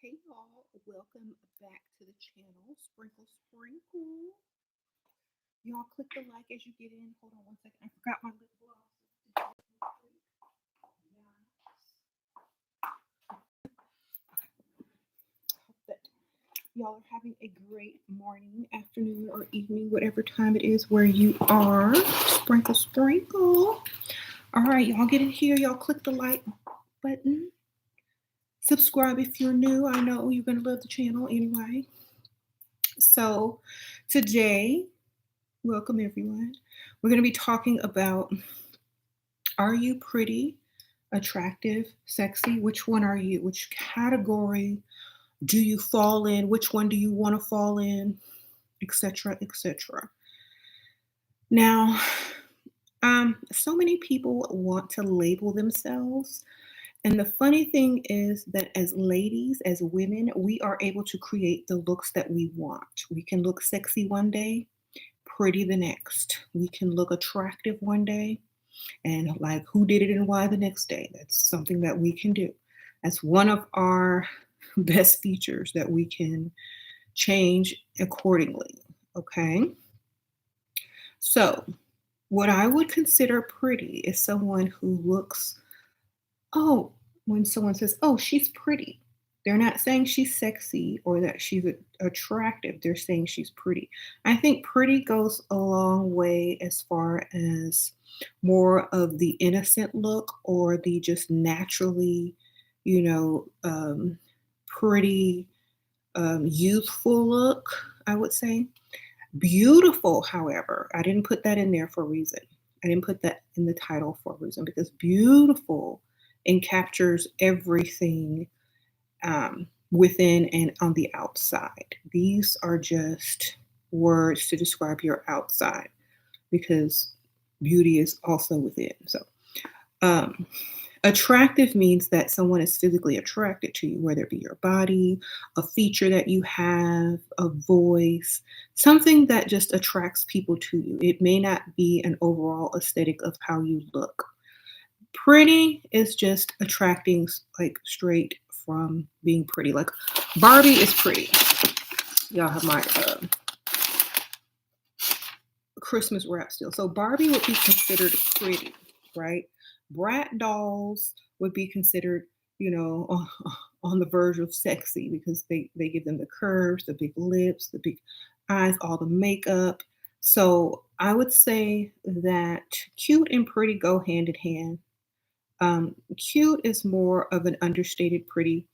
Hey y'all, welcome back to the channel. Sprinkle, sprinkle. Y'all click the like as you get in. Hold on one second. I forgot my lip gloss. Hope that y'all are having a great morning, afternoon, or evening, whatever time it is where you are. Sprinkle, sprinkle. All right, y'all get in here. Y'all click the like button. Subscribe if you're new. I know you're going to love the channel anyway. So today, welcome everyone. We're going to be talking about, are you pretty, attractive, sexy? Which one are you? Which category do you fall in? Which one do you want to fall in? Etc., etc. Now, so many people want to label themselves. And the funny thing is that as ladies, as women, we are able to create the looks that we want. We can look sexy one day, pretty the next. We can look attractive one day, and like who did it and why the next day. That's something that we can do. That's one of our best features that we can change accordingly. Okay. So, what I would consider pretty is someone who looks, oh, when someone says, oh, she's pretty, they're not saying she's sexy or that she's attractive. They're saying she's pretty. I think pretty goes a long way as far as more of the innocent look or the just naturally, pretty, youthful look, I would say. Beautiful, however, I didn't put that in there for a reason. I didn't put that in the title for a reason because beautiful encaptures everything within and on the outside. These are just words to describe your outside because beauty is also within. So, attractive means that someone is physically attracted to you, whether it be your body, a feature that you have, a voice, something that just attracts people to you. It may not be an overall aesthetic of how you look. Pretty is just attracting, like straight from being pretty. Like Barbie is pretty. Y'all have my Christmas wrap still. So Barbie would be considered pretty, right? Brat dolls would be considered, on the verge of sexy because they give them the curves, the big lips, the big eyes, all the makeup. So I would say that cute and pretty go hand in hand. Cute is more of an understated pretty.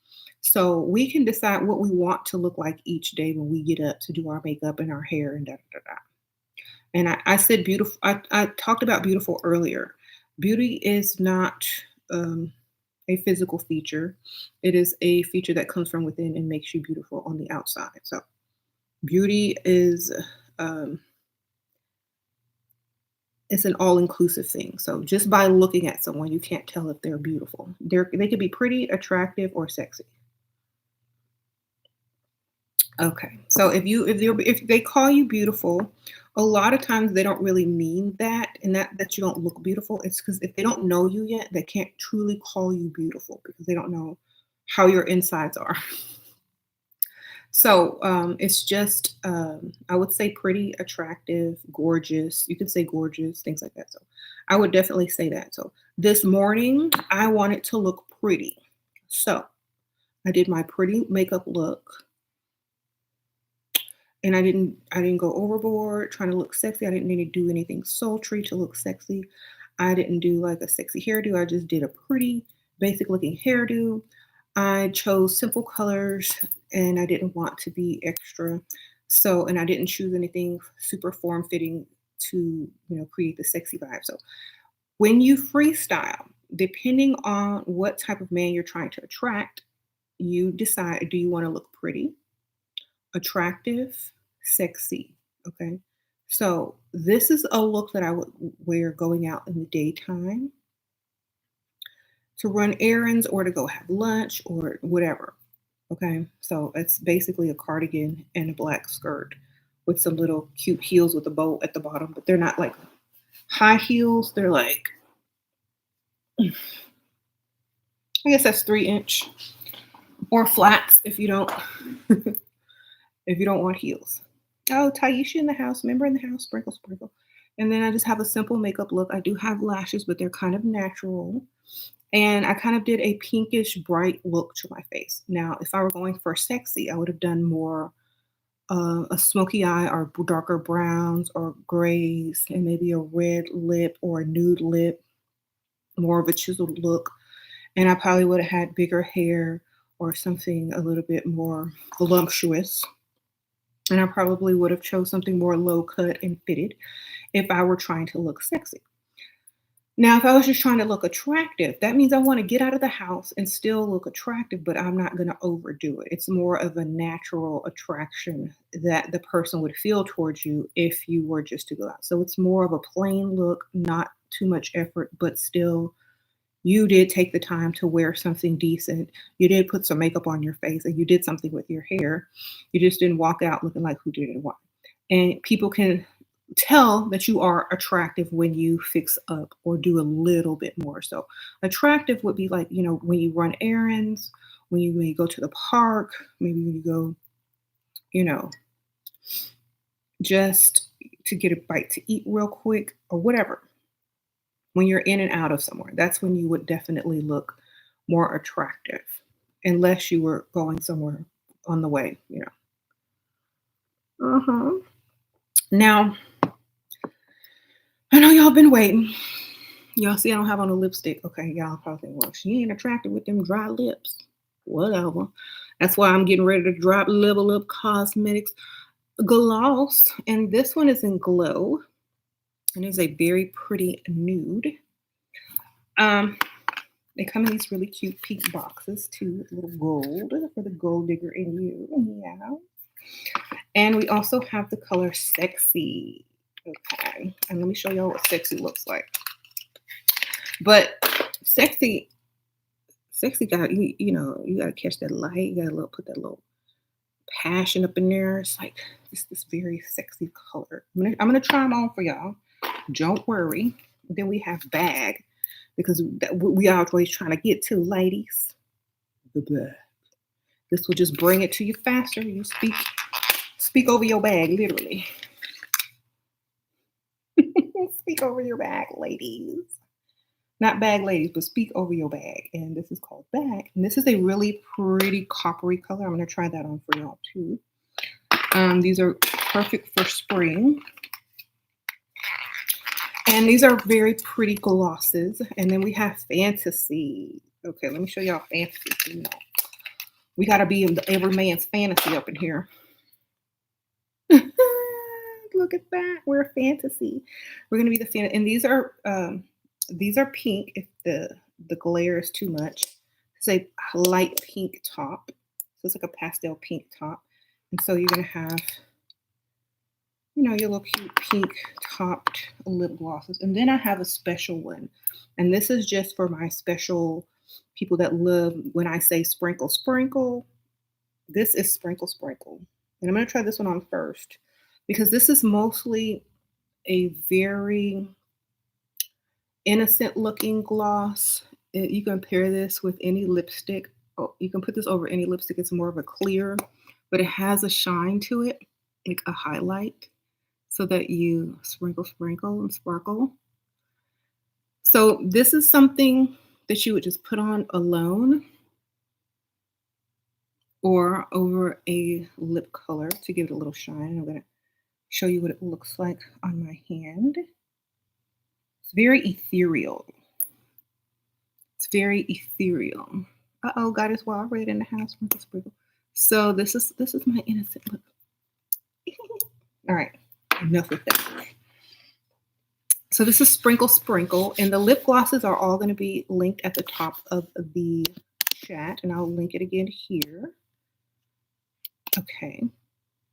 So we can decide what we want to look like each day when we get up to do our makeup and our hair and da da da. And I said beautiful. I talked about beautiful earlier. Beauty is not a physical feature. It is a feature that comes from within and makes you beautiful on the outside. So beauty is it's an all-inclusive thing. So just by looking at someone, you can't tell if they're beautiful. They could be pretty, attractive, or sexy. Okay, so if they call you beautiful, a lot of times they don't really mean that, and that you don't look beautiful. It's because if they don't know you yet, they can't truly call you beautiful because they don't know how your insides are. So it's just I would say pretty, attractive, gorgeous. You could say gorgeous, things like that. So I would definitely say that. So this morning I wanted to look pretty, so I did my pretty makeup look. And I didn't go overboard trying to look sexy. I didn't need to do anything sultry to look sexy. I didn't do like a sexy hairdo. I just did a pretty basic looking hairdo. I chose simple colors and I didn't want to be extra. So, and I didn't choose anything super form fitting to, create the sexy vibe. So when you freestyle, depending on what type of man you're trying to attract, you decide, do you want to look pretty, attractive, sexy? Okay. So this is a look that I would wear going out in the daytime to run errands or to go have lunch or whatever. Okay. So it's basically a cardigan and a black skirt with some little cute heels with a bow at the bottom, but they're not like high heels. They're like, I guess that's 3-inch. or flats if you don't if you don't want heels. Oh, Taisha in the house, member in the house, sprinkle, sprinkle. And then I just have a simple makeup look. I do have lashes, but they're kind of natural. And I kind of did a pinkish bright look to my face. Now, if I were going for sexy, I would have done more a smoky eye or darker browns or grays and maybe a red lip or a nude lip, more of a chiseled look. And I probably would have had bigger hair or something a little bit more voluptuous. And I probably would have chose something more low cut and fitted if I were trying to look sexy. Now, if I was just trying to look attractive, that means I want to get out of the house and still look attractive, but I'm not going to overdo it. It's more of a natural attraction that the person would feel towards you if you were just to go out. So it's more of a plain look, not too much effort, but still you did take the time to wear something decent. You did put some makeup on your face and you did something with your hair. You just didn't walk out looking like who did it what. And people can tell that you are attractive when you fix up or do a little bit more. So attractive would be like, when you run errands, when you go to the park, maybe when you go, you know, just to get a bite to eat real quick or whatever. When you're in and out of somewhere, that's when you would definitely look more attractive, unless you were going somewhere on the way. Uh-huh. Now, I know y'all been waiting. Y'all see I don't have on a lipstick. Okay, y'all probably think, well, she ain't attractive with them dry lips. Whatever. That's why I'm getting ready to drop Level Up Cosmetics gloss. And this one is in Glow. And it's a very pretty nude. They come in these really cute pink boxes too, little gold for the gold digger in you. Yeah. And we also have the color Sexy. Okay. And let me show y'all what Sexy looks like. But Sexy got you gotta catch that light. You gotta put that little passion up in there. It's like this very sexy color. I'm gonna try them on for y'all. Don't worry. Then we have Bag, because we are always trying to get to, ladies. This will just bring it to you faster. You speak over your bag, literally. Speak over your bag, ladies. Not bag ladies, but speak over your bag. And this is called Bag. And this is a really pretty coppery color. I'm going to try that on for y'all too. These are perfect for spring. And these are very pretty glosses. And then we have Fantasy. Okay, let me show y'all Fantasy. We got to be every man's fantasy up in here. Look at that. We're Fantasy. We're going to be the fan. And these are pink if the glare is too much. It's a light pink top. So it's like a pastel pink top. And so you're going to have your little cute pink topped lip glosses. And then I have a special one. And this is just for my special people that love when I say sprinkle, sprinkle. This is Sprinkle, Sprinkle. And I'm going to try this one on first, because this is mostly a very innocent looking gloss. You can pair this with any lipstick. Oh, you can put this over any lipstick. It's more of a clear, but it has a shine to it, like a highlight, so that you sprinkle, sprinkle, and sparkle. So this is something that you would just put on alone or over a lip color to give it a little shine. I'm going to show you what it looks like on my hand. It's very ethereal. It's very ethereal. Uh-oh, God is well red in the house. Sprinkle, sprinkle. So this is my innocent lip. All right, enough with that. So this is Sprinkle, Sprinkle, and the lip glosses are all going to be linked at the top of the chat, and I'll link it again here. Okay,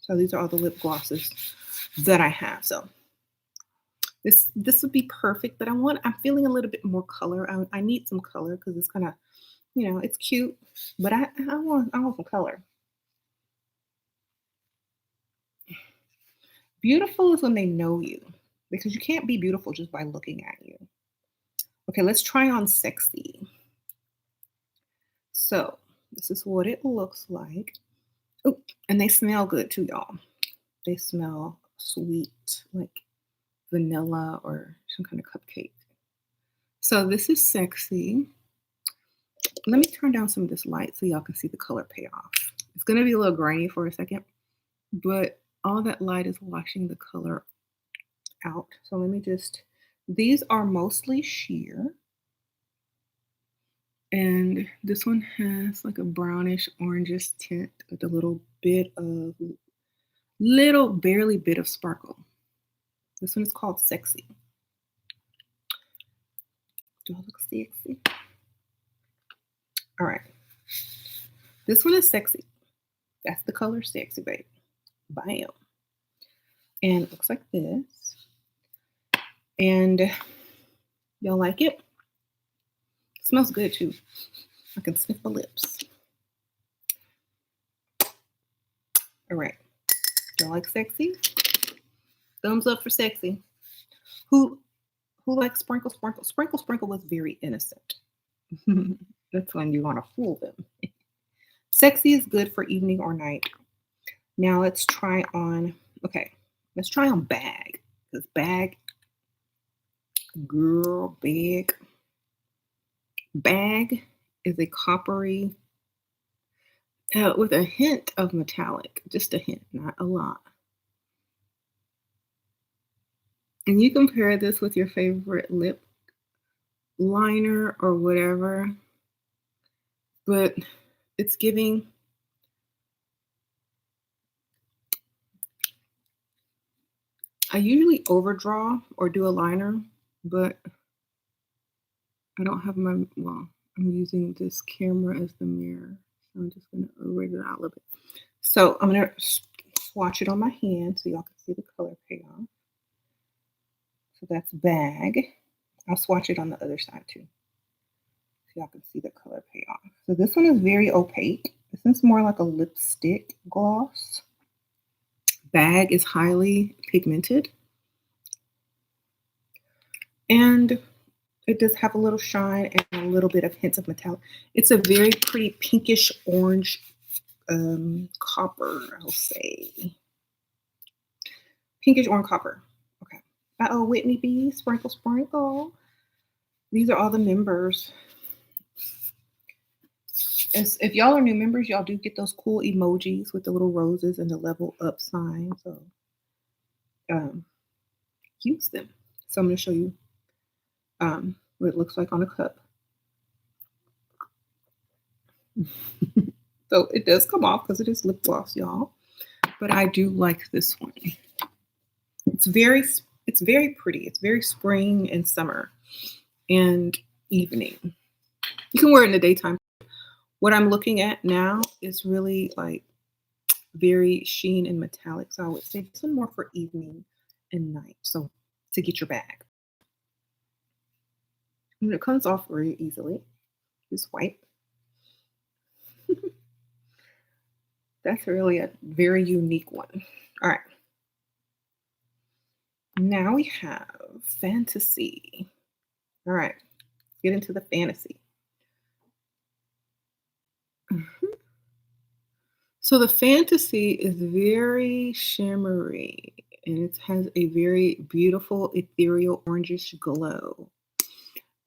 so these are all the lip glosses that I have. So this would be perfect, but I'm feeling a little bit more color. I need some color because it's kind of, it's cute, but I want some color. Beautiful is when they know you, because you can't be beautiful just by looking at you. Okay, let's try on Sexy. So This is what it looks like. Oh, and they smell good too, y'all. They smell sweet, like vanilla or some kind of cupcake. So this is sexy. Let me turn down some of this light so y'all can see the color payoff. It's going to be a little grainy for a second, but all that light is washing the color out. So let me just, these are mostly sheer. And this one has like a brownish orangish tint with a little barely bit of sparkle. This one is called Sexy. Do I look sexy? All right. This one is Sexy. That's the color Sexy, baby. Bam. And it looks like this. And y'all like it? It smells good too. I can sniff the lips. All right. Y'all like Sexy? Thumbs up for Sexy. Who likes Sprinkle Sprinkle? Sprinkle Sprinkle was very innocent. That's when you want to fool them. Sexy is good for evening or night. Now let's try on, let's try on Bag. Because Bag, girl, Bag is a coppery, with a hint of metallic, just a hint, not a lot. And you compare this with your favorite lip liner or whatever, but it's giving, I usually overdraw or do a liner, but I don't have I'm using this camera as the mirror. So I'm just going to erase it out a little bit. So I'm going to swatch it on my hand so y'all can see the color payoff. So that's Bag. I'll swatch it on the other side too, so y'all can see the color payoff. So this one is very opaque. This one's more like a lipstick gloss. Bag is highly pigmented. And it does have a little shine and a little bit of hints of metallic. It's a very pretty pinkish orange copper, I'll say. Pinkish orange copper. Okay. Uh-oh, Whitney B, Sprinkle Sprinkle. These are all the members. If y'all are new members, y'all do get those cool emojis with the little roses and the level up sign. So use them. So I'm going to show you what it looks like on a cup. So it does come off because it is lip gloss, y'all. But I do like this one. It's very pretty. It's very spring and summer and evening. You can wear it in the daytime. What I'm looking at now is really like very sheen and metallic. So I would say this one more for evening and night. So to get your bag. And it comes off very easily. Just wipe. That's really a very unique one. All right. Now we have Fantasy. All right. Let's get into the fantasy. So the Fantasy is very shimmery and it has a very beautiful ethereal orangish glow.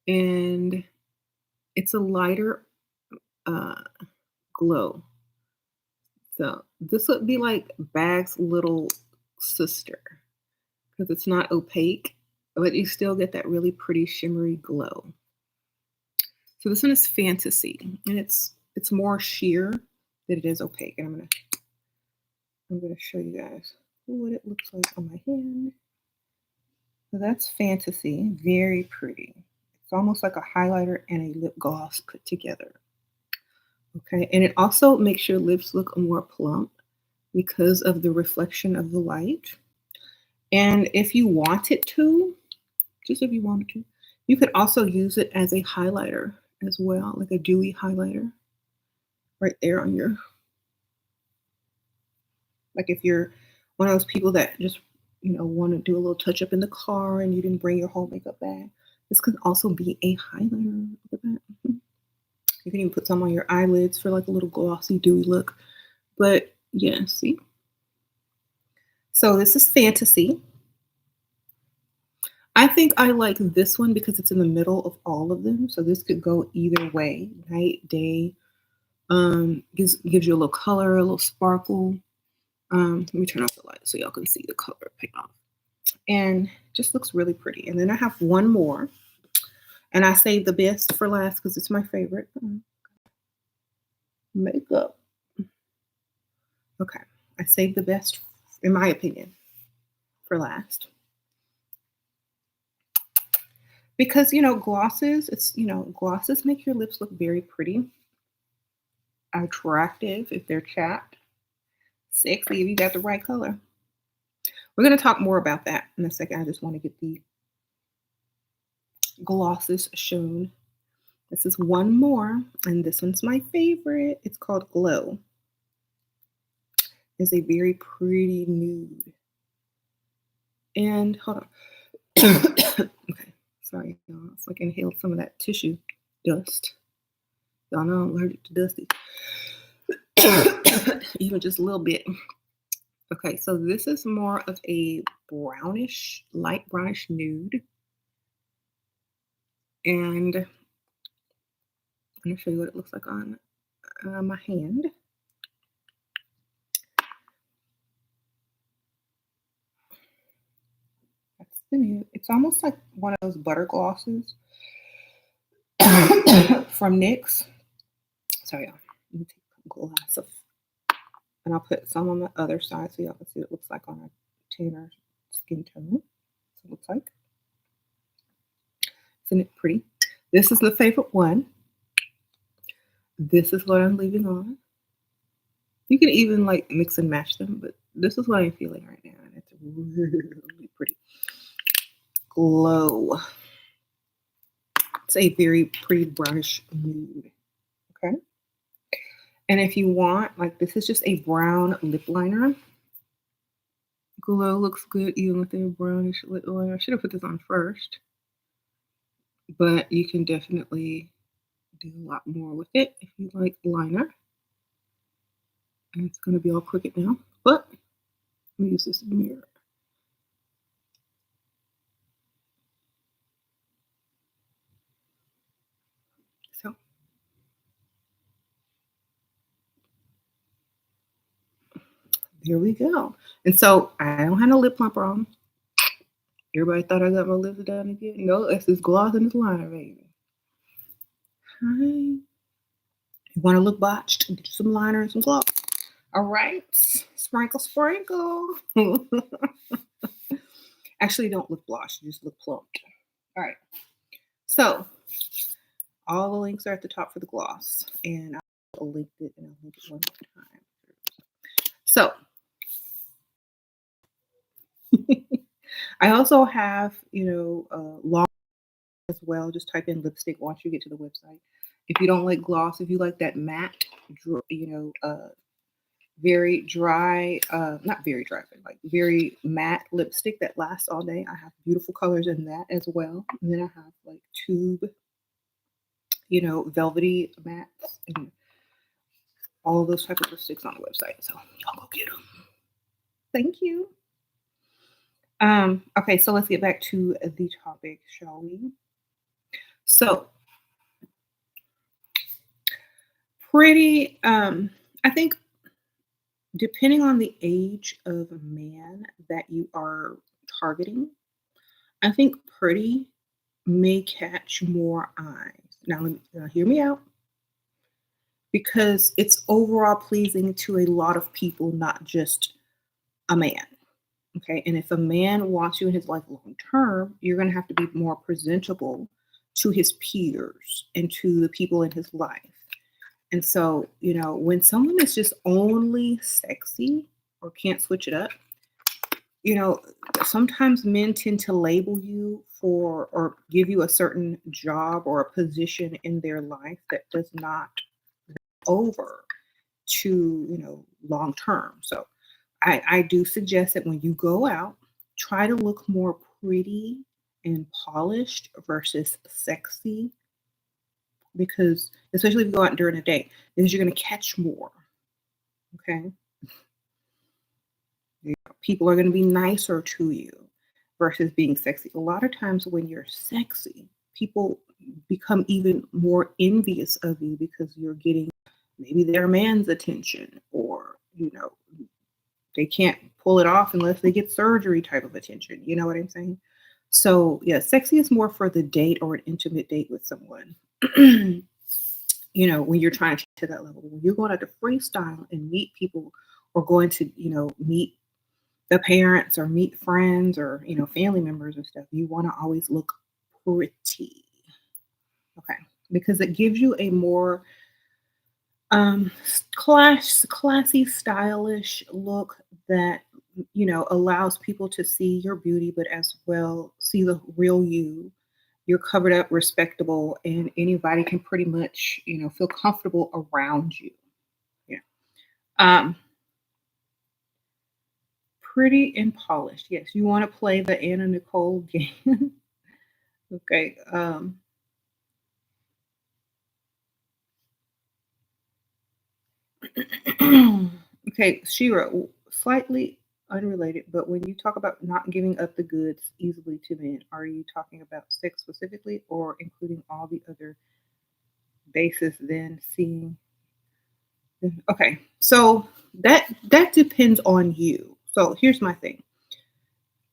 And it's a lighter glow. So this would be like Bag's little sister because it's not opaque, but you still get that really pretty shimmery glow. So this one is Fantasy, and it's more sheer than it is opaque. And I'm gonna show you guys what it looks like on my hand. So that's Fantasy, very pretty. It's almost like a highlighter and a lip gloss put together. Okay, and it also makes your lips look more plump because of the reflection of the light. And if you wanted to, just if you wanted to, you could also use it as a highlighter as well, like a dewy highlighter right there on your, like if you're one of those people that just, want to do a little touch up in the car and you didn't bring your whole makeup bag, this could also be a highlighter. Look at that. You can even put some on your eyelids for like a little glossy, dewy look. But yeah, see? So this is Fantasy. I think I like this one because it's in the middle of all of them. So this could go either way, night, day. Gives you a little color, a little sparkle. Let me turn off the light so y'all can see the color payoff. And just looks really pretty. And then I have one more. And I saved the best for last because it's my favorite. Makeup. Okay. I saved the best, in my opinion, for last. Because, glosses make your lips look very pretty, attractive if they're chapped, sexy if you got the right color. We're going to talk more about that in a second. I just want to get the glosses shown. This is one more, and this one's my favorite. It's called Glow. It's a very pretty nude. And hold on. Okay, sorry, y'all. It's like I inhaled some of that tissue dust. Y'all know I'm allergic to dusty. Even just a little bit. Okay, so this is more of a brownish, light brownish nude. And I'm going to show you what it looks like on my hand. That's the nude. It's almost like one of those butter glosses from NYX. Sorry, y'all. Let me take a glass of, and I'll put some on the other side so y'all can see what it looks like on a tanner skin tone. So it looks like. Isn't it pretty? This is the favorite one. This is what I'm leaving on. You can even like mix and match them, but this is what I'm feeling right now, and it's really pretty. Glow. It's a very pretty brownish nude. Okay. And if you want, like, this is just a brown lip liner. Glow looks good even with a brownish lip liner. I should have put this on first, but you can definitely do a lot more with it if you like liner. And it's going to be all crooked now, but let me use this mirror. So there we go. And so I don't have no lip plumper on. Everybody thought I got my lips done again. No, it's this gloss and this liner, baby. Hi. You want to look botched? Get you some liner and some gloss. All right. Sprinkle, sprinkle. Actually, don't look blushed. You just look plumped. All right. So all the links are at the top for the gloss. And I'll link it and I'll link it one more time. So I also have, long as well. Just type in lipstick once you get to the website. If you don't like gloss, if you like that matte, very dry, not very dry, but like very matte lipstick that lasts all day, I have beautiful colors in that as well. And then I have like tube, velvety mattes and all of those type of lipsticks on the website. So y'all go get them. Thank you. Okay, so let's get back to the topic, shall we? So pretty, I think depending on the age of man that you are targeting, I think pretty may catch more eyes. Now hear me out. Because it's overall pleasing to a lot of people, not just a man. Okay. And if a man wants you in his life long term, you're going to have to be more presentable to his peers and to the people in his life. And so, when someone is just only sexy or can't switch it up, sometimes men tend to label you for or give you a certain job or a position in their life that does not over to, long term. So I do suggest that when you go out, try to look more pretty and polished versus sexy because especially if you go out during the day, because you're going to catch more. Okay. People are going to be nicer to you versus being sexy. A lot of times when you're sexy, people become even more envious of you because you're getting maybe their man's attention, or, they can't pull it off unless they get surgery type of attention. You know what I'm saying? So, yeah, sexy is more for the date or an intimate date with someone. When you're trying to get to that level, when you're going out to freestyle and meet people, or going to, meet the parents or meet friends, or, family members and stuff, you want to always look pretty. Okay. Because it gives you a more classy, stylish look that, allows people to see your beauty, but as well see the real you. You're covered up, respectable, and anybody can pretty much, feel comfortable around you. Yeah. Um, Pretty and polished. Yes, you want to play the Anna Nicole game. Okay. Okay, Shira, slightly unrelated, but when you talk about not giving up the goods easily to men, are you talking about sex specifically, or including all the other bases then seeing? Okay, so that depends on you. So here's my thing.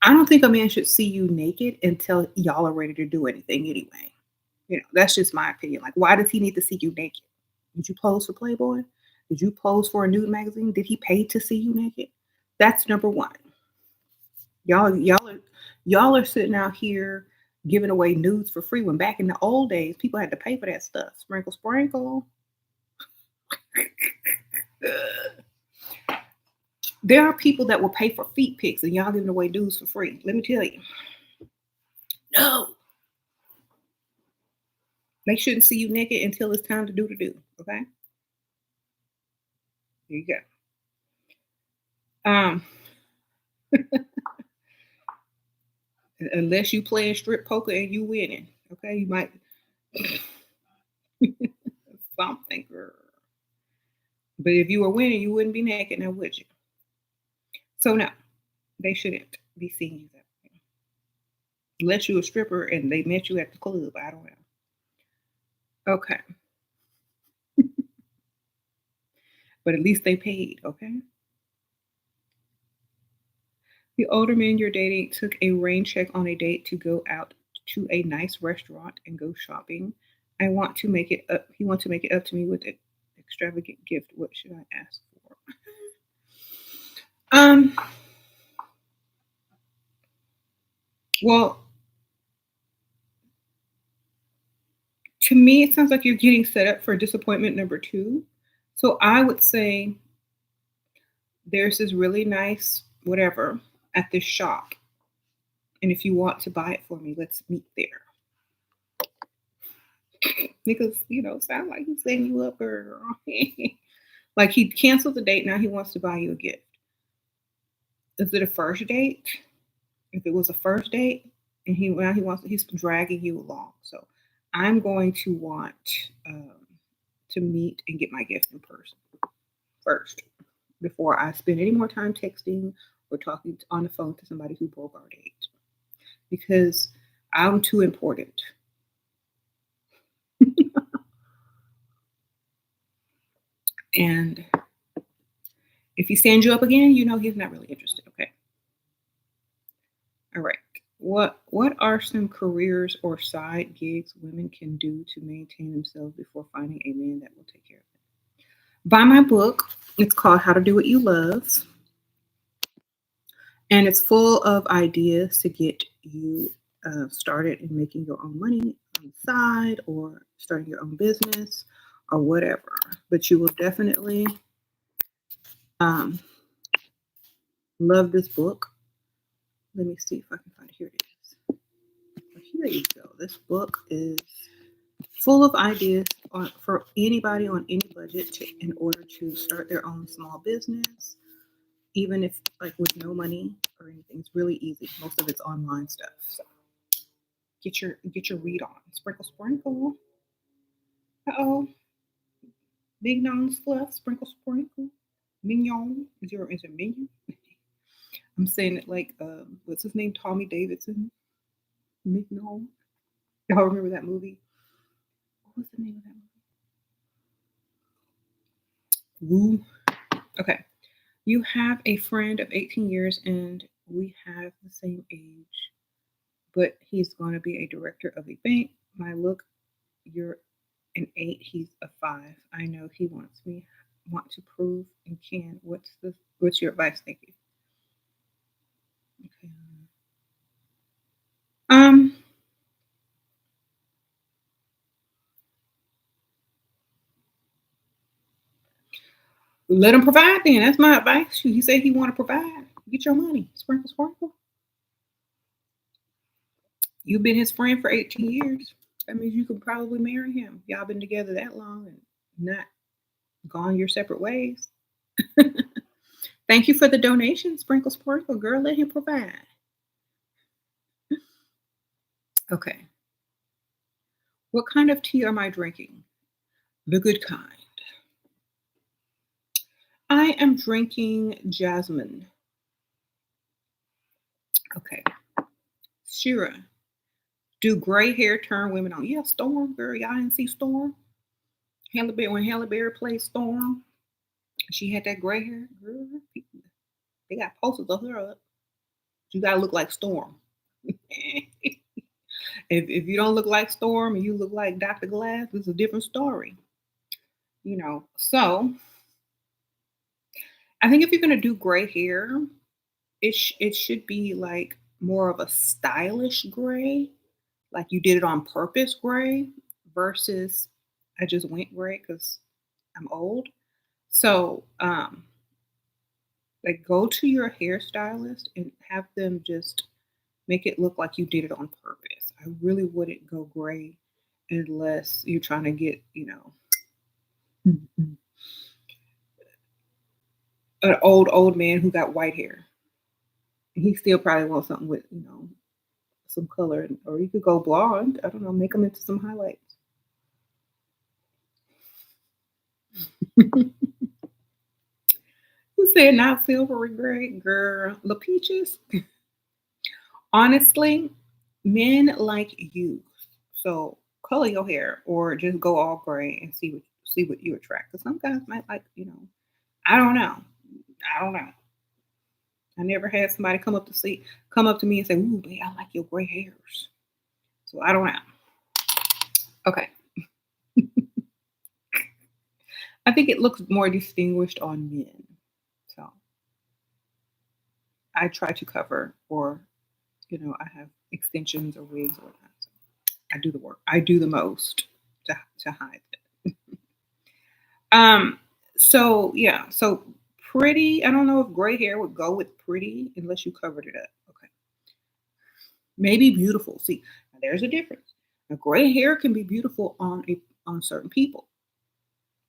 I don't think a man should see you naked until y'all are ready to do anything anyway. That's just my opinion. Like, why does he need to see you naked? Did you pose for Playboy? Did you pose for a nude magazine? Did he pay to see you naked? That's number one. Y'all are sitting out here giving away nudes for free, when back in the old days people had to pay for that stuff. Sprinkle, sprinkle. There are people that will pay for feet pics, and y'all giving away nudes for free. Let me tell you, no, they shouldn't see you naked until it's time to do the do. Okay, there you go. Unless you playing strip poker and you winning, okay, you might something, girl. But if you were winning, you wouldn't be naked now, would you? So no, they shouldn't be seeing you that way. Unless you're a stripper and they met you at the club. I don't know. Okay. But at least they paid, okay? The older man you're dating took a rain check on a date to go out to a nice restaurant and go shopping. I want to make it up. He wants to make it up to me with an extravagant gift. What should I ask for? Um. Well, to me, it sounds like you're getting set up for disappointment number two. So I would say there's this really nice whatever at this shop. And if you want to buy it for me, let's meet there. Because, sound like he's setting you up, girl. Like, he canceled the date, now he wants to buy you a gift. Is it a first date? If it was a first date, and he's dragging you along. So I'm going to want to meet and get my gift in person first, before I spend any more time texting or talking on the phone to somebody who broke our date, because I'm too important. And if he stands you up again, he's not really interested. Okay. All right. What are some careers or side gigs women can do to maintain themselves before finding a man that will take care of them? Buy my book. It's called How to Do What You Love. And it's full of ideas to get you started in making your own money on the side, or starting your own business, or whatever. But you will definitely um, love this book. Let me see if I can find it. Here it is. Here you go. This book is full of ideas for anybody on any budget in order to start their own small business, even if, like, with no money or anything. It's really easy. Most of it's online stuff. So get your read on. Sprinkle, sprinkle. Uh-oh. Big nose fluff, sprinkle, sprinkle. Mignon. Is it mignon? I'm saying it like what's his name? Tommy Davidson. Mignon. Y'all remember that movie? What was the name of that movie? Woo. Okay. You have a friend of 18 years and we have the same age, but he's going to be a director of a bank. My look, you're an 8, he's a 5. I know he wants me, want to prove and can. What's your advice? Thank you. Okay. Um, Let him provide then. That's my advice. He said he want to provide. Get your money. Sprinkle, sprinkle. You've been his friend for 18 years. That means you could probably marry him. Y'all been together that long and not gone your separate ways. Thank you for the donation, Sprinkle Sprinkle. Girl, let him provide. Okay. What kind of tea am I drinking? The good kind. I am drinking jasmine. Okay. Shira, do gray hair turn women on? Yeah, Storm, girl. Y'all didn't see Storm? Halle Berry, when Halle Berry played Storm, she had that gray hair. Girl, they got posters of her up. You gotta look like Storm. If you don't look like Storm and you look like Dr. Glass, it's a different story. So I think if you're gonna do gray hair, it should be like more of a stylish gray, like you did it on purpose gray, versus I just went gray because I'm old. So like go to your hairstylist and have them just make it look like you did it on purpose. I really wouldn't go gray unless you're trying to get, an old man who got white hair. He still probably wants something with, some color, or you could go blonde. I don't know, make them into some highlights. You said not silvery gray, girl. The peaches. Honestly, men like you. So color your hair or just go all gray and see what you attract. Because some guys might like, I don't know. I don't know. I never had somebody come up to me and say, "Ooh, babe, I like your gray hairs." So I don't know. Okay. I think it looks more distinguished on men. So I try to cover, or I have extensions or wigs or whatnot. So I do the work. I do the most to hide it. Um. So yeah. So pretty. I don't know if gray hair would go with pretty unless you covered it up. Okay. Maybe beautiful. See, now there's a difference. Now, gray hair can be beautiful on certain people,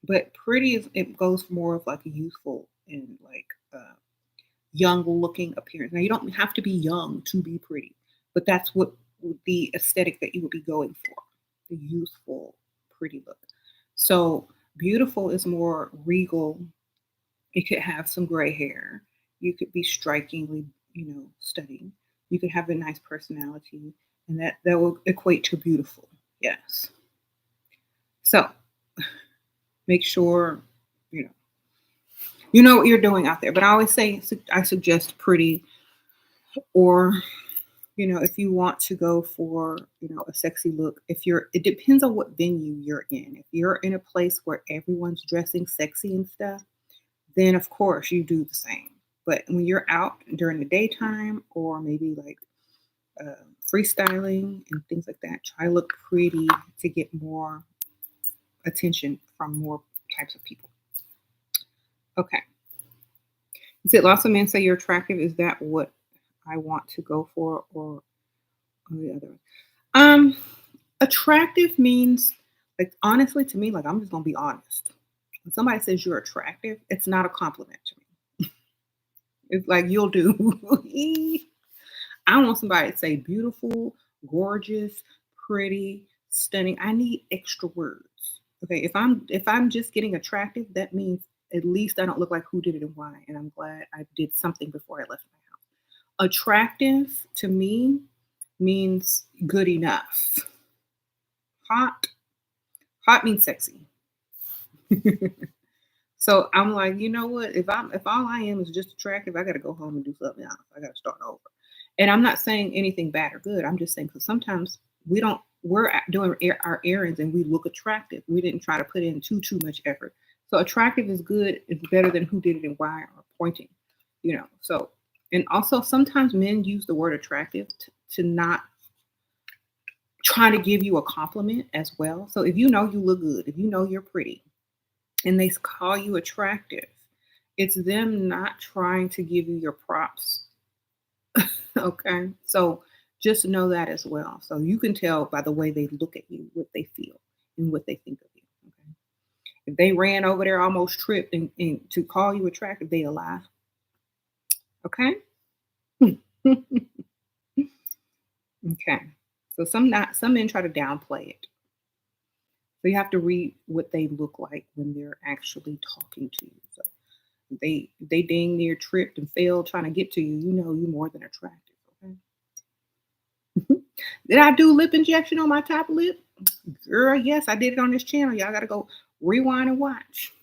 but pretty is it goes more of like a youthful and like young looking appearance. Now you don't have to be young to be pretty, but that's what the aesthetic that you would be going for, the youthful, pretty look. So beautiful is more regal. It could have some gray hair. You could be strikingly, stunning. You could have a nice personality, and that will equate to beautiful. Yes. So make sure you know you know what you're doing out there. But I always say I suggest pretty, or if you want to go for a sexy look. It depends on what venue you're in. If you're in a place where everyone's dressing sexy and stuff, then of course you do the same. But when you're out during the daytime or maybe like freestyling and things like that, try to look pretty to get more attention from more types of people. Okay. You said lots of men say you're attractive. Is that what I want to go for, or on the other? Um, Attractive means, like, honestly, to me, like, I'm just gonna be honest. When somebody says you're attractive, it's not a compliment to me. It's like you'll do. I don't want somebody to say beautiful, gorgeous, pretty, stunning. I need extra words. Okay, if I'm just getting attractive, that means at least I don't look like who did it and why, and I'm glad I did something before I left my house. Attractive to me means good enough. Hot, hot means sexy. So I'm like, you know what? If all I am is just attractive, I got to go home and do something else. I got to start over. And I'm not saying anything bad or good. I'm just saying because sometimes doing our errands and we look attractive. We didn't try to put in too much effort. So attractive is good. It's better than who did it and why or pointing. So and also sometimes men use the word attractive to not try to give you a compliment as well. So if you know you look good, if you know you're pretty, and they call you attractive, it's them not trying to give you your props. Okay. So just know that as well. So you can tell by the way they look at you what they feel and what they think of you. Okay. If they ran over there, almost tripped, and to call you attractive, they a lie. Okay. Okay. So some men try to downplay it. So you have to read what they look like when they're actually talking to you. So they dang near tripped and failed trying to get to you, you know you more than attractive. Okay. Did I do lip injection on my top lip? Girl, yes, I did it on this channel. Y'all gotta go rewind and watch.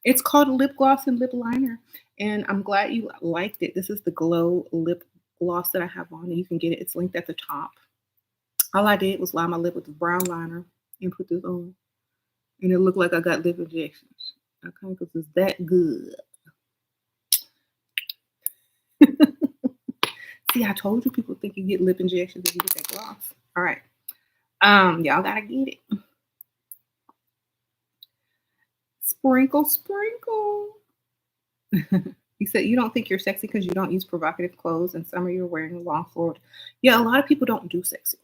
It's called a lip gloss and lip liner. And I'm glad you liked it. This is the glow lip gloss that I have on. And you can get it. It's linked at the top. All I did was line my lip with the brown liner and put this on. And it looked like I got lip injections. Okay, because it's that good. See, I told you people think you get lip injections if you get that gloss. All right. Y'all gotta get it. Sprinkle, sprinkle. You said you don't think you're sexy because you don't use provocative clothes, and summer you're wearing long floor. Yeah, a lot of people don't do sexy.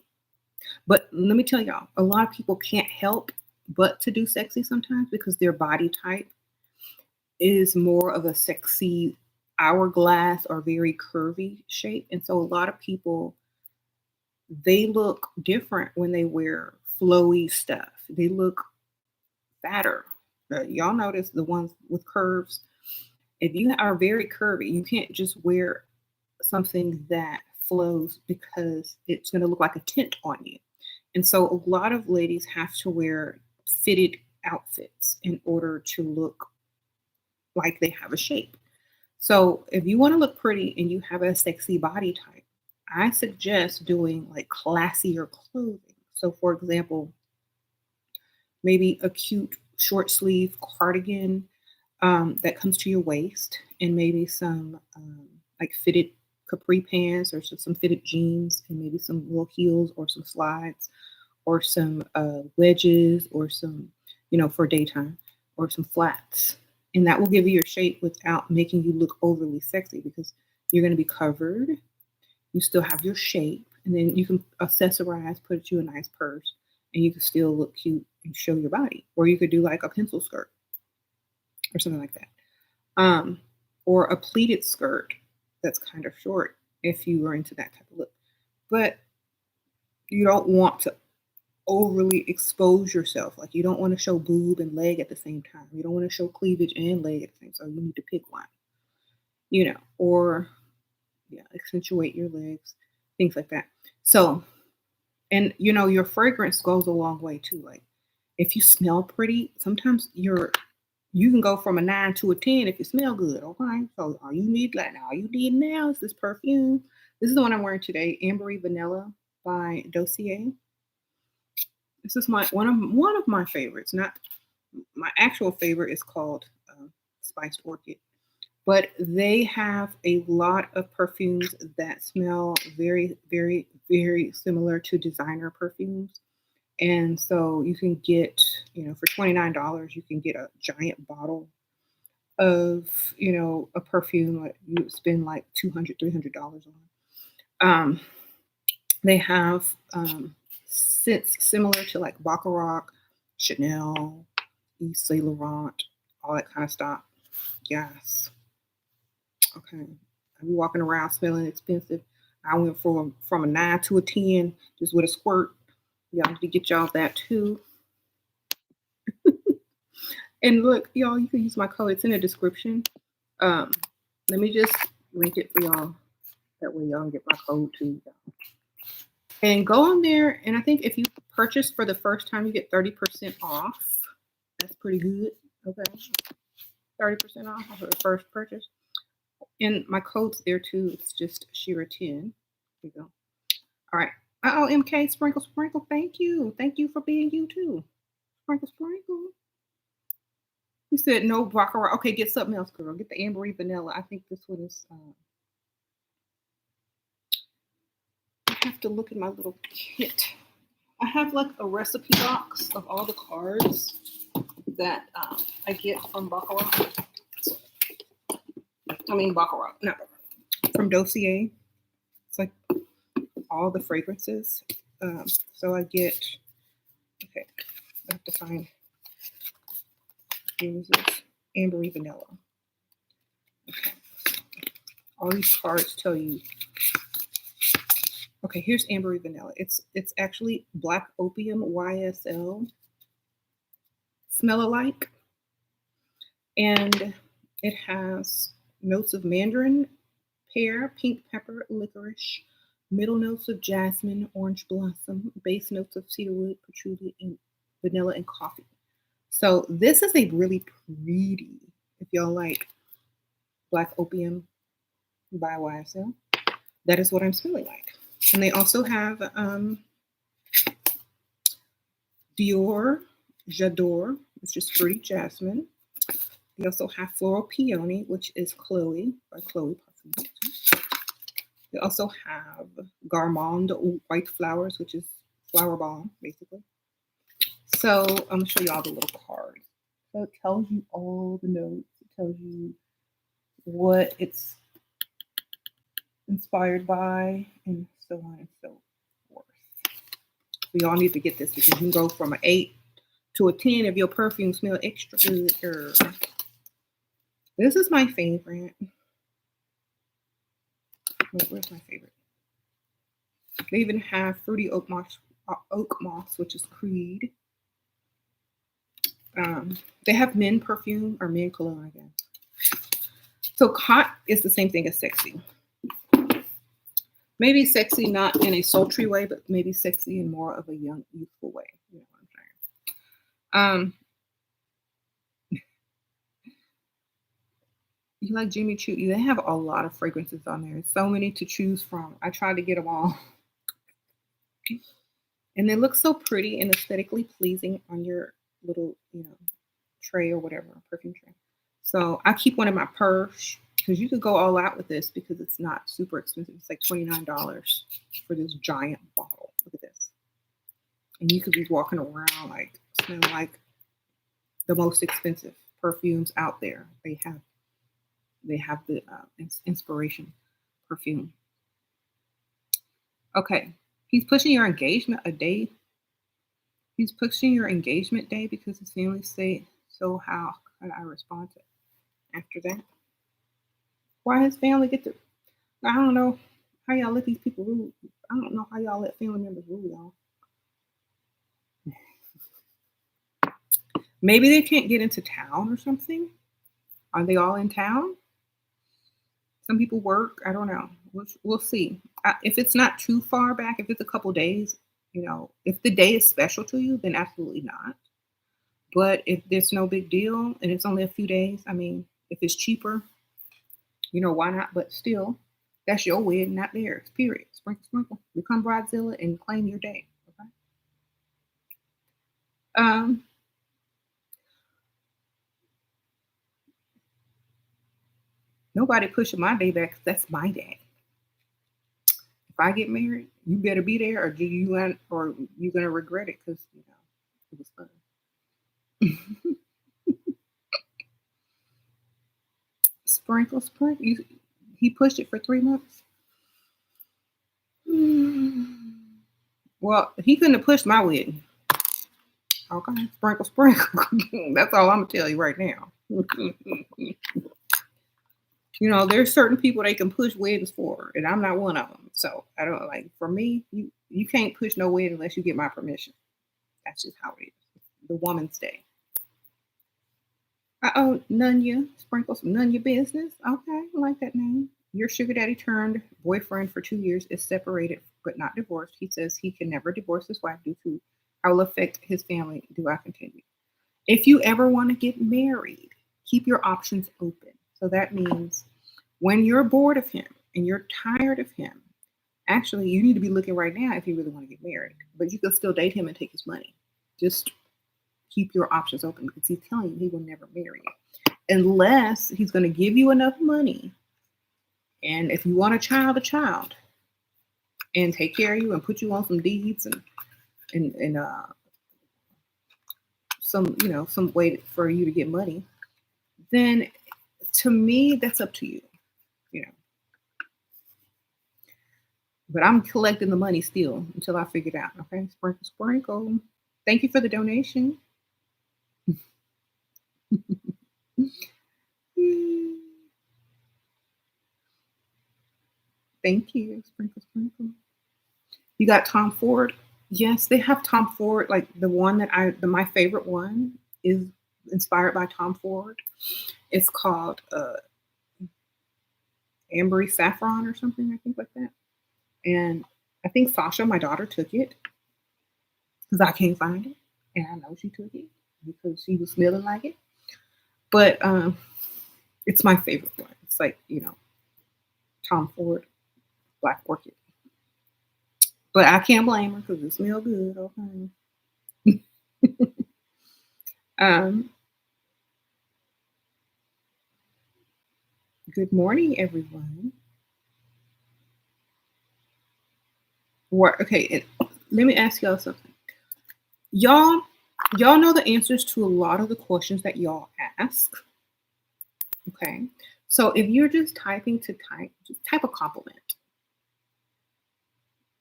But let me tell y'all, a lot of people can't help but to do sexy sometimes because their body type is more of a sexy hourglass or very curvy shape. And so a lot of people, they look different when they wear flowy stuff. They look fatter. Y'all notice the ones with curves. If you are very curvy, you can't just wear something that flows because it's going to look like a tint on you. And so a lot of ladies have to wear fitted outfits in order to look like they have a shape. So if you want to look pretty and you have a sexy body type, I suggest doing like classier clothing. So for example, maybe a cute short sleeve cardigan that comes to your waist, and maybe some like fitted capri pants or some fitted jeans, and maybe some little heels or some slides or some wedges or some, for daytime, or some flats. And that will give you your shape without making you look overly sexy because you're going to be covered. You still have your shape, and then you can accessorize, put you a nice purse, and you can still look cute and show your body. Or you could do like a pencil skirt or something like that. Or a pleated skirt that's kind of short if you are into that type of look. But you don't want to overly expose yourself. Like you don't want to show boob and leg at the same time. You don't want to show cleavage and leg at the same time. So you need to pick one, or accentuate your legs, things like that. So, and your fragrance goes a long way too. Like if you smell pretty, sometimes you can go from a 9 to a 10 if you smell good. Okay. So all you need now is this perfume. This is the one I'm wearing today, Ambery Vanilla by Dossier. This is one of my favorites. Not my actual favorite is called Spiced Orchid. But they have a lot of perfumes that smell very, very, very similar to designer perfumes. And so you can get, for $29, you can get a giant bottle of, a perfume that you spend like $200, $300 on. They have scents similar to like Baccarat, Chanel, Yves Saint Laurent, all that kind of stuff. Yes. Okay. I'm walking around smelling expensive. I went from a 9 to a 10 just with a squirt. Y'all need to get y'all that too. And look, y'all, you can use my code. It's in the description. Um, Let me just link it for y'all. That way y'all can get my code too. And go on there. And I think if you purchase for the first time, you get 30% off. That's pretty good. Okay. 30% off for the first purchase. And my code's there too. It's just Shira10. There you go. All right. Oh, MK, Sprinkle, Sprinkle. Thank you. Thank you for being you too. Sprinkle, Sprinkle. You said no baccarat. Okay, get something else, girl. Get the ambery vanilla. I think this one is. I have to look at my little kit. I have like a recipe box of all the cards that I get from baccarat. I mean baccarat, not baccarat. From Dossier. It's like all the fragrances. So I get. Okay, I have to find. Here's this ambery vanilla. Okay. All these cards tell you. Okay, here's ambery vanilla. It's actually black opium YSL. Smell alike. And it has notes of mandarin, pear, pink pepper, licorice, middle notes of jasmine, orange blossom, base notes of cedarwood, patchouli, and vanilla and coffee. So this is a really pretty, if y'all like black opium by YSL, that is what I'm smelling like. And they also have Dior J'adore, which is fruity jasmine. They also have Floral Peony, which is Chloe by Chloe Perfumes. They also have Gourmand White Flowers, which is flower balm, basically. So I'm going to show you all the little cards. So it tells you all the notes. It tells you what it's inspired by, and so on and so forth. We all need to get this because you can go from an 8 to a 10 if your perfume smells extra good. This is my favorite. Wait, where's my favorite? They even have Fruity Oak Moss, which is Creed. They have men perfume or men cologne, I guess. So hot is the same thing as sexy. Maybe sexy not in a sultry way, but maybe sexy in more of a young, youthful way. You know what I'm saying? You like Jimmy Choo? They have a lot of fragrances on there. So many to choose from. I tried to get them all. And they look so pretty and aesthetically pleasing on your little, tray or whatever, perfume tray. So I keep one in my purse because you could go all out with this because it's not super expensive. It's like $29 for this giant bottle. Look at this. And you could be walking around like smelling like the most expensive perfumes out there. They have the inspiration perfume. Okay. He's pushing your engagement a day. He's pushing your engagement day because his family say, so how can I respond to it after that? Why his family get to, I don't know how y'all let these people rule. I don't know how y'all let family members rule y'all. Maybe they can't get into town or something. Are they all in town? Some people work. I don't know. We'll see. If it's not too far back, if it's a couple days, if the day is special to you, then absolutely not. But if there's no big deal and it's only a few days, I mean, if it's cheaper, why not? But still, that's your wedding, not theirs. Period. Sprinkle, sprinkle. Become bridezilla and claim your day. Okay. Nobody pushing my day back because that's my day. If I get married, you better be there, or you gonna regret it because it was fun. Sprinkle, sprinkle. He pushed it for 3 months. Well, he couldn't have pushed my wedding. Okay, sprinkle, sprinkle. That's all I'm gonna tell you right now. There's certain people they can push weddings for, and I'm not one of them. So I don't like. For me, you can't push no wedding unless you get my permission. That's just how it is. The woman's day. Nunya. Sprinkle some Nunya business. Okay, I like that name. Your sugar daddy turned boyfriend for 2 years is separated but not divorced. He says he can never divorce his wife due to how will affect his family. Do I continue? If you ever want to get married, keep your options open. So that means when you're bored of him and you're tired of him, actually, you need to be looking right now if you really want to get married. But you can still date him and take his money. Just keep your options open because he's telling you he will never marry you unless he's going to give you enough money. And if you want a child, and take care of you and put you on some deeds and some way for you to get money, then to me that's up to you, you know. But I'm collecting the money still until I figure it out. Okay, sprinkle, sprinkle. Thank you for the donation. Thank you, sprinkle, sprinkle. You got Tom Ford. Yes, they have Tom Ford. Like the one my favorite one is inspired by Tom Ford. It's called Ambery Saffron or something, I think like that. And I think Sasha, my daughter, took it because I can't find it, and I know she took it because she was smelling like it. But it's my favorite one. It's like Tom Ford Black Orchid. But I can't blame her because it smells good. Okay. um, Good morning, everyone. Okay, let me ask y'all something. Y'all know the answers to a lot of the questions that y'all ask. Okay. So if you're just typing to type, just type a compliment.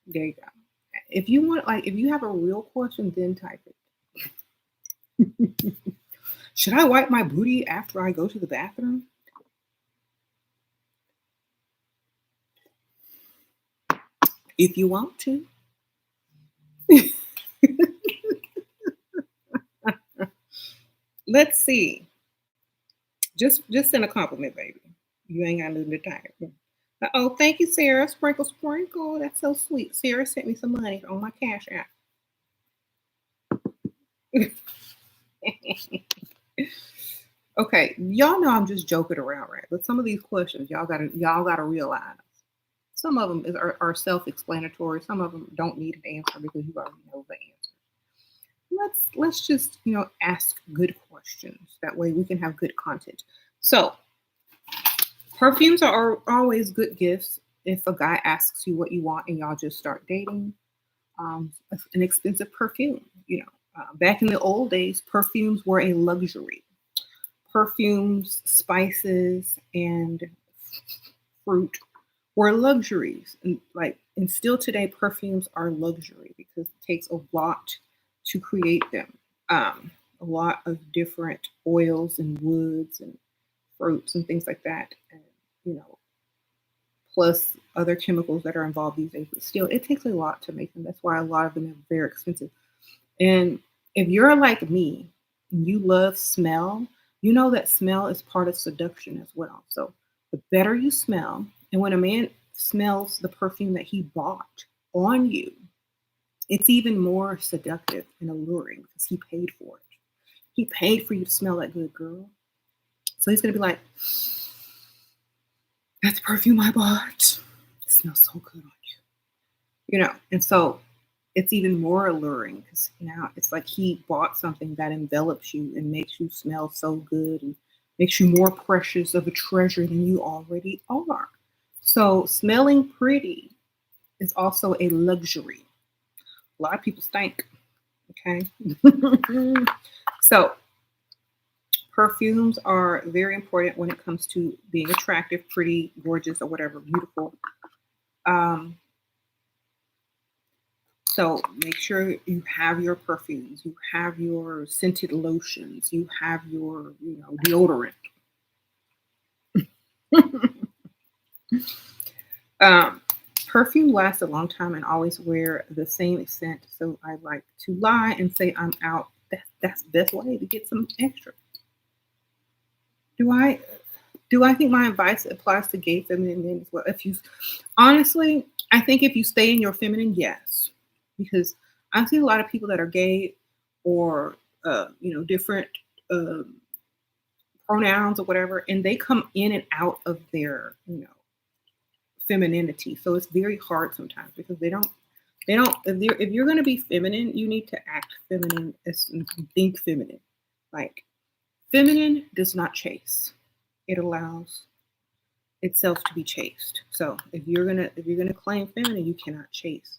There you go. If you want, like, if you have a real question, then type it. Should I wipe my booty after I go to the bathroom? If you want to. Let's see. Just send a compliment, baby. You ain't got nothing to type. Oh, thank you, Sarah. Sprinkle, sprinkle. That's so sweet. Sarah sent me some money on my Cash App. Okay, y'all know I'm just joking around, right? But some of these questions, y'all gotta realize. Some of them are self-explanatory. Some of them don't need an answer because you already know the answer. Let's just ask good questions. That way we can have good content. So perfumes are always good gifts. If a guy asks you what you want and y'all just start dating, an expensive perfume. Back in the old days, perfumes were a luxury. Perfumes, spices, and fruit were luxuries, and still today, perfumes are luxury because it takes a lot to create them. A lot of different oils and woods and fruits and things like that, and plus other chemicals that are involved these days. But still, it takes a lot to make them. That's why a lot of them are very expensive. And if you're like me, and you love smell, you know that smell is part of seduction as well. So the better you smell, and when a man smells the perfume that he bought on you, it's even more seductive and alluring because he paid for it. He paid for you to smell that good, girl. So he's going to be like, that's the perfume I bought. It smells so good on you. And so it's even more alluring because now it's like he bought something that envelops you and makes you smell so good and makes you more precious of a treasure than you already are. So smelling pretty is also a luxury. A lot of people stink. Okay. So perfumes are very important when it comes to being attractive, pretty, gorgeous, or whatever, beautiful. So make sure you have your perfumes, you have your scented lotions, you have your, deodorant. Perfume lasts a long time and always wear the same scent. So I like to lie and say I'm out. That's the best way to get some extra. Do I think my advice applies to gay feminine men as well? If you honestly, I think if you stay in your feminine, yes, because I see a lot of people that are gay or different um pronouns or whatever, and they come in and out of their femininity. So it's very hard sometimes because they don't if you're going to be feminine, you need to act feminine, think feminine. Like feminine does not chase. It allows itself to be chased. So if you're gonna claim feminine, you cannot chase.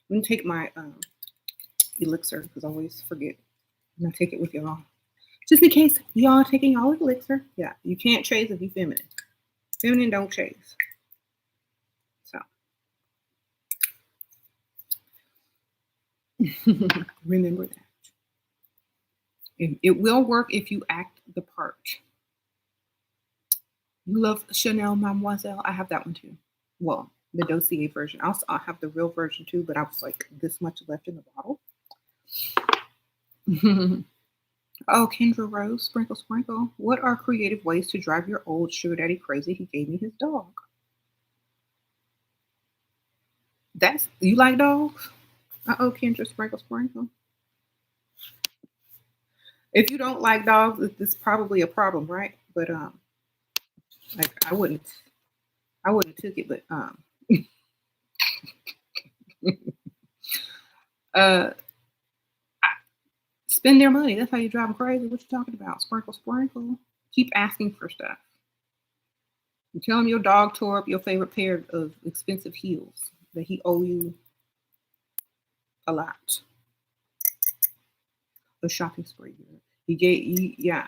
I'm gonna take my elixir because I always forget. I'm gonna take it with y'all. Just in case y'all taking y'all elixir. Yeah, you can't chase if you feminine. Feminine don't chase. So remember that. It will work if you act the part. You love Chanel Mademoiselle? I have that one too. Well, the Dossier version. I have the real version too, but I was like this much left in the bottle. Oh, Kendra Rose, sprinkle, sprinkle. What are creative ways to drive your old sugar daddy crazy? He gave me his dog. You like dogs? Oh, Kendra, sprinkle, sprinkle. If you don't like dogs, it's probably a problem, right? But like I wouldn't took it, but uh, spend their money. That's how you drive them crazy. What you talking about? Sprinkle, sprinkle. Keep asking for stuff. You tell him your dog tore up your favorite pair of expensive heels that he owe you a lot. A shopping spree. Yeah.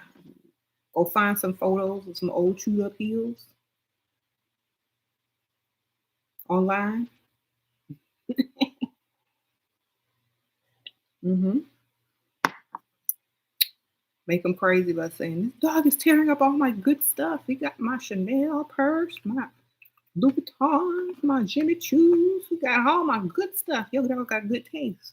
Go find some photos of some old chewed up heels online. hmm Make them crazy by saying this dog is tearing up all my good stuff. He got my Chanel purse, my Louis Vuitton, my Jimmy Choos. He got all my good stuff. Your dog got good taste.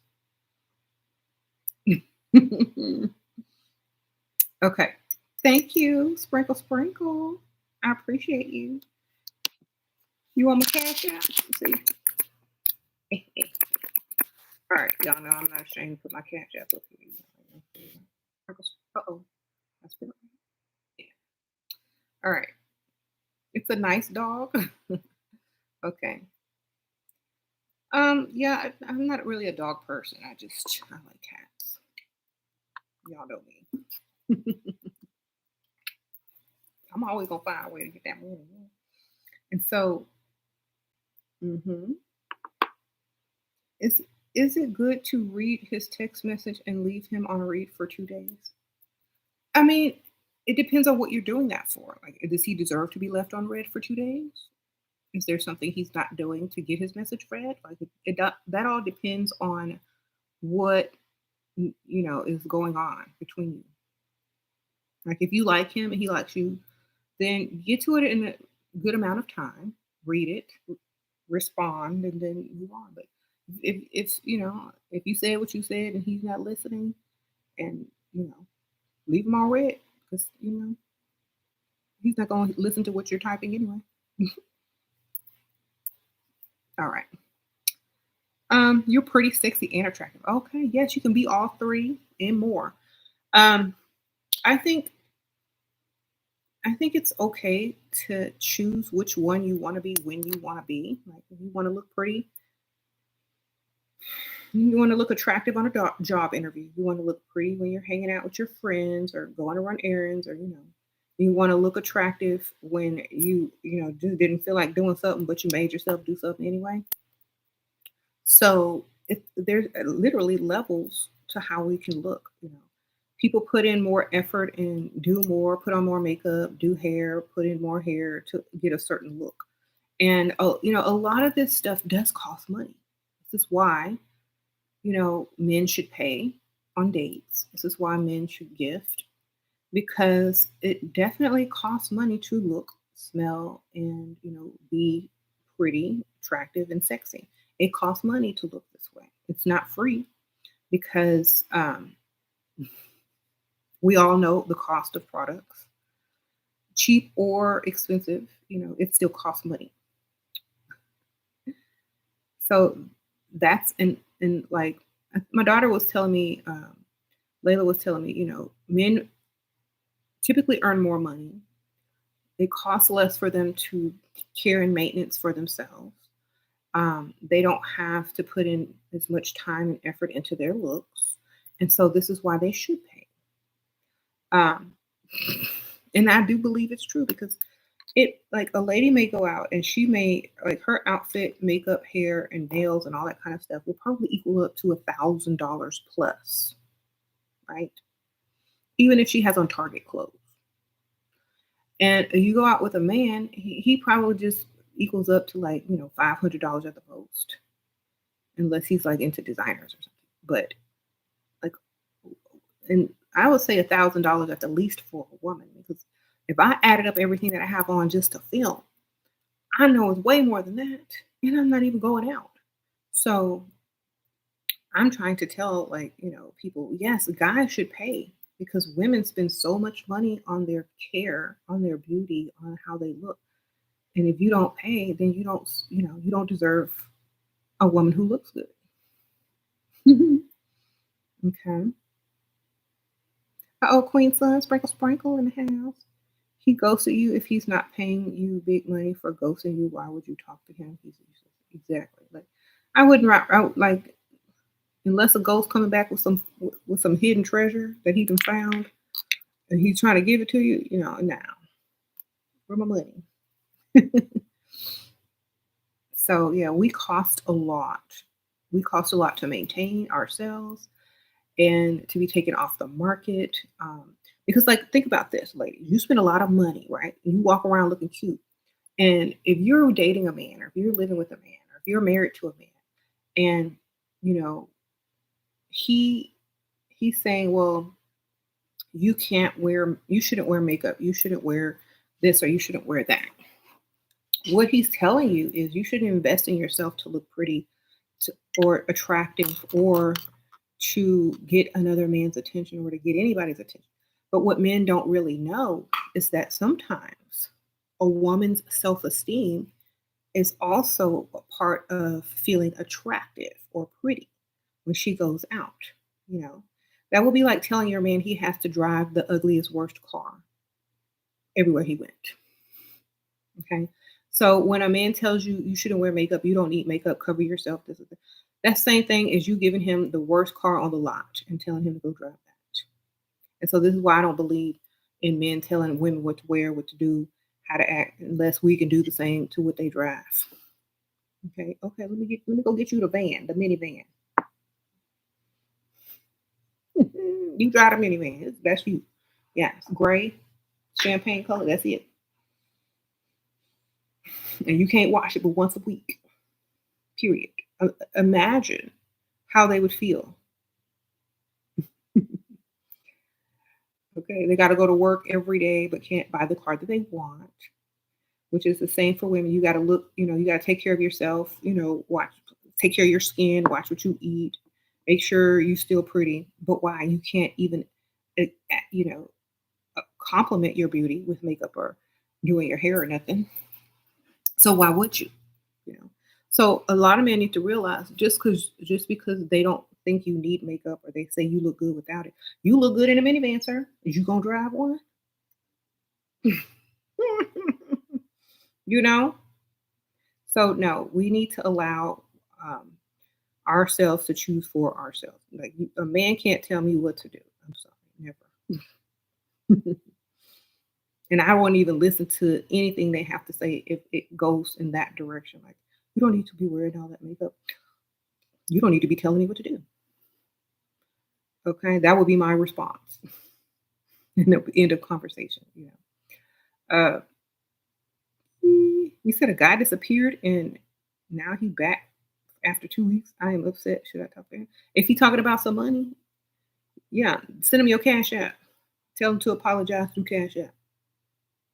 Okay. Thank you. Sprinkle, sprinkle. I appreciate you. You want my cash out? Let's see. All right. Y'all know I'm not ashamed to put my cash out up here. Uh-oh. That's good. Yeah. All right. It's a nice dog. Okay. Yeah, I'm not really a dog person. I like cats. Y'all know me. I'm always gonna find a way to get that money. And so, hmm is is it good to read his text message and leave him on read for 2 days? I mean, it depends on what you're doing that for. Like, does he deserve to be left on read for 2 days? Is there something he's not doing to get his message read? Like, that all depends on what is going on between you. Like, if you like him and he likes you, then get to it in a good amount of time, read it, respond, and then move on. But if you said what you said and he's not listening, and leave him on read because he's not going to listen to what you're typing anyway. All right. You're pretty sexy and attractive. Okay, yes, you can be all three and more. Um, I think it's okay to choose which one you want to be when you want to be. Like if you want to look pretty, you want to look attractive on a job interview. You want to look pretty when you're hanging out with your friends or going to run errands, or you want to look attractive when you just didn't feel like doing something, but you made yourself do something anyway. So there's literally levels to how we can look. People put in more effort and do more, put on more makeup, do hair, put in more hair to get a certain look. And a lot of this stuff does cost money. This is why men should pay on dates. This is why men should gift because it definitely costs money to look, smell, and be pretty, attractive, and sexy. It costs money to look this way. It's not free because we all know the cost of products. cheap or expensive, it still costs money. So that's and like my daughter was telling me, Layla was telling me, men typically earn more money. It costs less for them to care and maintenance for themselves. They don't have to put in as much time and effort into their looks. And so this is why they should pay. Um, and I do believe it's true because it like a lady may go out and she may like her outfit, makeup, hair, and nails and all that kind of stuff will probably equal up to $1,000 plus, right? Even if she has on Target clothes. And you go out with a man, he probably just equals up to like, $500 at the most, unless he's like into designers or something. But like, and I would say $1,000 at the least for a woman because if I added up everything that I have on just to film, I know it's way more than that, and I'm not even going out. So I'm trying to tell people, yes, guys should pay because women spend so much money on their care, on their beauty, on how they look. And if you don't pay, then you don't deserve a woman who looks good. Okay. Oh, Queen Son, sprinkle, sprinkle in the house. He ghosted you if he's not paying you big money for ghosting you. Why would you talk to him? He's useless. Exactly. Like I wouldn't like unless a ghost coming back with some hidden treasure that he done found and he's trying to give it to you. Now where my money? So yeah, we cost a lot. We cost a lot to maintain ourselves and to be taken off the market. Because like think about this, lady. You spend a lot of money, right? You walk around looking cute. And if you're dating a man or if you're living with a man or if you're married to a man and you know, he he's saying, well, you shouldn't wear makeup, you shouldn't wear this or you shouldn't wear that. What he's telling you is you should invest in yourself to look pretty or attractive or to get another man's attention or to get anybody's attention. But what men don't really know is that sometimes a woman's self esteem is also a part of feeling attractive or pretty when she goes out. You know, that would be like telling your man he has to drive the ugliest, worst car everywhere he went. Okay. So when a man tells you you shouldn't wear makeup, you don't need makeup, cover yourself. That same thing as you giving him the worst car on the lot and telling him to go drive that. And so this is why I don't believe in men telling women what to wear, what to do, how to act, unless we can do the same to what they drive. Okay, okay, let me go get you the van, the minivan. You drive a minivan. That's you. Yeah, it's gray, champagne color. That's it. And you can't wash it but once a week. Period. Imagine how they would feel. Okay, they got to go to work every day but can't buy the car that they want, which is the same for women. You got to look, you got to take care of yourself, take care of your skin, watch what you eat, make sure you still pretty. But why? You can't even, uh, uh, you know, compliment your beauty with makeup or doing your hair or nothing. So why would you? You know. So a lot of men need to realize just because they don't think you need makeup or they say you look good without it, you look good in a minivan, sir. Is you gonna drive one? you know. So no, we need to allow um, ourselves to choose for ourselves. Like a man can't tell me what to do. I'm sorry, never. And I won't even listen to anything they have to say if it goes in that direction. Like you don't need to be wearing all that makeup. You don't need to be telling me what to do. Okay, that would be my response. And the end of conversation. Uh, we said a guy disappeared and now he back after 2 weeks. I am upset. Should I talk to him? If he talking about some money, yeah, send him your cash app. Tell him to apologize through cash app.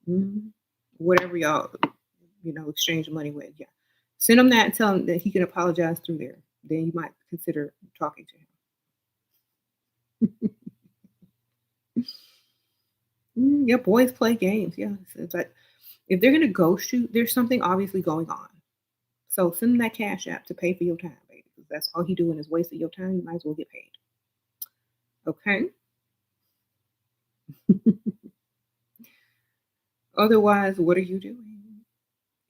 Mhm. Whatever y'all, exchange money with. Yeah, send him that and tell him that he can apologize through there. Then you might consider talking to him. Yeah, boys play games. Yeah, it's like if they're gonna ghost you, there's something obviously going on. So send them that cash app to pay for your time, baby. 'Cause that's all he doing is wasting your time. You might as well get paid. Okay. Otherwise, what are you doing?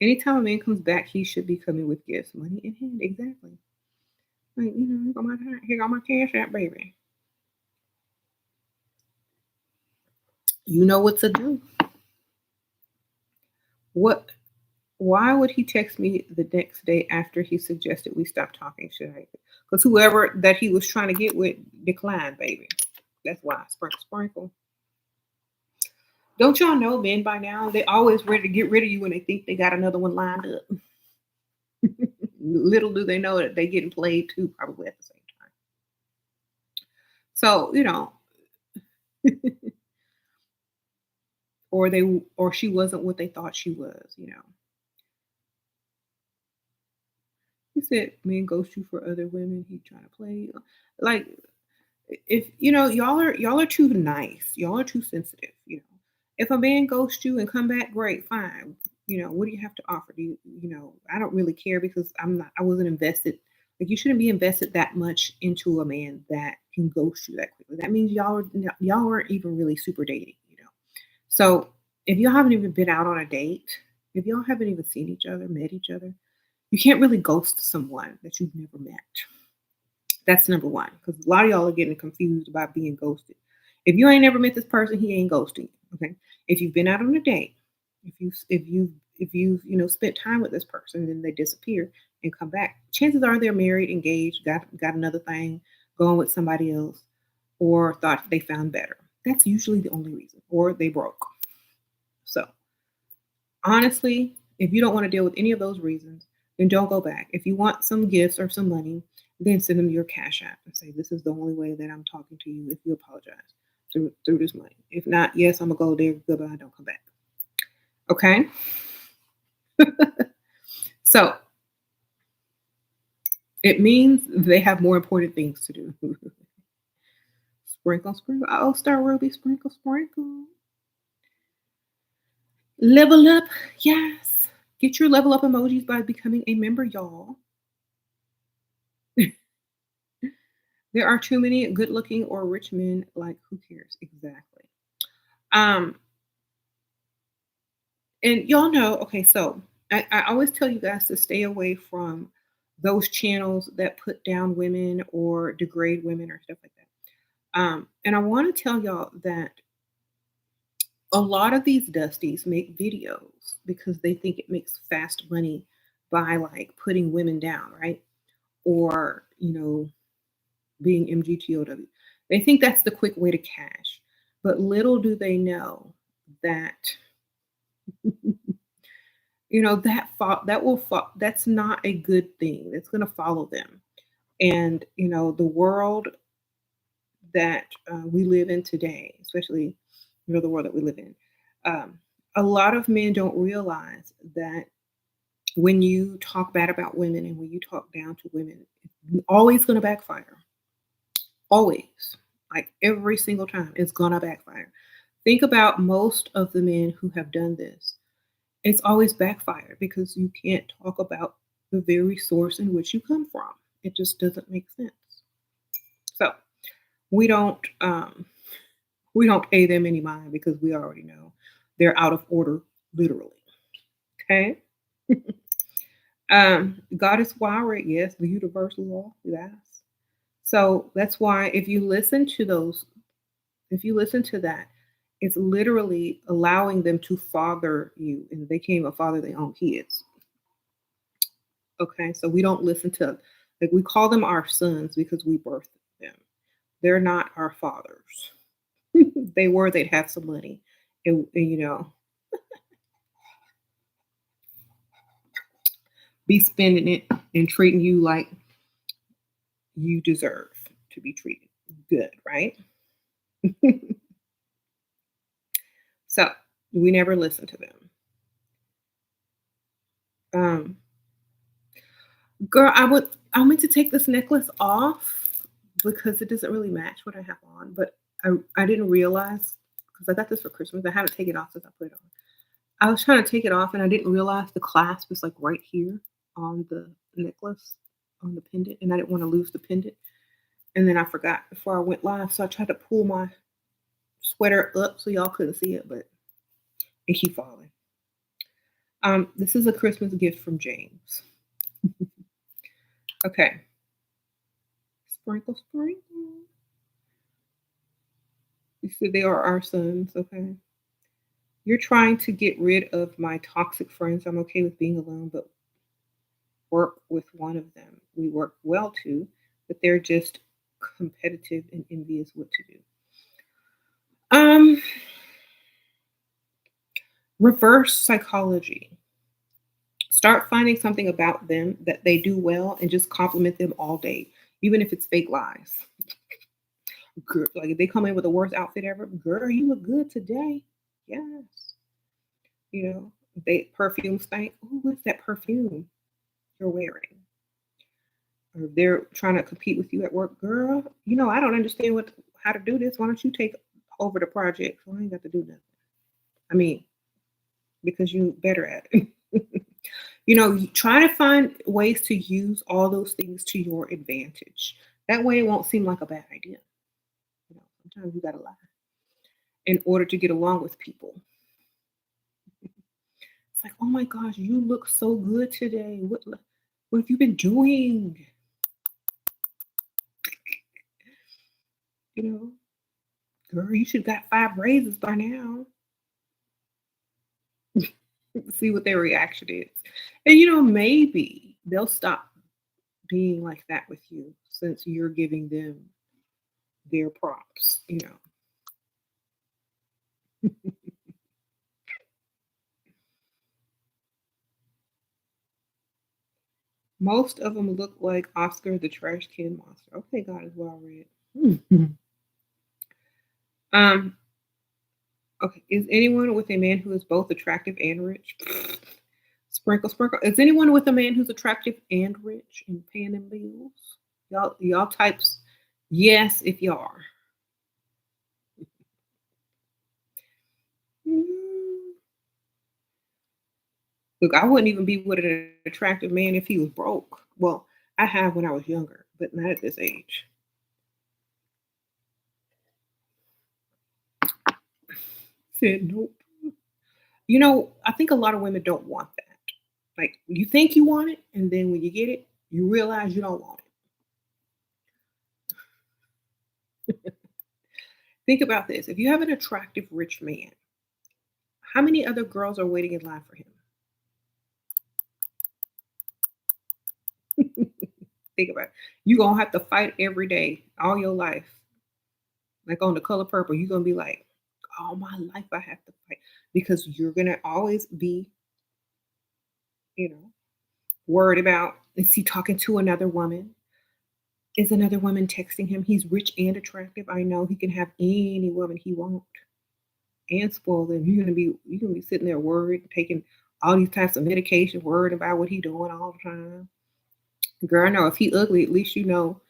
Anytime a man comes back, he should be coming with gifts, money in hand. Exactly. Like, here got my cash app, baby. You know what to do. What? Why would he text me the next day after he suggested we stop talking? Should I? Because whoever that he was trying to get with declined, baby. That's why. Sprinkle, sprinkle. Don't y'all know men by now? They always ready to get rid of you when they think they got another one lined up. Little do they know that they getting played too, probably at the same time. So or she wasn't what they thought she was. He said men ghost you for other women. He trying to play you. Like if y'all are too nice. Y'all are too sensitive. If a man ghosts you and come back, great, fine. What do you have to offer? I don't really care because I wasn't invested. Like you shouldn't be invested that much into a man that can ghost you that quickly. That means y'all aren't even really super dating. So if y'all haven't even been out on a date, if y'all haven't even seen each other, met each other, you can't really ghost someone that you've never met. That's number one, because a lot of y'all are getting confused about being ghosted. If you ain't never met this person, he ain't ghosting you. Okay. If you've been out on a date, if you spent time with this person and then they disappear and come back, chances are they're married, engaged, got another thing, going with somebody else, or thought they found better. That's usually the only reason, or they broke. So honestly, if you don't want to deal with any of those reasons, then don't go back. If you want some gifts or some money, then send them your cash app and say, "This is the only way that I'm talking to you if you apologize through this money. If not, yes, I'm going to go there. Goodbye. Don't come back." Okay? So it means they have more important things to do. Sprinkle, sprinkle. Oh, Star Ruby, sprinkle, sprinkle. Level up. Yes. Get your level up emojis by becoming a member, y'all. There are too many good looking or rich men. Like, who cares? Exactly. Um, and y'all know, okay, so I always tell you guys to stay away from those channels that put down women or degrade women or stuff like that. And I want to tell y'all that a lot of these dusties make videos because they think it makes fast money by like putting women down, right? Or, being MGTOW. They think that's the quick way to cash. But little do they know that that's not a good thing. That's going to follow them. And the world that we live in today, especially the world that we live in, um, a lot of men don't realize that when you talk bad about women and when you talk down to women, it's always going to backfire. Always. Like every single time, it's going to backfire. Think about most of the men who have done this. It's always backfired because you can't talk about the very source in which you come from. It just doesn't make sense. So we don't we don't pay them any mind because we already know they're out of order, literally. Okay. God is wired, yes, the universal law, yes. So that's why if you listen to that, it's literally allowing them to father you, and they can't even father their own kids. Okay, so we don't listen to, like, we call them our sons because we birthed them. They're not our fathers. They were, they'd have some money, and be spending it and treating you like you deserve to be treated good, right? So we never listen to them. Um, Girl, I meant to take this necklace off because it doesn't really match what I have on, but I didn't realize because I got this for Christmas. I haven't taken it off since I put it on. I was trying to take it off and I didn't realize the clasp is like right here on the necklace, on the pendant, and I didn't want to lose the pendant. And then I forgot before I went live, so I tried to pull my sweater up so y'all couldn't see it, but it keep falling. This is a Christmas gift from James. Okay. Sprinkle, sprinkle. You said they are our sons, okay? You're trying to get rid of my toxic friends. I'm okay with being alone, but work with one of them. We work well too, but they're just competitive and envious what to do. Um, Reverse psychology. Start finding something about them that they do well and just compliment them all day, even if it's fake lies. Girl, like if they come in with the worst outfit ever, girl, you look good today. Yes. You know, they perfume stink. Ooh, what's that perfume you're wearing? Or if they're trying to compete with you at work, girl, I don't understand how to do this. Why don't you take over the project? So I ain't got to do nothing. I mean, because you better at it. You try to find ways to use all those things to your advantage. That way it won't seem like a bad idea. Sometimes you gotta lie in order to get along with people. It's like, oh my gosh, you look so good today. What have you been doing? You know, girl, you should got 5 raises by now. See what their reaction is. And maybe they'll stop being like that with you since you're giving them their props. Most of them look like Oscar the trash can monster. Okay, God is well read. um, okay, is anyone with a man who is both attractive and rich? Sprinkle, sprinkle. Is anyone with a man who's attractive and rich and paying them bills? Y'all types, yes, if you are. Mm. Look, I wouldn't even be with an attractive man if he was broke. Well, I have when I was younger, but not at this age. Said nope. I think a lot of women don't want that. Like you think you want it, and then when you get it, you realize you don't want it. Think about this. If you have an attractive rich man, how many other girls are waiting in line for him? Think about it. You're gonna have to fight every day, all your life. Like on the color purple, you're gonna be like, all my life I have to fight. Because you're gonna always be, you know, worried about is he talking to another woman? Is another woman texting him? He's rich and attractive. I know he can have any woman he wants and spoil them. You're gonna be sitting there worried, taking all these types of medication, worried about what he doing all the time. Girl, I know if he ugly, at least you know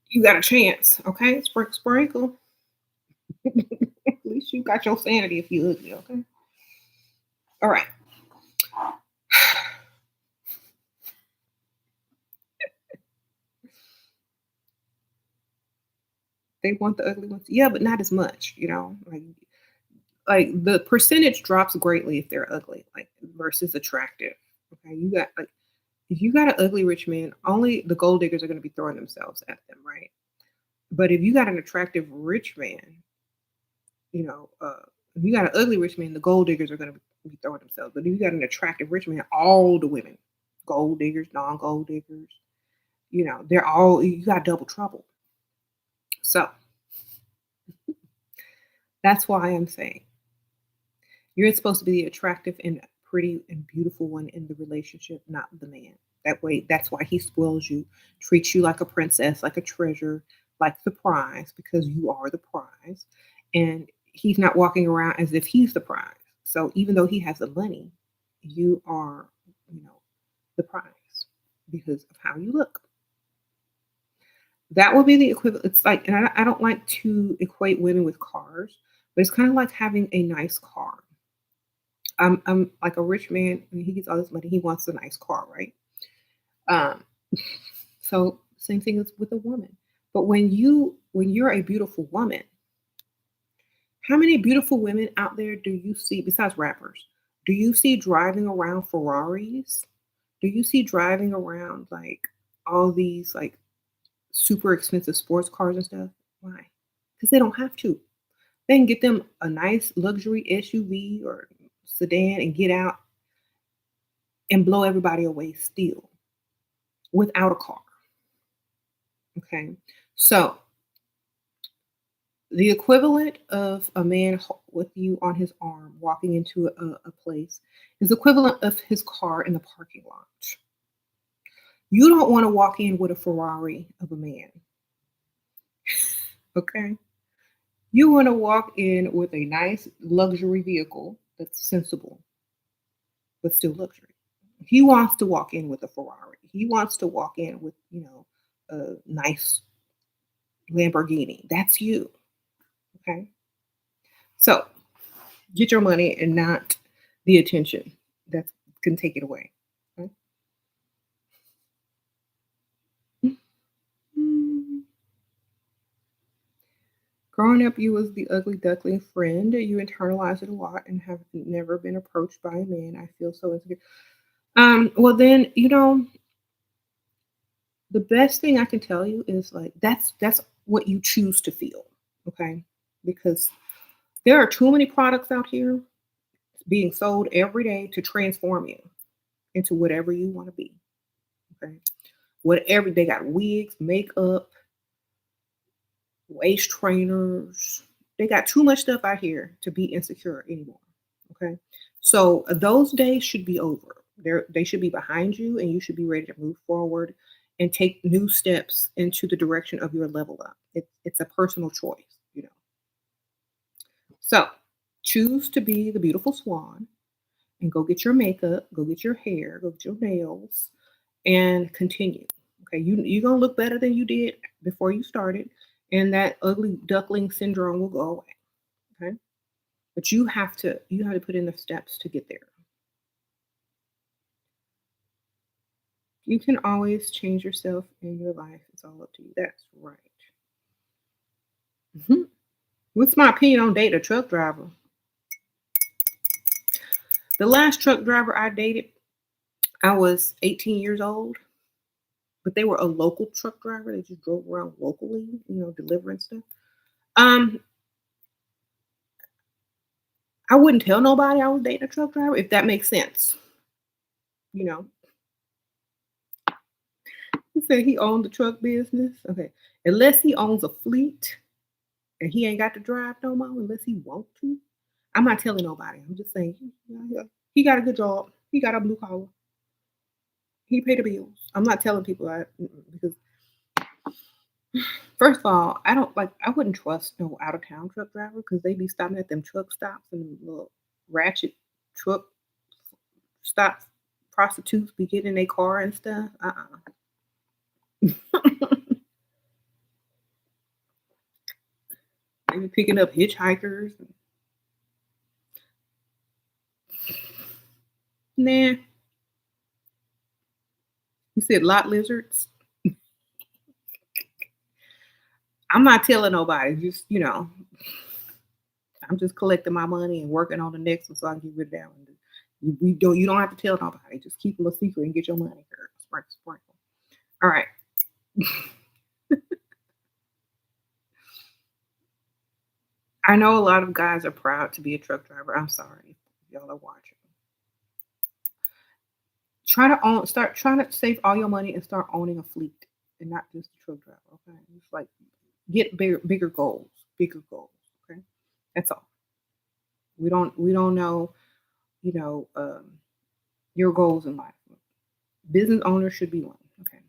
you got a chance. Okay, sprinkle, sprinkle. At least you got your sanity if you ugly. Okay. All right. They want the ugly ones. Yeah, but not as much. Like the percentage drops greatly if they're ugly, like versus attractive. Okay, you got like if you got an ugly rich man, only the gold diggers are going to be throwing themselves at them, right? But if you got an attractive rich man, you know, uh, if you got an ugly rich man, the gold diggers are going to be throwing themselves. But if you got an attractive rich man, all the women, gold diggers, non-gold diggers, they're all you got double trouble. So that's why I'm saying you're supposed to be the attractive and pretty and beautiful one in the relationship, not the man. That way, that's why he spoils you, treats you like a princess, like a treasure, like the prize, because you are the prize. And he's not walking around as if he's the prize. So even though he has the money, you are, the prize because of how you look. That will be the equivalent. It's like, and I don't like to equate women with cars, But it's kind of like having a nice car. I'm like a rich man, and he gets all this money. He wants a nice car, right? Um, so same thing as with a woman. But when you're a beautiful woman, how many beautiful women out there do you see besides rappers? Do you see driving around Ferraris? Do you see driving around like all these like super expensive sports cars and stuff? Why? Because they don't have to. They can get them a nice luxury SUV or sedan and get out and blow everybody away still without a car. Okay. So the equivalent of a man with you on his arm walking into a place is equivalent of his car in the parking lot. You don't want to walk in with a Ferrari of a man. Okay. You want to walk in with a nice luxury vehicle that's sensible, but still luxury. He wants to walk in with a Ferrari. He wants to walk in with, a nice Lamborghini. That's you. Okay. So get your money and not the attention that can take it away. Okay? Mm. Growing up, you was the ugly duckling friend. You internalized it a lot and have never been approached by a man. I feel so insecure. Well then, the best thing I can tell you is like that's what you choose to feel. Okay. Because there are too many products out here being sold every day to transform you into whatever you want to be. Okay. Whatever they got wigs, makeup, waist trainers. They got too much stuff out here to be insecure anymore. Okay. So those days should be over. They should be behind you and you should be ready to move forward and take new steps into the direction of your level up. It's a personal choice, you know. So choose to be the beautiful swan and go get your makeup, go get your hair, go get your nails, and continue. Okay, you're gonna look better than you did before you started, and that ugly duckling syndrome will go away. Okay, but you have to put in the steps to get there. You can always change yourself in your life. It's all up to you. That's right. Mhm. What's my opinion on date a truck driver? The last truck driver I dated, I was 18 years old, but they were a local truck driver. They just drove around locally, delivering stuff. Um, I wouldn't tell nobody I was dating a truck driver if that makes sense. You know, he said he owned the truck business. Okay, unless he owns a fleet and he ain't got to drive no more, unless he want to. I'm not telling nobody. I'm just saying he got a good job. He got a blue collar. He paid the bills. I'm not telling people because first of all, I wouldn't trust no out of town truck driver because they be stopping at them truck stops and little ratchet truck stops. Prostitutes be getting in their car and stuff. They be picking up hitchhikers. Nah, you said lot lizards. I'm not telling nobody. Just I'm just collecting my money and working on the next one so I can get rid of that one. You don't have to tell nobody. Just keep them a secret and get your money, girl. Sprinkle, sprinkle. All right. I know a lot of guys are proud to be a truck driver. I'm sorry if y'all are watching. Try to start trying to save all your money and start owning a fleet and not just a truck driver. Okay, it's like get bigger goals, bigger goals. Okay, that's all. We don't know, you know, your goals in life. Business owner should be one. Okay.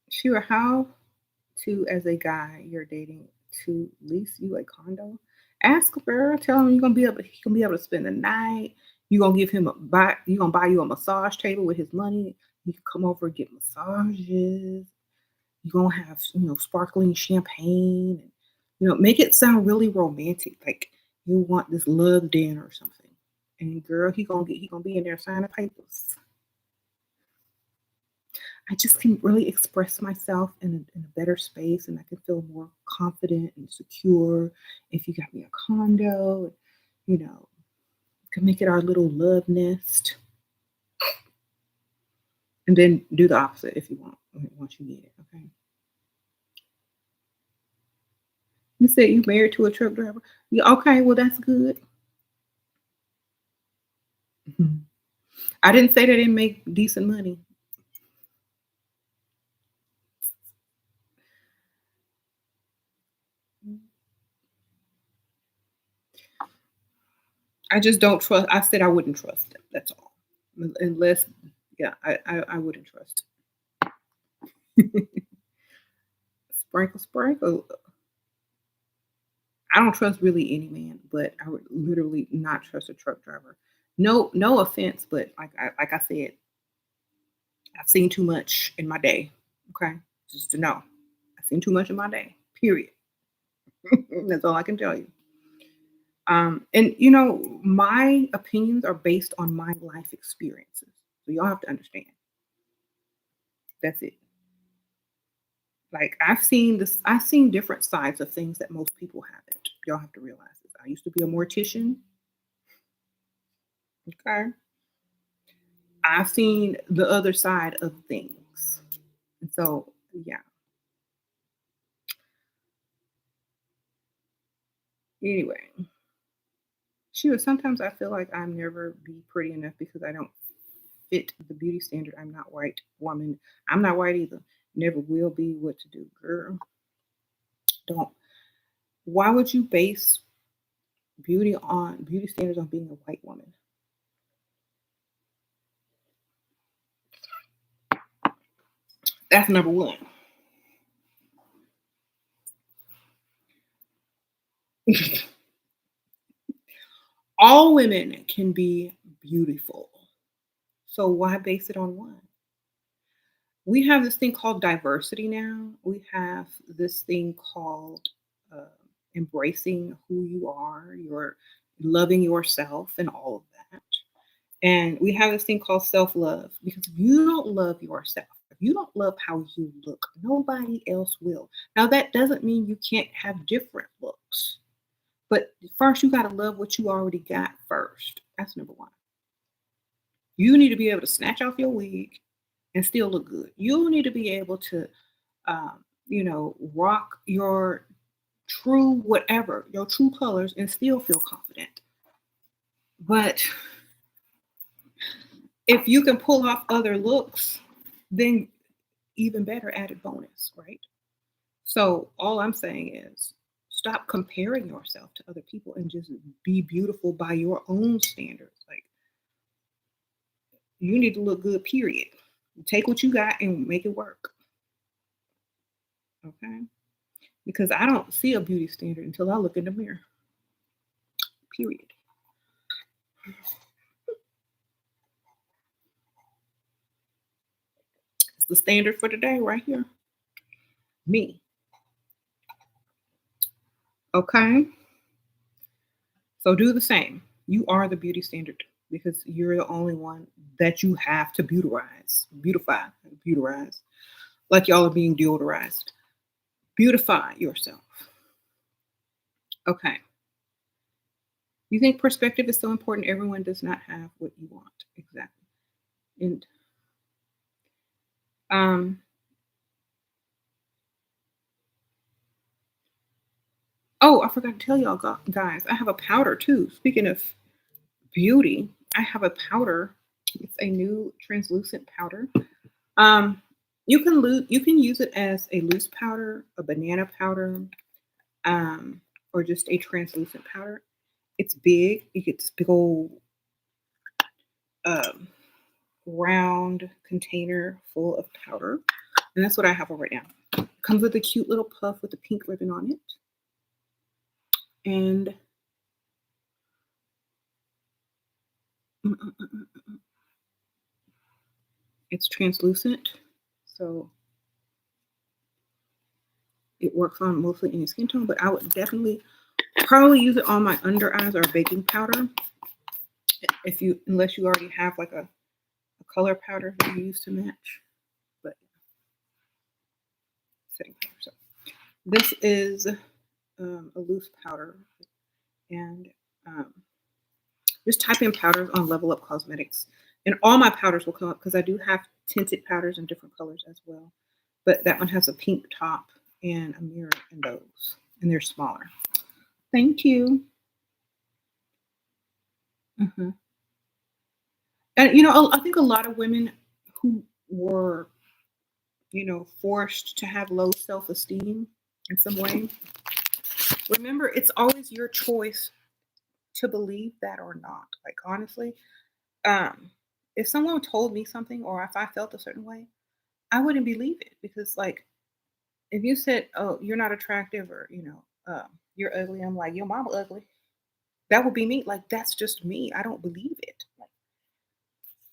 Sure. How to, as a guy you're dating, to lease you a condo? Ask a girl. Tell him he gonna be able to spend the night. You gonna give him a buy. You gonna buy you a massage table with his money. You can come over and get massages. You're gonna have, sparkling champagne and make it sound really romantic, like you want this love dinner or something. And girl, he gonna be in there signing papers. I just can really express myself in a better space and I can feel more confident and secure. If you got me a condo, you know, can make it our little love nest and then do the opposite if you want, once you need it. Okay. You said you married to a truck driver. Yeah, okay, well that's good. Mhm. I didn't say they didn't make decent money. I just don't trust. I said I wouldn't trust them. That's all. Unless, yeah, I wouldn't trust. Sprinkle, sprinkle. I don't trust really any man, but I would literally not trust a truck driver. No, no offense, but like I said, I've seen too much in my day. Okay, just to know, I've seen too much in my day. Period. That's all I can tell you. And my opinions are based on my life experiences. So y'all have to understand. That's it. Like I've seen different sides of things that most people haven't. Y'all have to realize this. I used to be a mortician. Okay. I've seen the other side of things. And so yeah. Anyway. Sometimes I feel like I'll never be pretty enough because I don't fit the beauty standard. I'm not white woman. I'm not white either. Never will be. What to do, girl? Don't. Why would you base beauty standards on being a white woman? That's number one. All women can be beautiful. So why base it on one? We have this thing called diversity now. We have this thing called uh, embracing who you are, your loving yourself, and all of that. And we have this thing called self love because if you don't love yourself, if you don't love how you look, nobody else will. Now, that doesn't mean you can't have different looks, but first, you got to love what you already got first. That's number one. You need to be able to snatch off your wig and still look good. You need to be able to, rock your true whatever, your true colors and still feel confident. But if you can pull off other looks, then even better added bonus, right? So all I'm saying is stop comparing yourself to other people and just be beautiful by your own standards. Like you need to look good, period. Take what you got and make it work. Okay. Because I don't see a beauty standard until I look in the mirror. Period. It's the standard for today right here. Me. Okay. So do the same. You are the beauty standard because you're the only one that you have to beautify, like y'all are being deodorized. Beautify yourself. Okay. You think perspective is so important? Everyone does not have what you want. Exactly. And um, oh, I forgot to tell y'all guys, I have a powder too. Speaking of beauty, I have a powder. It's a new translucent powder. Um, you can use it as a loose powder, a banana powder, or just a translucent powder. It's big. You get this big old um, round container full of powder, and that's what I have right now. It comes with a cute little puff with a pink ribbon on it, and mm, mm, mm, mm, it's translucent. So It works on mostly any skin tone, but I would definitely probably use it on my under eyes or baking powder. Unless you already have like a color powder that you use to match. But setting powder. So this is a loose powder, and um, just type in powders on Level Up Cosmetics, and all my powders will come up because I do have tinted powders in different colors as well. But that one has a pink top and a mirror in those, and they're smaller. Thank you. Hmm. And I think a lot of women who were, forced to have low self-esteem in some way. Remember, it's always your choice to believe that or not. Like honestly, um, if someone told me something or if I felt a certain way, I wouldn't believe it because like if you said, "Oh, you're not attractive," or "You're ugly," I'm like, "Your mama ugly." That would be me. Like that's just me. I don't believe it. Like,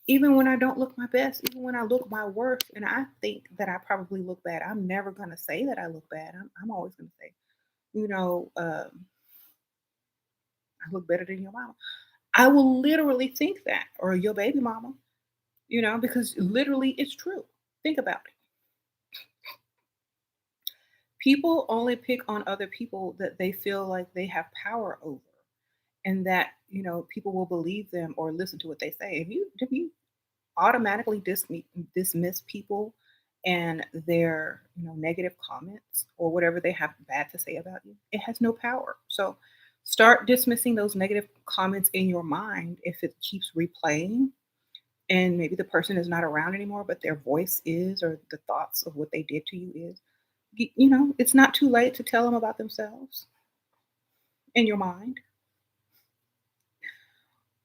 even when I don't look my best, even when I look my worst, and I think that I probably look bad, I'm never gonna say that I look bad. I'm always gonna say, you know, um, I look better than your mama. I will literally think that, or your baby mama, because literally it's true. Think about it. People only pick on other people that they feel like they have power over, and that people will believe them or listen to what they say. If you automatically dismiss people and their negative comments or whatever they have bad to say about you, it has no power. So start dismissing those negative comments in your mind if it keeps replaying, and maybe the person is not around anymore but their voice is, or the thoughts of what they did to you is. It's not too late to tell them about themselves in your mind,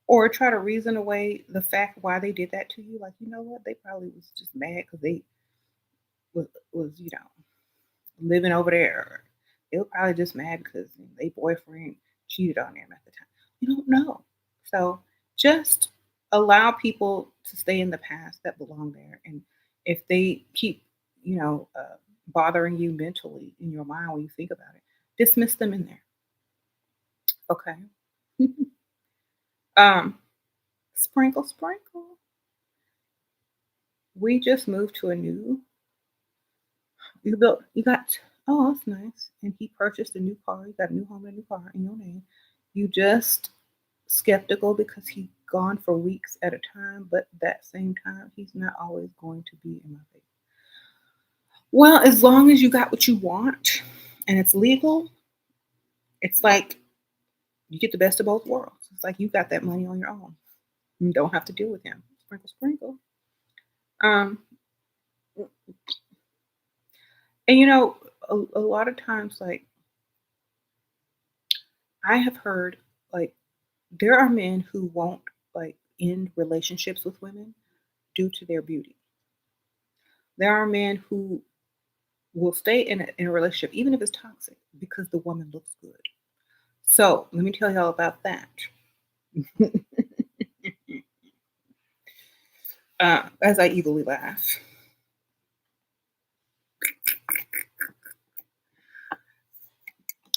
or try to reason away the fact why they did that to you. Like, you know what, they probably was just mad because they was living over there. They were probably just mad because their boyfriend cheated on them at the time. You don't know. So just allow people to stay in the past that belong there. And if they keep, bothering you mentally in your mind when you think about it, dismiss them in there. Okay. um, Sprinkle, sprinkle. We just moved to a new. You built. You got. Oh, that's nice. And he purchased a new car. You got a new home and a new car in your name. You just skeptical because he's gone for weeks at a time, but that same time, he's not always going to be in my face. Well, as long as you got what you want and it's legal, it's like you get the best of both worlds. It's like you got that money on your own. You don't have to deal with him. Sprinkle, sprinkle. Um, and a lot of times, like I have heard, like there are men who won't like end relationships with women due to their beauty. There are men who will stay in a relationship even if it's toxic because the woman looks good. So let me tell y'all about that. As I evilly laugh.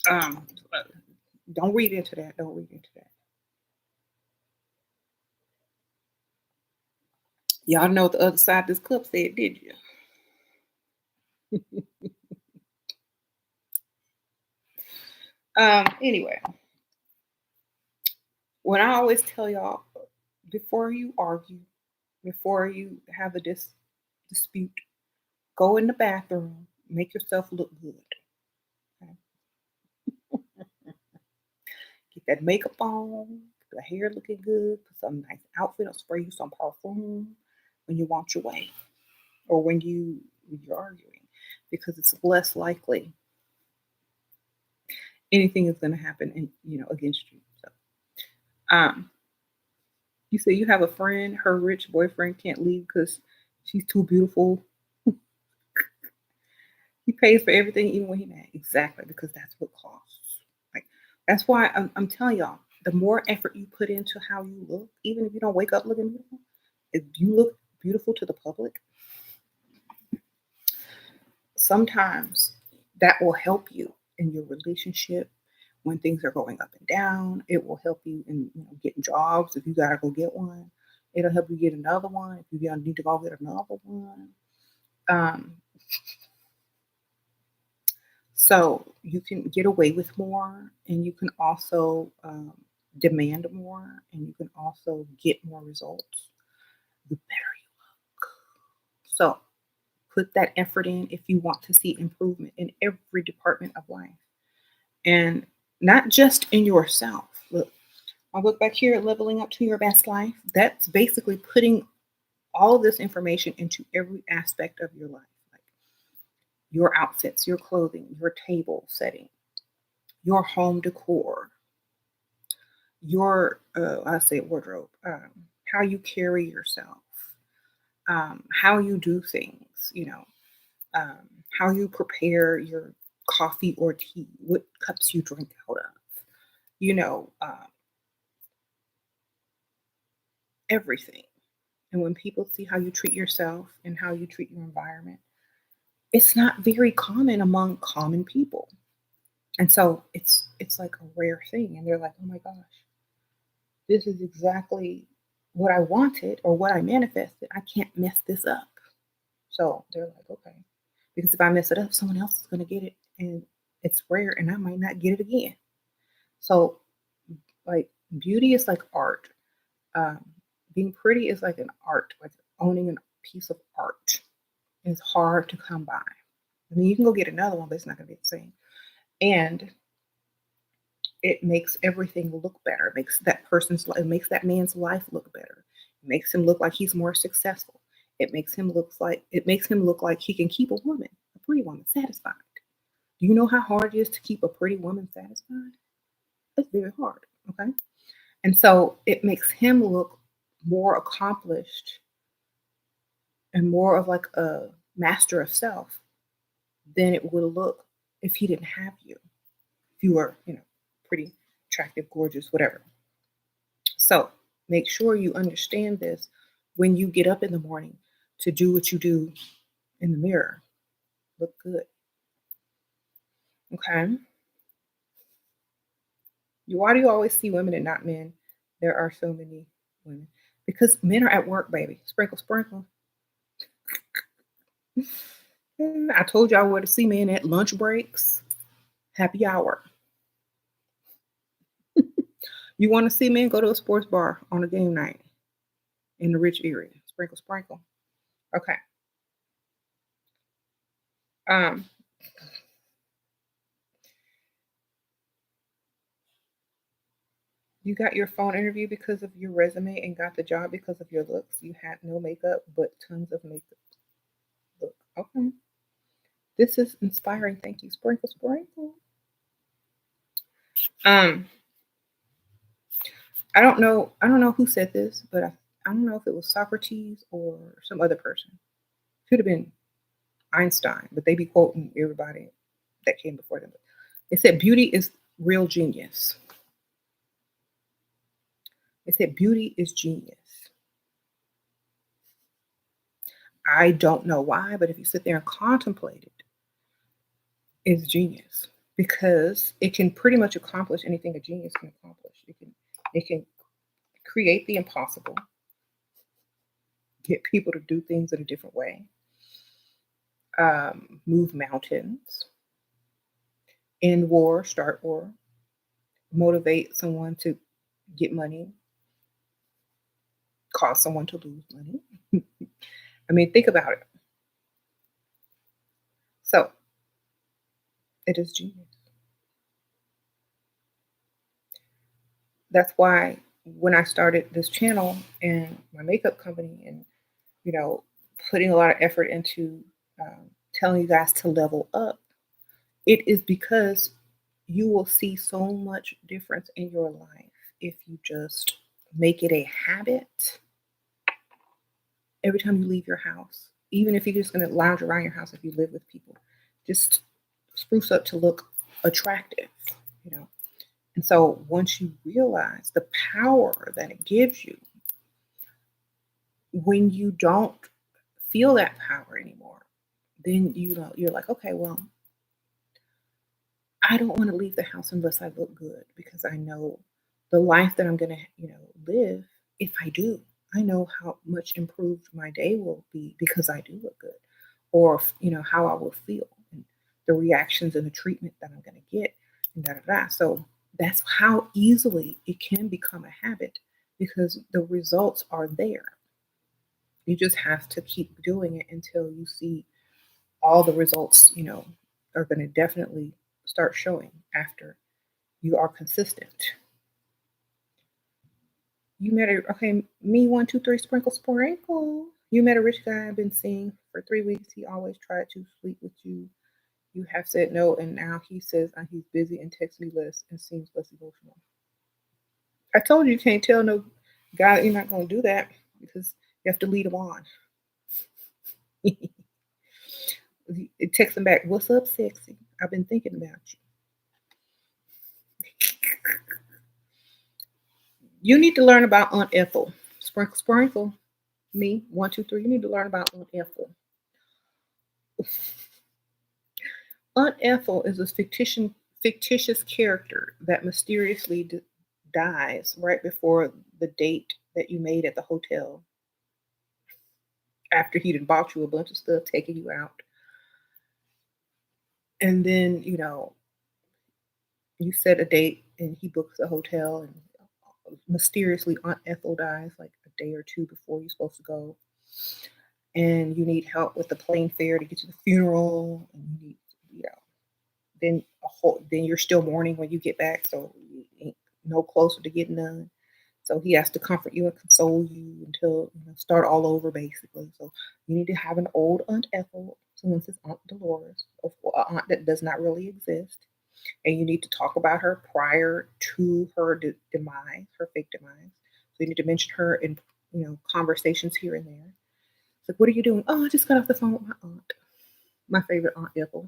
Um, uh, don't read into that. Don't read into that. Y'all know what the other side of this cup said, did you? Anyway, when I always tell y'all, before you argue, before you have a dispute, go in the bathroom, make yourself look good. Okay? Get that makeup on, the hair looking good, put some nice outfit on, spray you some perfume when you want your way, or when you're arguing, because it's less likely anything is going to happen against you. So, um, you say you have a friend, her rich boyfriend can't leave because she's too beautiful. He pays for everything, even when he's mad. Exactly, because that's what costs. Like that's why I'm telling y'all, the more effort you put into how you look, even if you don't wake up looking beautiful, if you look beautiful to the public, sometimes That will help you in your relationship when things are going up and down. It will help you in getting jobs if you gotta go get one. It'll help you get another one if you need to go get another one. Um, so you can get away with more, and you can also demand more, and you can also get more results the better you look. So put that effort in if you want to see improvement in every department of life, and not just in yourself. Look, I look back here at leveling up to your best life. That's basically putting all of this information into every aspect of your life, like your outfits, your clothing, your table setting, your home decor, your I say wardrobe, how you carry yourself, how you do things, um, how you prepare your coffee or tea, what cups you drink out of, you know, um, everything. And when people see how you treat yourself and how you treat your environment, it's not very common among common people. And so it's like a rare thing. And they're like, oh my gosh, this is exactly what I wanted or what I manifested. I can't mess this up. So they're like, okay. Because if I mess it up, someone else is gonna get it. And it's rare and I might not get it again. So like beauty is like art. Um, being pretty is like an art, like owning a piece of art. Is hard to come by. I mean, you can go get another one, but it's not going to be the same. And it makes everything look better. It makes it makes that man's life look better. It makes him look like he's more successful. It makes him look like he can keep a pretty woman, satisfied. Do you know how hard it is to keep a pretty woman satisfied? It's very hard. Okay. And so it makes him look more accomplished and more of like a master of self than it would look if he didn't have you. If you were, pretty, attractive, gorgeous, whatever. So make sure you understand this when you get up in the morning to do what you do in the mirror. Look good. Okay. Why do you always see women and not men? There are so many women. Because men are at work, baby. Sprinkle, sprinkle. I told y'all where to see men at lunch breaks, happy hour. You want to see men? Go to a sports bar on a game night in the rich area. Sprinkle, sprinkle. Okay. Um, you got your phone interview because of your resume and got the job because of your looks. You had no makeup, but tons of makeup. Look, okay. This is inspiring. Thank you. Sprinkle, sprinkle. Um, I don't know. I don't know who said this, but I don't know if it was Socrates or some other person. Could have been Einstein, but they be quoting everybody that came before them. They said beauty is real genius. They said beauty is genius. I don't know why, but if you sit there and contemplate it, it's genius because it can pretty much accomplish anything a genius can accomplish. It can create the impossible, get people to do things in a different way, move mountains, end war, start war, motivate someone to get money, cause someone to lose money. I mean, think about it. So it is genius. That's why when I started this channel and my makeup company and, you know, putting a lot of effort into telling you guys to level up, it is because you will see so much difference in your life if you just make it a habit every time you leave your house. Even if you're just going to lounge around your house if you live with people, just spruce up to look attractive, you know. And so once you realize the power that it gives you, when you don't feel that power anymore, then you're like, okay, well, I don't want to leave the house unless I look good because I know the life that I'm going to, live if I do. I know how much improved my day will be because I do look good, or how I will feel, and the reactions and the treatment that I'm going to get, and da da da. So that's how easily it can become a habit because the results are there. You just have to keep doing it until you see all the results, are going to definitely start showing after you are consistent. You met a okay, me 1, 2, 3, sprinkle, sprinkle. You met a rich guy I've been seeing for 3 weeks. He always tried to sleep with you. You have said no, and now he says he's busy and texts me less and seems less emotional. I told you can't tell no guy that you're not going to do that because you have to lead him on. It texts him back, "What's up, sexy? I've been thinking about you." You need to learn about Aunt Ethel. Sprinkle, sprinkle. Me, 1, 2, 3. You need to learn about Aunt Ethel. Aunt Ethel is a fictitious character that mysteriously dies right before the date that you made at the hotel after he'd bought you a bunch of stuff, taking you out. And then, you set a date and he books a hotel and mysteriously Aunt Ethel dies like a day or two before you're supposed to go. And you need help with the plane fare to get to the funeral. And you need, you know, then you're still mourning when you get back, so you ain't no closer to getting done. So he has to comfort you and console you until start all over basically. So you need to have an old Aunt Ethel, someone says Aunt Dolores, an aunt that does not really exist, and you need to talk about her prior to her demise, her fake demise. So you need to mention her in conversations here and there. It's like, what are you doing? Oh, I just got off the phone with my aunt, my favorite Aunt Ethel.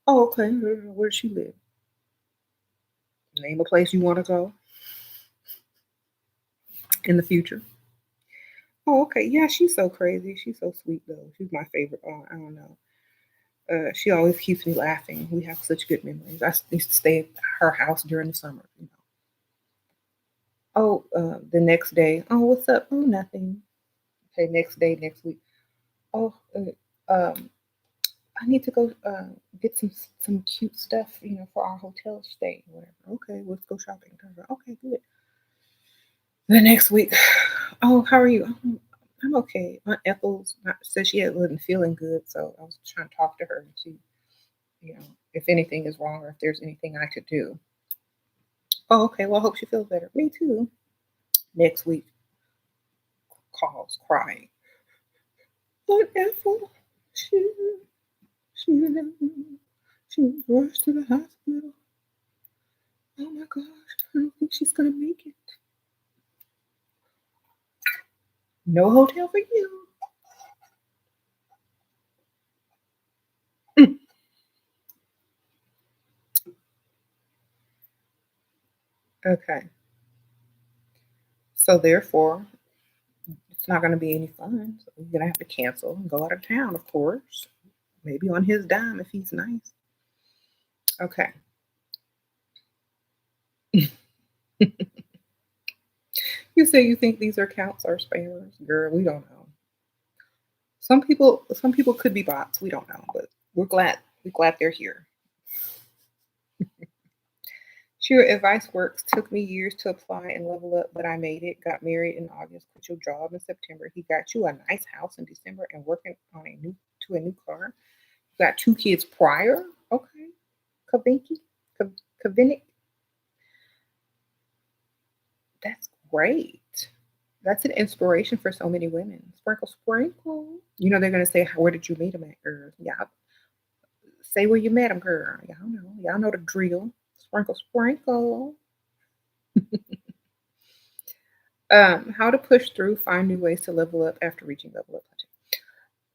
Oh, okay. Where does she live? Name a place you want to go in the future. Oh, okay. Yeah, she's so crazy. She's so sweet, though. She's my favorite. Oh, I don't know. She always keeps me laughing. We have such good memories. I used to stay at her house during the summer. Oh, the next day. Oh, what's up? Oh, nothing. Okay, next day, next week. Oh, I need to go get some cute stuff, for our hotel stay, whatever. Okay, let's go shopping. Okay, good. The next week, oh, how are you? I'm okay. Aunt Ethel's said she wasn't feeling good, so I was trying to talk to her and see, if anything is wrong or if there's anything I could do. Oh, okay. Well, I hope she feels better. Me too. Next week, calls crying. Aunt Ethel, she she she was rushed to the hospital. Oh my gosh, I don't think she's gonna make it. No hotel for you. Okay. So therefore, it's not going to be any fun. So you're going to have to cancel and go out of town, of course. Maybe on his dime if he's nice. Okay. You say you think these are counts or spammers, girl. We don't know. Some people could be bots. We don't know, but we're glad they're here. Sure, advice works. Took me years to apply and level up, but I made it. Got married in August, quit your job in September. He got you a nice house in December and working on a new car. Got 2 kids prior. Okay. Kavinky. Kavinik. That's great. That's an inspiration for so many women. Sprinkle, sprinkle. They're gonna say, "Where did you meet him at, girl?" Yeah, say where you met him, girl. Y'all know. Y'all know the drill. Sprinkle, sprinkle. How to push through, find new ways to level up after reaching level up.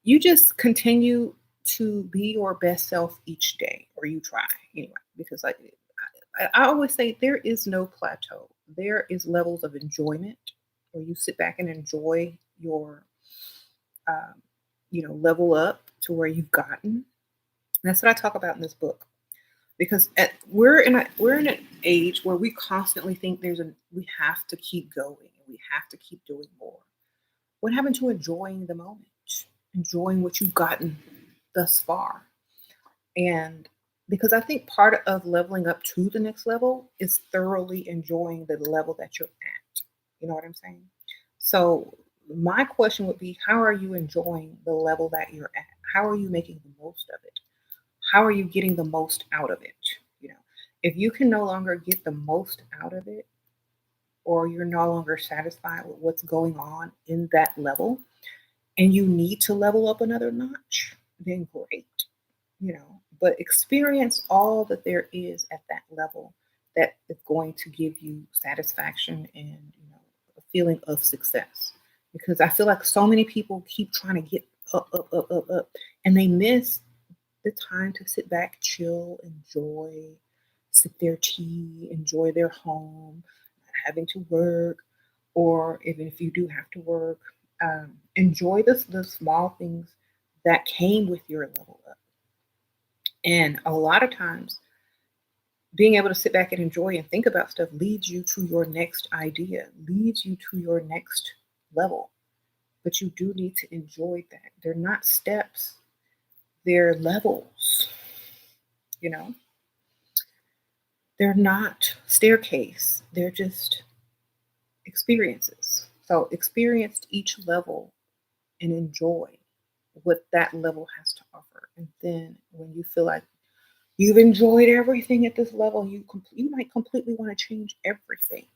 You just continue to be your best self each day, or you try anyway. Because like I always say, there is no plateau. There is levels of enjoyment where you sit back and enjoy your, um, level up to where you've gotten. That's what I talk about in this book. because we're in an age where we constantly think we have to keep going and we have to keep doing more. What happened to enjoying the moment, enjoying what you've gotten thus far? And because I think part of leveling up to the next level is thoroughly enjoying the level that you're at. You know what I'm saying? So my question would be, how are you enjoying the level that you're at? How are you making the most of it? How are you getting the most out of it? You know, if you can no longer get the most out of it, or you're no longer satisfied with what's going on in that level, and you need to level up another notch, then great, you know. But experience all that there is at that level that is going to give you satisfaction and, a feeling of success. Because I feel like so many people keep trying to get up, up, up, up, up, and they miss the time to sit back, chill, enjoy, sip their tea, enjoy their home, not having to work, or even if you do have to work, enjoy the small things that came with your level up. And a lot of times, being able to sit back and enjoy and think about stuff leads you to your next idea, leads you to your next level. But you do need to enjoy that. They're not steps, they're levels, you know? They're not staircase, they're just experiences. So experience each level and enjoy what that level has to offer. And then when you feel like you've enjoyed everything at this level, you might completely want to change everything.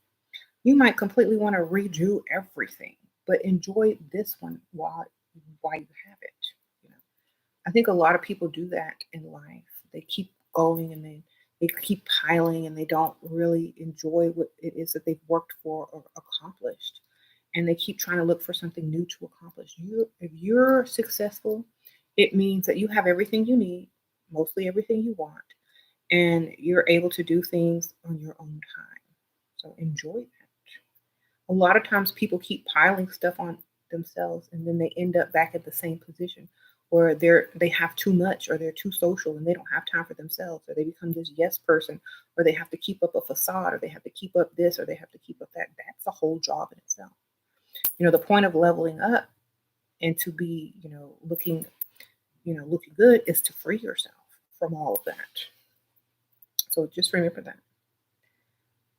You might completely want to redo everything, but enjoy this one while you have it. You know, I think a lot of people do that in life. They keep going and they keep piling and they don't really enjoy what it is that they've worked for or accomplished. And they keep trying to look for something new to accomplish. If you're successful, it means that you have everything you need, mostly everything you want, and you're able to do things on your own time. So enjoy that. A lot of times people keep piling stuff on themselves and then they end up back at the same position, or they have too much, or they're too social and they don't have time for themselves, or they become this yes person, or they have to keep up a facade, or they have to keep up this, or they have to keep up that. That's a whole job in itself. The point of leveling up and to be, looking good is to free yourself from all of that. So just remember that.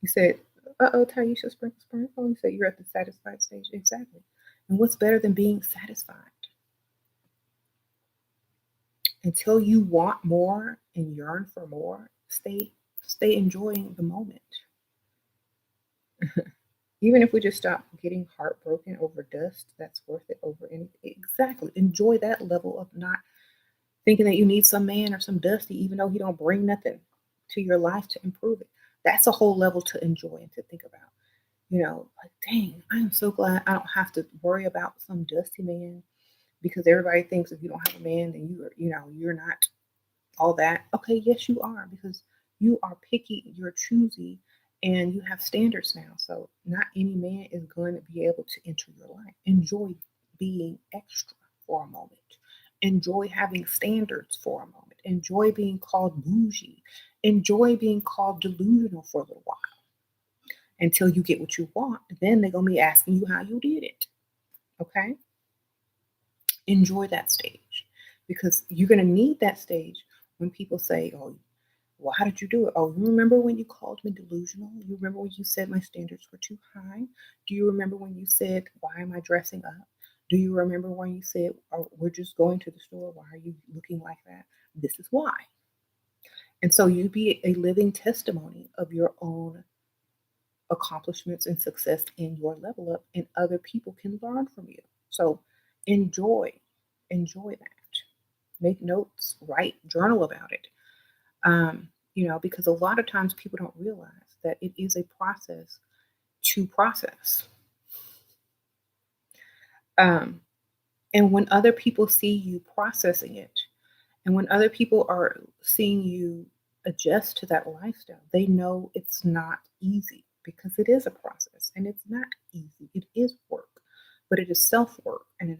You said, "Uh-oh, Taisha, sprinkle, sprinkle." You said you're at the satisfied stage. Exactly. And what's better than being satisfied? Until you want more and yearn for more, stay enjoying the moment. Even if we just stop getting heartbroken over dust, that's worth it over anything. Exactly. Enjoy that level of not thinking that you need some man or some dusty, even though he don't bring nothing to your life to improve it. That's a whole level to enjoy and to think about. Like, dang, I am so glad I don't have to worry about some dusty man, because everybody thinks if you don't have a man, then you're not all that. Okay, yes, you are, because you are picky, you're choosy, and you have standards now. So not any man is going to be able to enter your life. Enjoy being extra for a moment. Enjoy having standards for a moment. Enjoy being called bougie. Enjoy being called delusional for a little while until you get what you want. Then they're going to be asking you how you did it. Okay? Enjoy that stage, because you're going to need that stage when people say, "Oh, well, how did you do it? Oh, you remember when you called me delusional? You remember when you said my standards were too high? Do you remember when you said, why am I dressing up? Do you remember when you said, oh, we're just going to the store? Why are you looking like that? This is why." And so you be a living testimony of your own accomplishments and success in your level up, and other people can learn from you. So enjoy, enjoy that. Make notes, write, journal about it. Because a lot of times people don't realize that it is a process to process. Um, and when other people see you processing it, and when other people are seeing you adjust to that lifestyle, they know it's not easy, because it is a process and it's not easy. It is work, but it is self work, and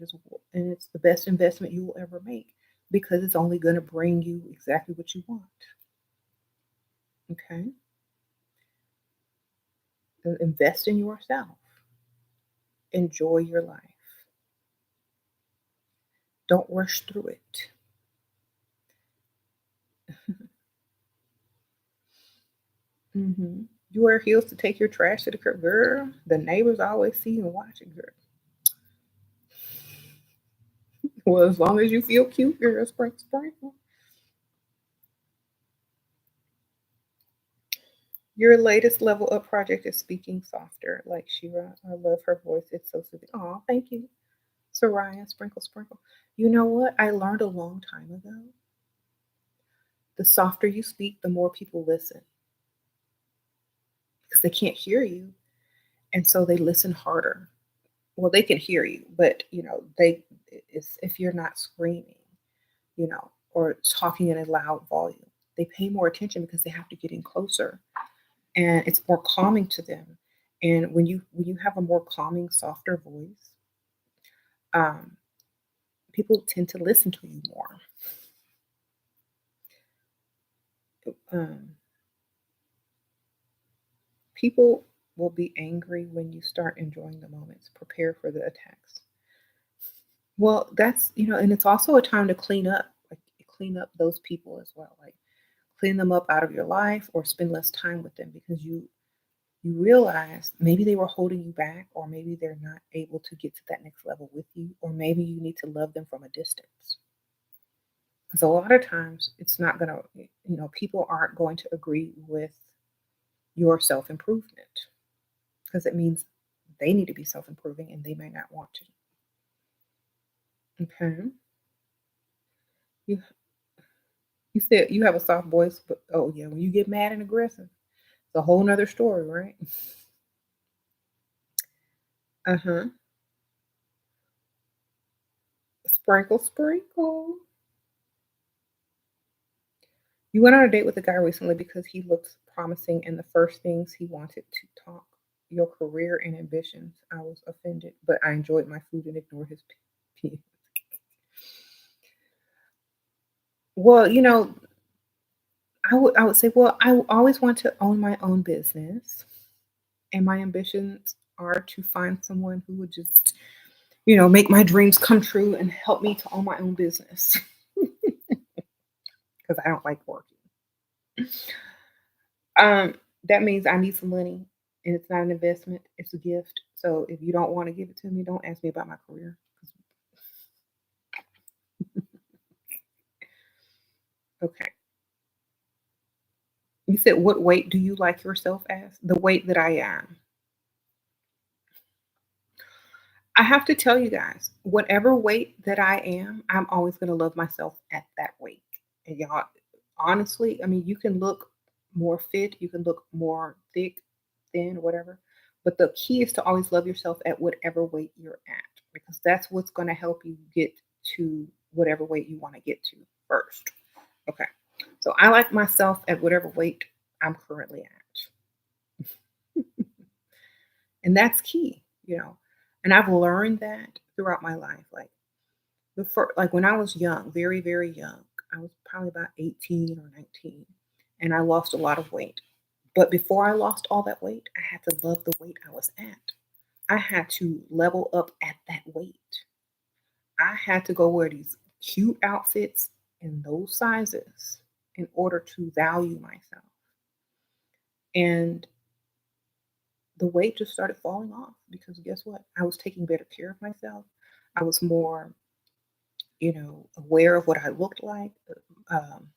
it's the best investment you will ever make, because it's only going to bring you exactly what you want. Okay. Invest in yourself. Enjoy your life. Don't rush through it. Hmm. You wear heels to take your trash to the curb, girl. The neighbors always see you and watching, girl. Well, as long as you feel cute, girl, sprinkle, sprinkle. Your latest level up project is speaking softer, like Shira. I love her voice. It's so soothing. Oh, thank you, Soraya. Sprinkle, sprinkle. You know what? I learned a long time ago. The softer you speak, the more people listen because they can't hear you, and so they listen harder. Well, they can hear you, but they it's if you're not screaming, or talking in a loud volume, they pay more attention because they have to get in closer, and it's more calming to them. And when you have a more calming, softer voice, um, people tend to listen to you more. Um, People will be angry when you start enjoying the moments. Prepare for the attacks. Well, and it's also a time to clean up those people as well. Like clean them up out of your life or spend less time with them because you realize maybe they were holding you back, or maybe they're not able to get to that next level with you, or maybe you need to love them from a distance. Because a lot of times it's not going to, people aren't going to agree with your self improvement because it means they need to be self improving and they may not want to. Okay. You, you said you have a soft voice, but oh, yeah, when you get mad and aggressive, it's a whole nother story, right? Uh huh. Sprinkle, sprinkle. You went on a date with a guy recently because he looks promising, and the first things he wanted to talk your career and ambitions. I was offended, but I enjoyed my food and ignored his pee. Well, I would say, well, I always want to own my own business, and my ambitions are to find someone who would just, make my dreams come true and help me to own my own business because I don't like working. Um, that means I need some money, and it's not an investment; it's a gift. So if you don't want to give it to me, don't ask me about my career. Okay. You said, what weight do you like yourself as? The weight that I am. I have to tell you guys, whatever weight that I am, I'm always going to love myself at that weight. And y'all, honestly, I mean, you can look more fit, you can look more thick, thin, whatever. But the key is to always love yourself at whatever weight you're at, because that's what's going to help you get to whatever weight you want to get to first. Okay. So I like myself at whatever weight I'm currently at. And that's key. And I've learned that throughout my life. Like when I was young, very, very young, I was probably about 18 or 19, and I lost a lot of weight. But before I lost all that weight, I had to love the weight I was at. I had to level up at that weight. I had to go wear these cute outfits in those sizes in order to value myself. And the weight just started falling off because guess what? I was taking better care of myself. I was more, aware of what I looked like. Um,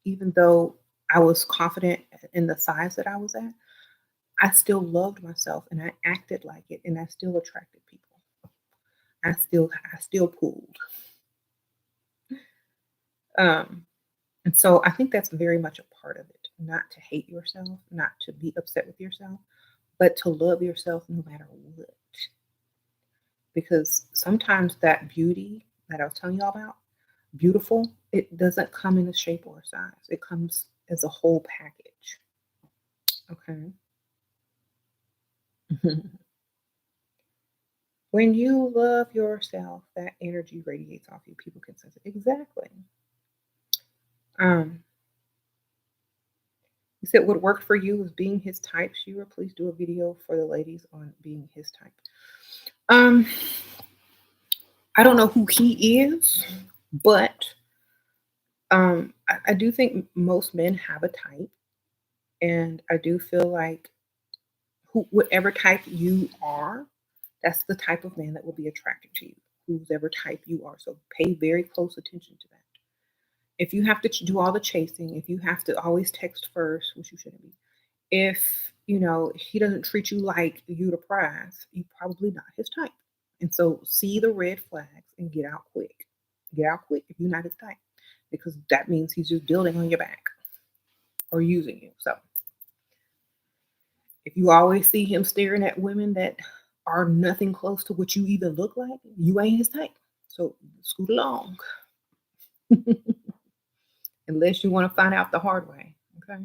Even though I was confident in the size that I was at, I still loved myself and I acted like it and I still attracted people. I still pulled. Um, and so I think that's very much a part of it. Not to hate yourself, not to be upset with yourself, but to love yourself no matter what. Because sometimes that beauty that I was telling y'all about, beautiful, it doesn't come in a shape or a size. It comes as a whole package. Okay. When you love yourself, that energy radiates off you. People can sense it. Exactly. Um, You said what worked for you was being his type. Shira, please do a video for the ladies on being his type. Um, I don't know who he is, but I do think most men have a type, and I do feel like whatever type you are, that's the type of man that will be attracted to you. Whoever type you are, so pay very close attention to that. If you have to do all the chasing, if you have to always text first, which you shouldn't be, if he doesn't treat you like you the prize, you probably not his type. And so see the red flags and get out quick. Get out quick if you're not his type, because that means he's just building on your back or using you. So if you always see him staring at women that are nothing close to what you even look like, you ain't his type. So scoot along. Unless you want to find out the hard way. Okay.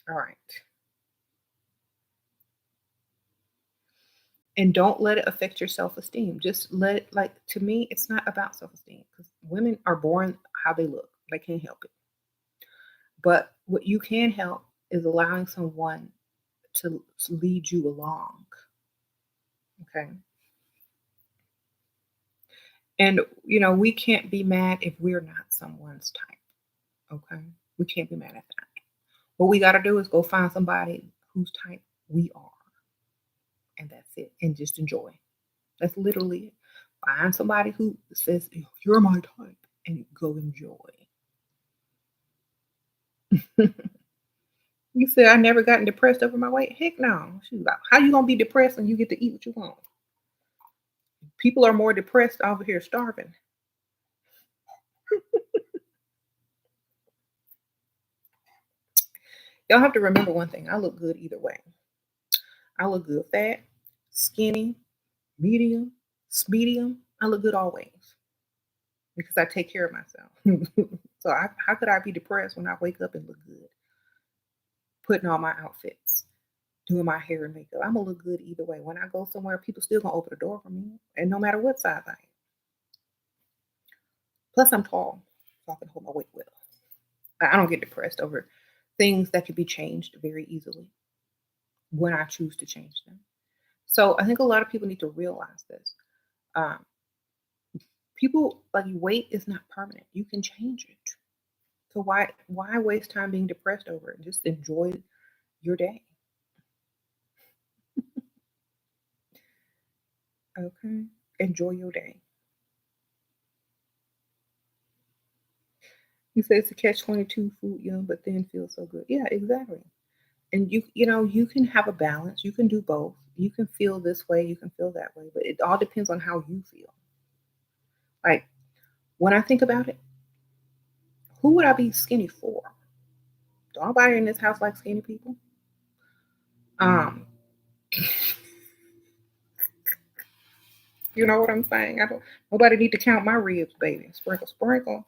All right. And don't let it affect your self-esteem. Just let it, like, to me, it's not about self-esteem, because women are born how they look. They can't help it. But what you can help is allowing someone to lead you along. Okay. And we can't be mad if we're not someone's type. Okay. We can't be mad at that. What we got to do is go find somebody whose type we are. And that's it. And just enjoy. That's literally it. Find somebody who says, you're my type, and go enjoy. You said I never gotten depressed over my weight. Heck no. How you gonna be depressed when you get to eat what you want? People are more depressed over here starving. Y'all have to remember one thing. I look good either way. I look good fat, skinny, medium, medium. I look good always because I take care of myself. So how could I be depressed when I wake up and look good? Putting on my outfits, doing my hair and makeup. I'm gonna look good either way. When I go somewhere, people still gonna open the door for me, and no matter what size I am. Plus, I'm tall, so I can hold my weight well. I don't get depressed over things that can be changed very easily when I choose to change them. So I think a lot of people need to realize this. Um, People, like, weight is not permanent. You can change it. So why waste time being depressed over it? Just enjoy your day. Okay? Enjoy your day. You say it's a catch 22, food young, but then feel so good. Yeah, exactly. And you can have a balance. You can do both. You can feel this way, you can feel that way, but it all depends on how you feel. Like, when I think about it, who would I be skinny for? Don't nobody in this house like skinny people. Um, you know what I'm saying? I don't. Nobody need to count my ribs, baby. Sprinkle, sprinkle.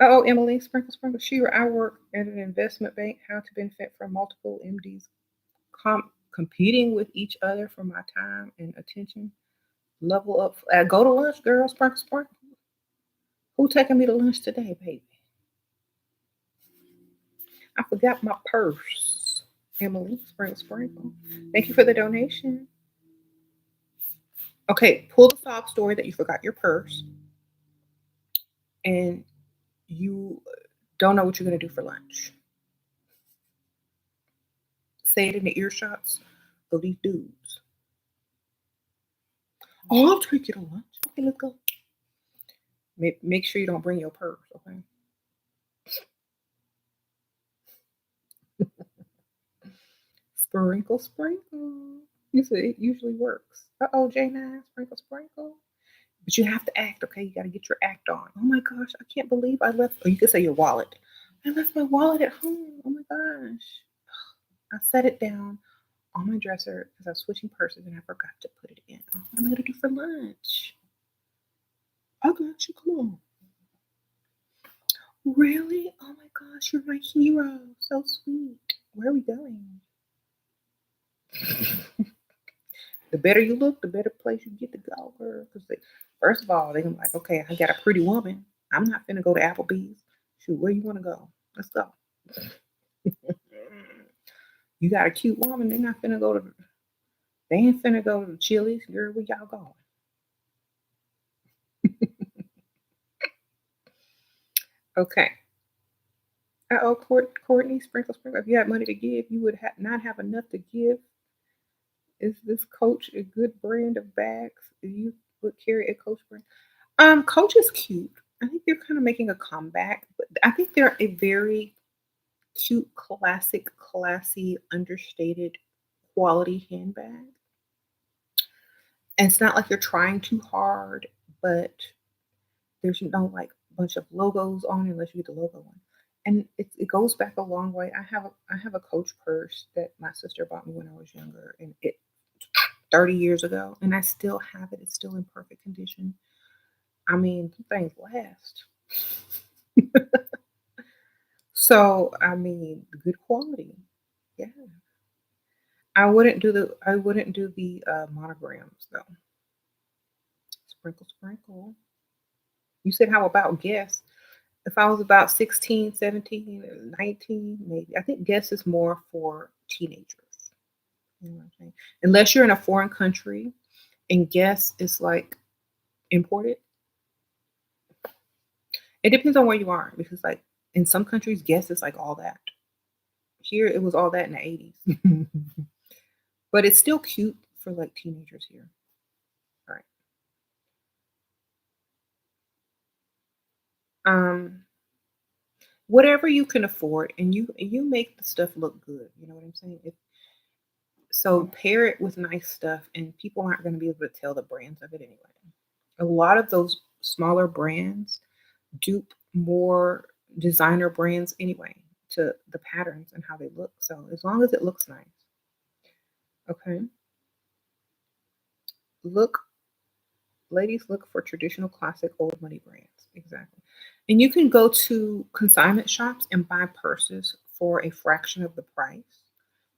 Oh, Emily, sprinkle, sprinkle. Shira, I work at an investment bank. How to benefit from multiple MDs competing with each other for my time and attention. Level up. Go to lunch, girl. Sprinkle, sprinkle. Who taking me to lunch today, baby? I forgot my purse. Emily, sprinkle, sprinkle. Thank you for the donation. Okay, pull the sob story that you forgot your purse and you don't know what you're going to do for lunch. Say it in the earshots of these dudes. Oh, I'll take you to lunch. Okay, let's go. Make sure you don't bring your purse, okay? Sprinkle, sprinkle. You said it usually works. Uh-oh, J9, sprinkle, sprinkle. But you have to act, okay? You got to get your act on. Oh my gosh, I can't believe I left. Or you could say your wallet. I left my wallet at home. Oh my gosh. I set it down on my dresser because I was switching purses and I forgot to put it in. Oh, what am I going to do for lunch? I got you. Come on. Really? Oh my gosh, you're my hero. So sweet. Where are we going? The better you look, the better place you get to go, girl. Because first of all, they're like, okay, I got a pretty woman. I'm not finna go to Applebee's. Shoot, where you want to go? Let's go. You got a cute woman, they're not finna go to, they ain't finna go to Chili's. Girl, where y'all going? Okay. Oh, Courtney, sprinkle, sprinkle. If you had money to give, you would not have enough to give. Is this Coach a good brand of bags? You would carry a Coach brand. Coach is cute. I think they're kind of making a comeback, but I think they're a very cute, classic, classy, understated quality handbag. And it's not like you're trying too hard, but there's no like bunch of logos on it unless you get the logo one. And it goes back a long way. I have a Coach purse that my sister bought me when I was younger, and it 30 years ago, and I still have it. It's still in perfect condition. I mean, things last. So I mean, good quality. Yeah. I wouldn't do the monograms though. Sprinkle, sprinkle. You said how about Guess? If I was about 16, 17, 19, maybe. I think Guess is more for teenagers. You know what I'm saying? Unless you're in a foreign country and Guess is like imported. It depends on where you are because like in some countries Guess is like all that. Here it was all that in the 80s. But it's still cute for like teenagers here. All right. Um whatever you can afford and you make the stuff look good. You know what I'm saying? So pair it with nice stuff, and people aren't going to be able to tell the brands of it anyway. A lot of those smaller brands dupe more designer brands anyway to the patterns and how they look. So as long as it looks nice, okay. Look, ladies, look for traditional, classic, old money brands. Exactly. And you can go to consignment shops and buy purses for a fraction of the price.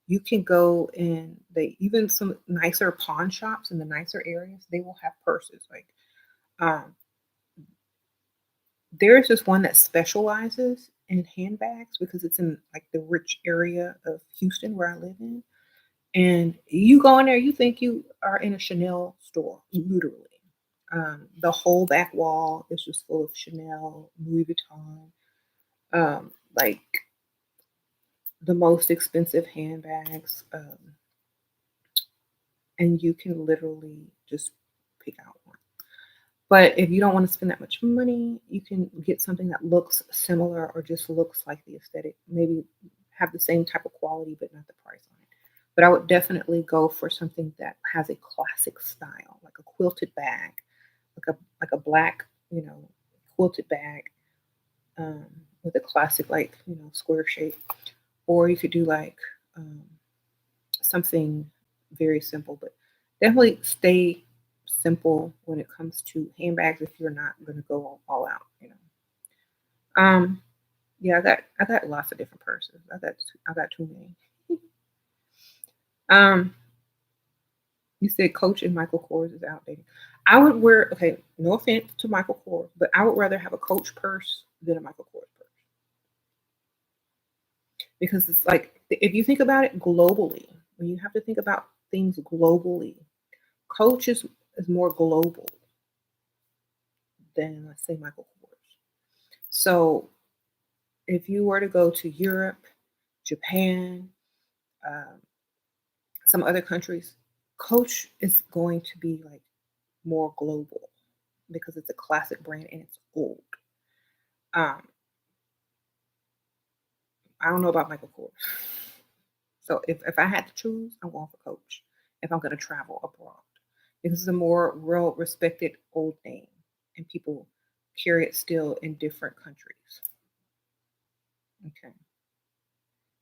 You can go in they even some nicer pawn shops in the nicer areas, they will have purses. Like um, there's this one that specializes in handbags because it's in like the rich area of Houston where I live in. And you go in there, you think you are in a Chanel store, literally. The whole back wall is just full of Chanel, Louis Vuitton, like the most expensive handbags. And you can literally just pick out one. But if you don't want to spend that much money, you can get something that looks similar or just looks like the aesthetic. Maybe have the same type of quality, but not the price on it. But I would definitely go for something that has a classic style, like a quilted bag, like a black, quilted bag um, with a classic like square shape. Or you could do like um, something very simple, but definitely stay simple when it comes to handbags if you're not going to go all out. Um, yeah, I got lots of different purses. I got too many. Um, you said Coach and Michael Kors is outdated. I would wear okay. No offense to Michael Kors, but I would rather have a Coach purse than a Michael Kors purse because it's like if you think about it globally, when you have to think about things globally, Coach is more global than let's say Michael Kors. So if you were to go to Europe, Japan, um, some other countries, Coach is going to be like more global because it's a classic brand and it's old. Um, I don't know about Michael Kors. So if I had to choose, I'm going for Coach if I'm going to travel abroad because it's a more real respected old name and people carry it still in different countries. Okay.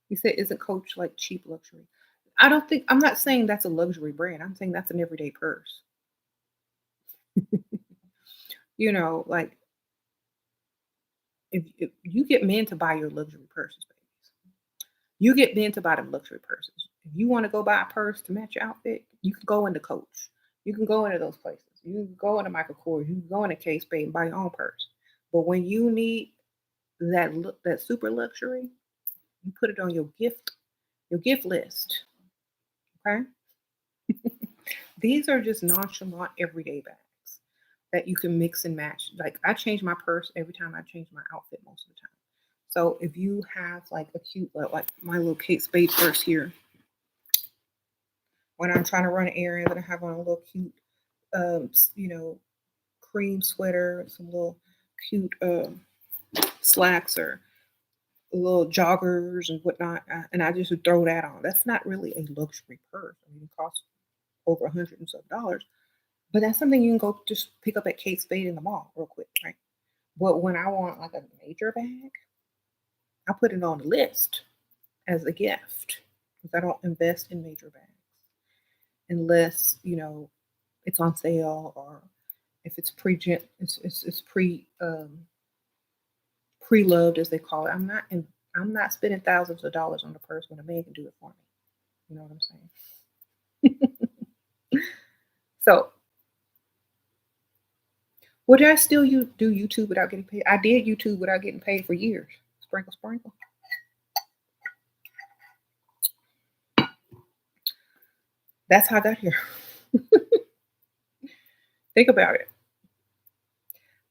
You said isn't Coach like cheap luxury? I don't think I'm not saying that's a luxury brand. I'm saying that's an everyday purse. Like if you get men to buy your luxury purses, babies. You get men to buy them luxury purses. If you want to go buy a purse to match your outfit, you can go into Coach. You can go into those places. You can go into Michael Kors. You can go into Kate Spade and buy your own purse. But when you need that super luxury, you put it on your gift list. Okay. These are just nonchalant everyday bags that you can mix and match. Like I change my purse every time I change my outfit most of the time. So if you have like a cute, like my little Kate Spade purse here, when I'm trying to run an errand, and I have on a little cute, you know, cream sweater, some little cute slacks or little joggers and whatnot, and I just would throw that on. That's not really a luxury purse. I mean, it costs over $100 and some dollars, but that's something you can go just pick up at Kate Spade in the mall real quick, right? But when I want like a major bag, I put it on the list as a gift because I don't invest in major bags unless it's on sale or if it's it's pre-loved as they call it. I'm not spending thousands of dollars on a purse when a man can do it for me. You know what I'm saying? So would I still do YouTube without getting paid? I did YouTube without getting paid for years. Sprinkle, sprinkle. That's how I got here. Think about it.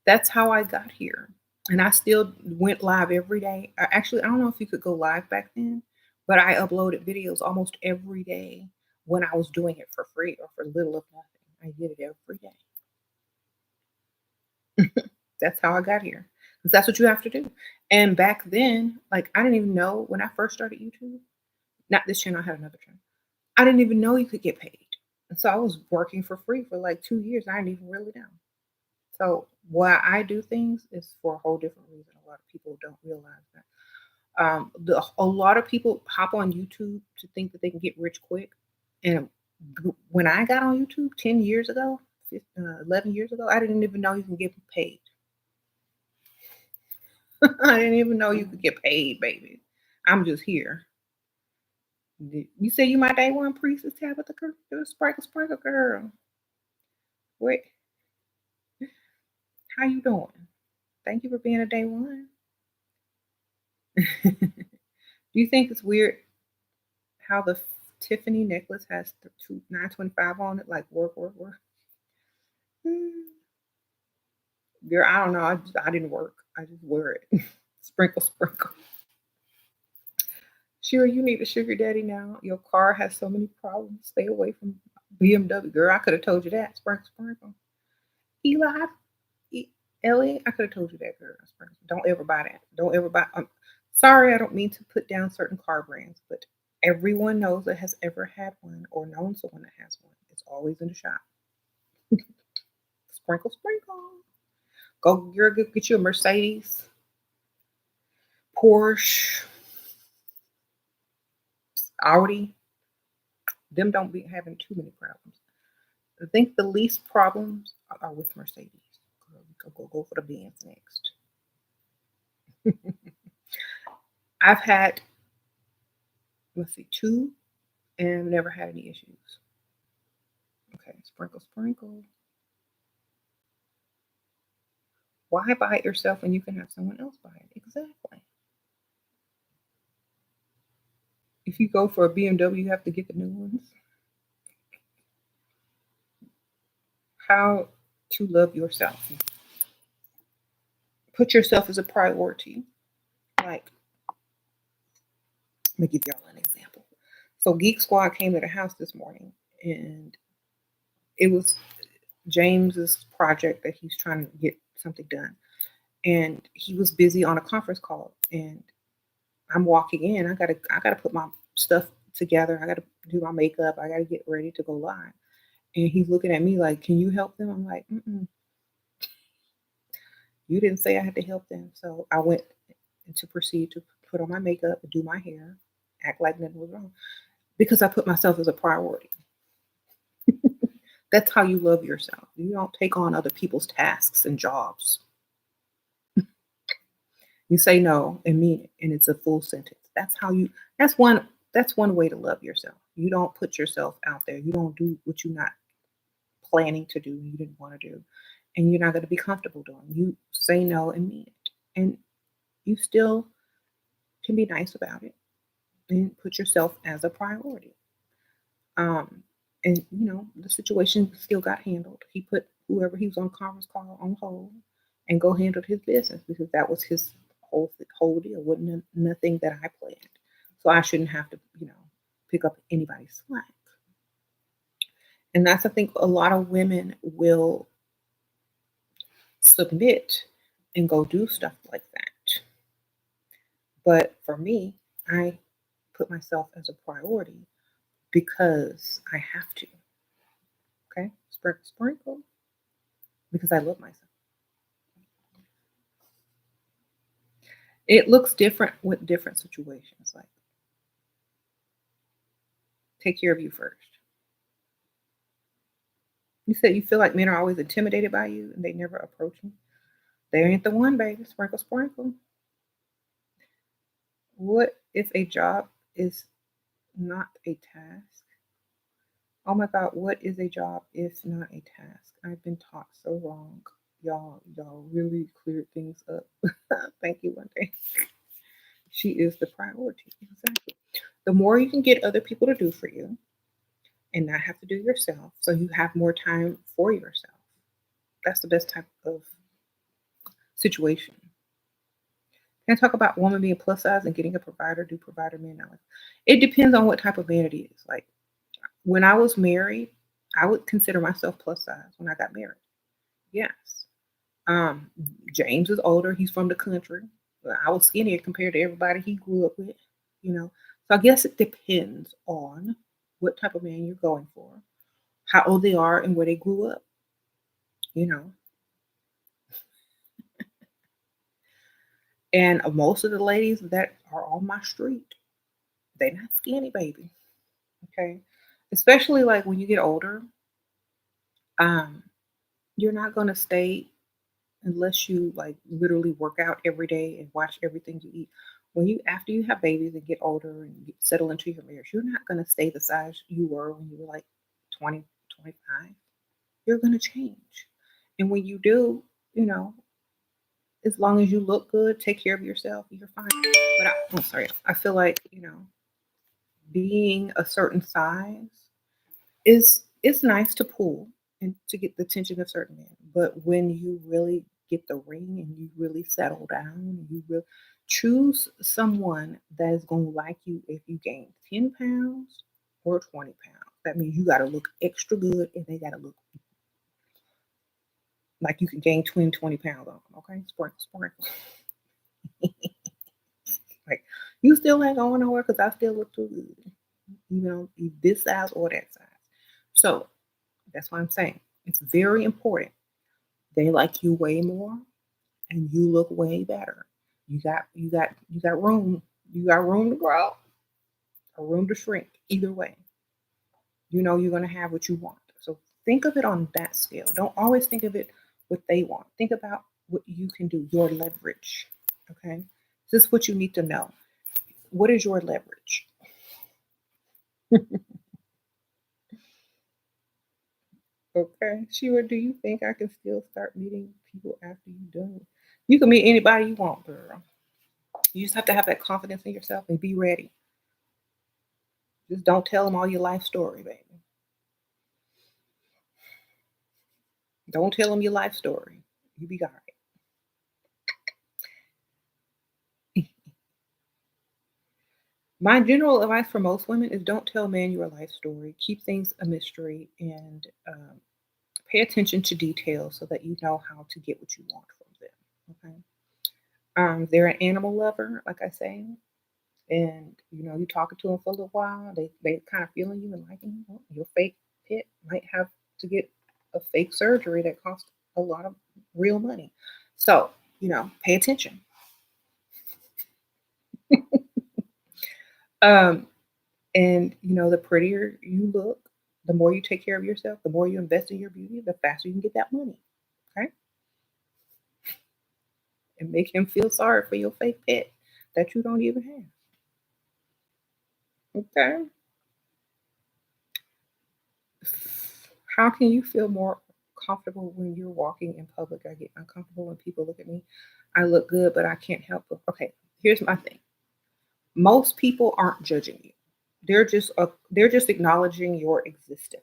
That's how I got here. And I still went live every day. Actually, I don't know if you could go live back then, but I uploaded videos almost every day when I was doing it for free or for little of nothing. I did it every day. That's how I got here. 'Cause that's what you have to do. And back then, like I didn't even know when I first started YouTube, not this channel, I had another channel. I didn't even know you could get paid. And so I was working for free for like 2 years. I didn't even really know. So why I do things is for a whole different reason. A lot of people don't realize that. A lot of people hop on YouTube to think that they can get rich quick. And when I got on YouTube 10 years ago, 11 years ago, I didn't even know you can get paid. I didn't even know you could get paid, baby. I'm just here. You say you my day one priestess, Tabitha girl? Sprinkle, sprinkle girl. Wait, how you doing? Thank you for being a day one. Do you think it's weird how the Tiffany necklace has the 925 on it? Like work, work, work. Mm, girl, I don't know. I didn't work. I just wear it. Sprinkle, sprinkle. Sure, you need a sugar daddy now. Your car has so many problems. Stay away from BMW. Girl, I could have told you that. Sprinkle, sprinkle. Eli, E- Ellie, I could have told you that, girl. Sprinkle. Don't ever buy that. Don't ever buy. Sorry, I don't mean to put down certain car brands, but everyone knows that has ever had one or known someone that has one. It's always in the shop. Sprinkle, sprinkle. Go, girl, get you a Mercedes, Porsche, Audi. Them don't be having too many problems. I think the least problems are with Mercedes. Go for the Benz next. I've had, let's see, two and never had any issues. Okay, sprinkle, sprinkle. Why buy it yourself when you can have someone else buy it? Exactly. If you go for a BMW, you have to get the new ones. How to love yourself. Put yourself as a priority. Like, let me give y'all an example. So Geek Squad came to the house this morning and it was James's project that he's trying to get something done. And he was busy on a conference call and I'm walking in. I gotta put my stuff together. I gotta do my makeup. I gotta get ready to go live. And he's looking at me like, "Can you help them?" I'm like, "Mm-mm, you didn't say I had to help them." So I went to proceed to put on my makeup, do my hair, act like nothing was wrong because I put myself as a priority. That's how you love yourself. You don't take on other people's tasks and jobs. You say no and mean it, and it's a full sentence. That's how you. That's one way to love yourself. You don't put yourself out there. You don't do what you're not planning to do. You didn't want to do, and you're not going to be comfortable doing. You say no and mean it. And you still can be nice about it and put yourself as a priority. Um, and the situation still got handled. He put whoever he was on conference call on hold and go handle his business because that was his whole deal. Wasn't nothing that I planned, so I shouldn't have to pick up anybody's slack. And that's I think a lot of women will submit and go do stuff like that. But for me, I put myself as a priority because I have to. Okay, sprinkle, sprinkle, because I love myself. It looks different with different situations. Like, take care of you first. You said you feel like men are always intimidated by you and they never approach you. They ain't the one, baby. Sprinkle, sprinkle. What if a job is not a task? Oh my God, what is a job if not a task? I've been taught so wrong. Y'all really cleared things up. Thank you one day. She is the priority. Exactly. The more you can get other people to do for you and not have to do yourself, so you have more time for yourself. That's the best type of situation. Can I talk about woman being plus size and getting a provider? Do provider men now? It depends on what type of man it is. Like when I was married, I would consider myself plus size when I got married. Yes. Um, James is older. He's from the country. Well, I was skinnier compared to everybody he grew up with. You know, so I guess it depends on what type of man you're going for, how old they are, and where they grew up. You know, and most of the ladies that are on my street, they're not skinny, baby. Okay, especially like when you get older, um, you're not gonna stay unless you like literally work out every day and watch everything you eat. When you after you have babies and get older and you settle into your marriage, you're not going to stay the size you were when you were like 20, 25. You're going to change. And when you do, you know, as long as you look good, take care of yourself, you're fine. But I'm sorry, I feel like, being a certain size is it's nice to pull and to get the attention of certain men. But when you really get the ring and you really settle down and you really choose someone that is going to like you if you gain 10 pounds or 20 pounds. That means you got to look extra good and they got to look like you can gain 20 pounds on them. Okay? Sprinkle, sprinkle. Like, you still ain't going nowhere because I still look too good. This size or that size. So that's what I'm saying. It's very important. They like you way more and you look way better. You got room. You got room to grow or room to shrink. Either way, you know you're gonna have what you want. So think of it on that scale. Don't always think of it what they want. Think about what you can do, your leverage. Okay? This is what you need to know. What is your leverage? Okay. Sheila, do you think I can still start meeting people after you're done? You can meet anybody you want, girl. You just have to have that confidence in yourself and be ready. Just don't tell them all your life story, baby. Don't tell them your life story. You be all right. My general advice for most women is don't tell men your life story. Keep things a mystery and pay attention to details so that you know how to get what you want from them. Okay. They're an animal lover, like I say, and you talking to them for a little while. They kind of feeling you and liking you. Well, your fake pit might have to get a fake surgery that costs a lot of real money. So pay attention. Um, and the prettier you look, the more you take care of yourself, the more you invest in your beauty, the faster you can get that money. Okay, and make him feel sorry for your fake pet that you don't even have. Okay. How can you feel more comfortable when you're walking in public. I get uncomfortable when people look at me. I look good, but I can't help it. Okay, here's my thing. Most people aren't judging you. They're just acknowledging your existence.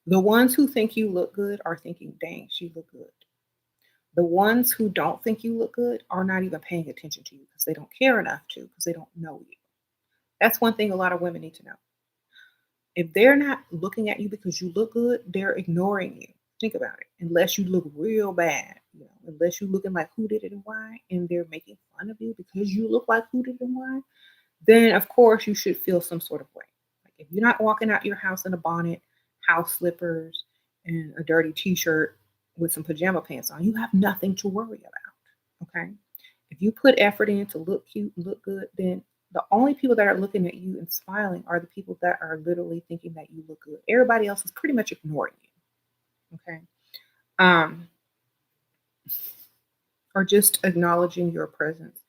The ones who think you look good are thinking, "Dang, she look good." The ones who don't think you look good are not even paying attention to you because they don't care enough to, because they don't know you. That's one thing a lot of women need to know. If they're not looking at you because you look good, they're ignoring you. Think about it. Unless you look real bad, unless you're looking like who did it and why, and they're making fun of you because you look like who did it and why, then of course you should feel some sort of way. Like if you're not walking out your house in a bonnet, house slippers, and a dirty t-shirt with some pajama pants on, you have nothing to worry about. Okay. If you put effort in to look cute and look good, then the only people that are looking at you and smiling are the people that are literally thinking that you look good. Everybody else is pretty much ignoring you. Okay. Um, or just acknowledging your presence.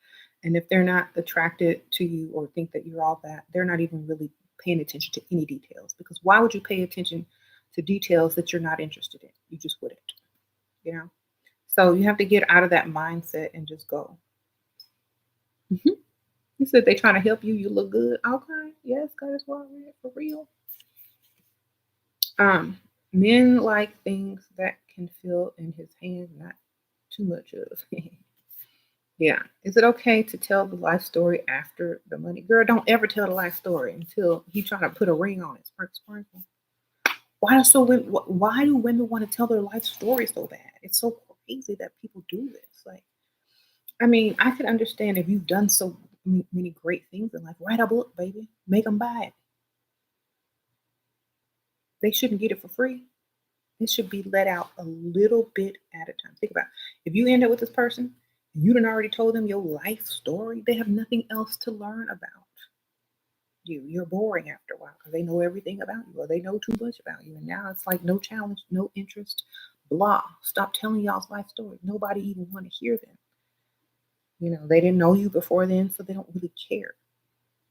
And if they're not attracted to you or think that you're all that, they're not even really paying attention to any details. Because why would you pay attention to details that you're not interested in? You just wouldn't, you know? So you have to get out of that mindset and just go. Mhm. You said they trying to help you. You look good. Okay. Yes, God is what for real. Um, Men like things that can feel in his hand, not too much of. Yeah. Is it okay to tell the life story after the money? Girl, don't ever tell the life story until he trying to put a ring on it. Sprinkle, sprinkle. Why do women want to tell their life story so bad? It's so crazy that people do this. Like, I mean, I can understand if you've done so many great things in life. Write a book, baby. Make them buy it. They shouldn't get it for free. It should be let out a little bit at a time. Think about it. If you end up with this person, you done already told them your life story. They have nothing else to learn about you. You're boring after a while because they know everything about you or they know too much about you. And now it's like no challenge, no interest, blah. Stop telling y'all's life story. Nobody even want to hear them. They didn't know you before then, so they don't really care.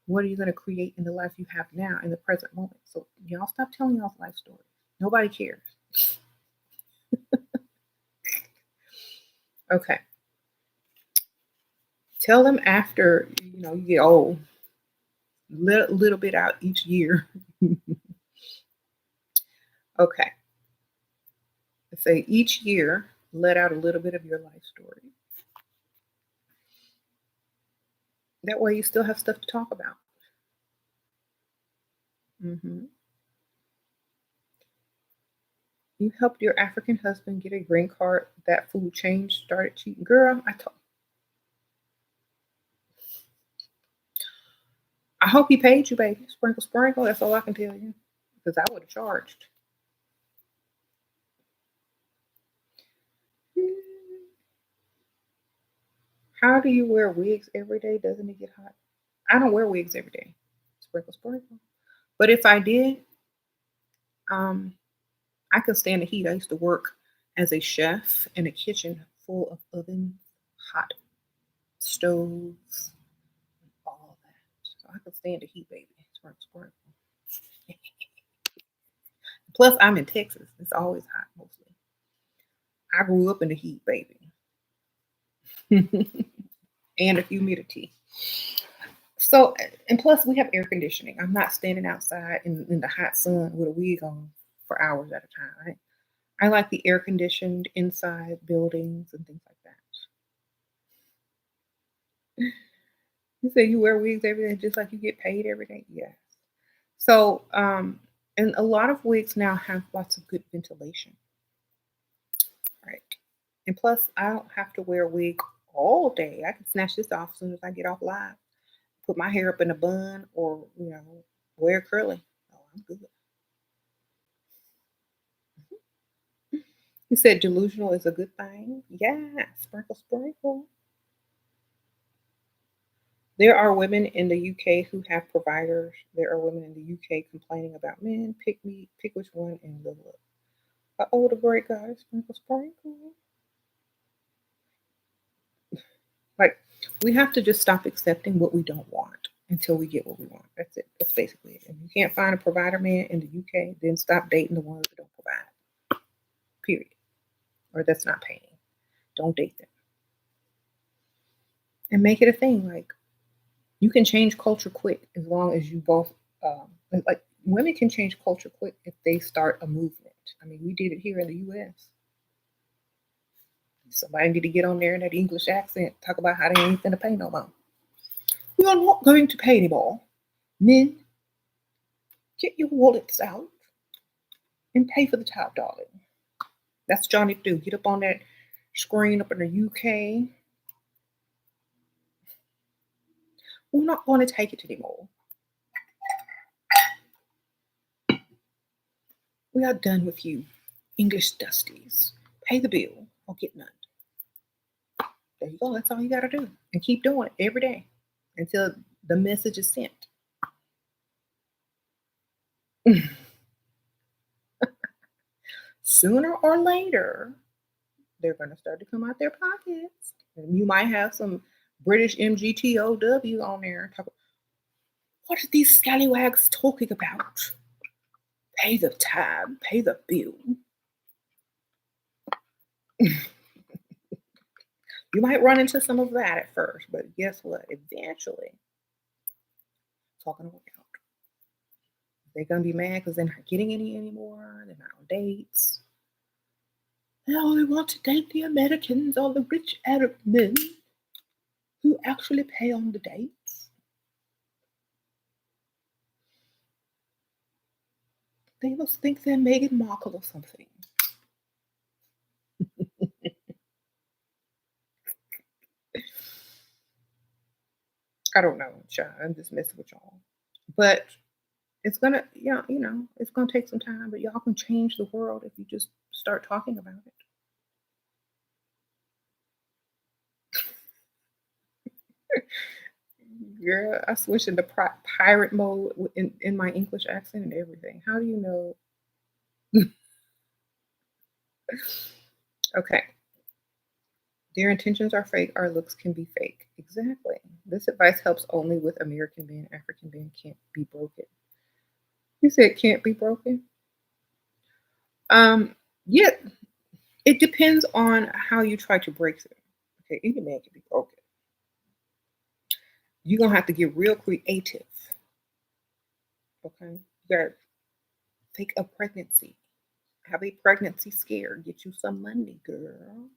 What are you going to create in the life you have now in the present moment? So y'all stop telling y'all's life story. Nobody cares. Okay. Tell them after you get old. Little bit out each year. Okay. Let's say each year, let out a little bit of your life story. That way you still have stuff to talk about. Hmm. You helped your African husband get a green card. That fool changed, started cheating. Girl, I hope he paid you, baby. Sprinkle, sprinkle. That's all I can tell you. Because I would have charged. How do you wear wigs every day? Doesn't it get hot? I don't wear wigs every day. Sprinkle, sprinkle. But if I did, um, I could stand the heat. I used to work as a chef in a kitchen full of ovens, hot stoves, all that. So I could stand the heat, baby. Sprinkle, sprinkle. Plus, I'm in Texas. It's always hot, mostly. I grew up in the heat, baby. And the humidity. So, and plus, we have air conditioning. I'm not standing outside in the hot sun with a wig on for hours at a time. Right? I like the air conditioned inside buildings and things like that. You say you wear wigs every day just like you get paid every day? Yes. So, and a lot of wigs now have lots of good ventilation, right? And plus, I don't have to wear a wig all day. I can snatch this off as soon as I get off live. Put my hair up in a bun or, wear curly. Oh, I'm good. You said delusional is a good thing? Yeah, sprinkle, sprinkle. There are women in the UK who have providers. There are women in the UK complaining about men. Pick me, pick which one, and live up. Oh, the great God, sprinkle, sprinkle. Like, we have to just stop accepting what we don't want until we get what we want. That's it. That's basically it. If you can't find a provider man in the UK, then stop dating the ones that don't provide. period. Or that's not paying. Don't date them. And make it a thing. Like, you can change culture quick as long as you both, like, women can change culture quick if they start a movement. I mean, we did it here in the US. Somebody need to get on there in that English accent, talk about how they ain't gonna pay no more. We are not going to pay anymore. Men, get your wallets out and pay for the top, darling. That's what y'all need to do. Get up on that screen up in the UK. We're not going to take it anymore. We are done with you, English dusties. Pay the bill or get none. There you go. That's all you got to do. And keep doing it every day until the message is sent. Sooner or later, they're going to start to come out their pockets. And you might have some British MGTOW on there. What are these scallywags talking about? Pay the tab, pay the bill. You might run into some of that at first, but guess what? Eventually, it's all going to work out. They're going to be mad because they're not getting any anymore. They're not on dates. Now they want to date the Americans or the rich Arab men who actually pay on the dates. They must think they're Meghan Markle or something. I don't know, child. I'm just messing with y'all. But it's gonna, yeah, it's gonna take some time, but y'all can change the world if you just start talking about it. Girl, I switched into pirate mode in my English accent and everything. How do you know? Okay. Their intentions are fake, our looks can be fake. Exactly. This advice helps only with American men. African men can't be broken. You said can't be broken? Yeah, it depends on how you try to break them. Okay, any man can be broken. You're gonna have to get real creative. Okay. You gotta fake a pregnancy. Have a pregnancy scare. Get you some money, girl.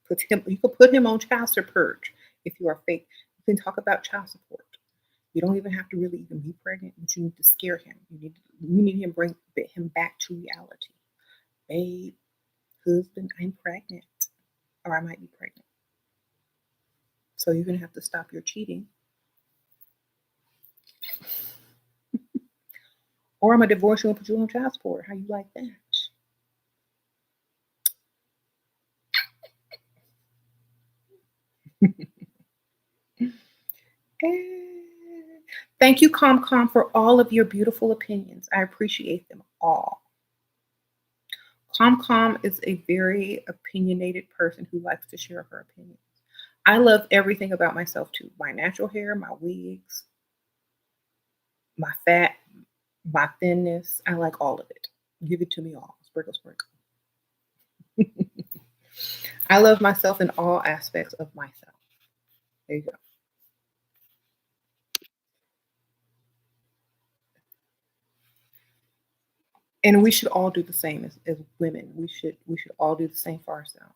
You can put him on child support if you are fake. You can talk about child support. You don't even have to really even be pregnant, but you need to scare him. You need him bring him back to reality. Babe, husband, I'm pregnant, or I might be pregnant. So you're gonna have to stop your cheating, or I'm gonna divorce you and put you on child support. How you like that? Eh, thank you, ComCom, for all of your beautiful opinions. I appreciate them all. ComCom is a very opinionated person who likes to share her opinions. I love everything about myself too. My natural hair, my wigs, my fat, my thinness. I like all of it. Give it to me all. Sprinkle, sprinkle. I love myself in all aspects of myself. There you go. And we should all do the same as women. We should all do the same for ourselves.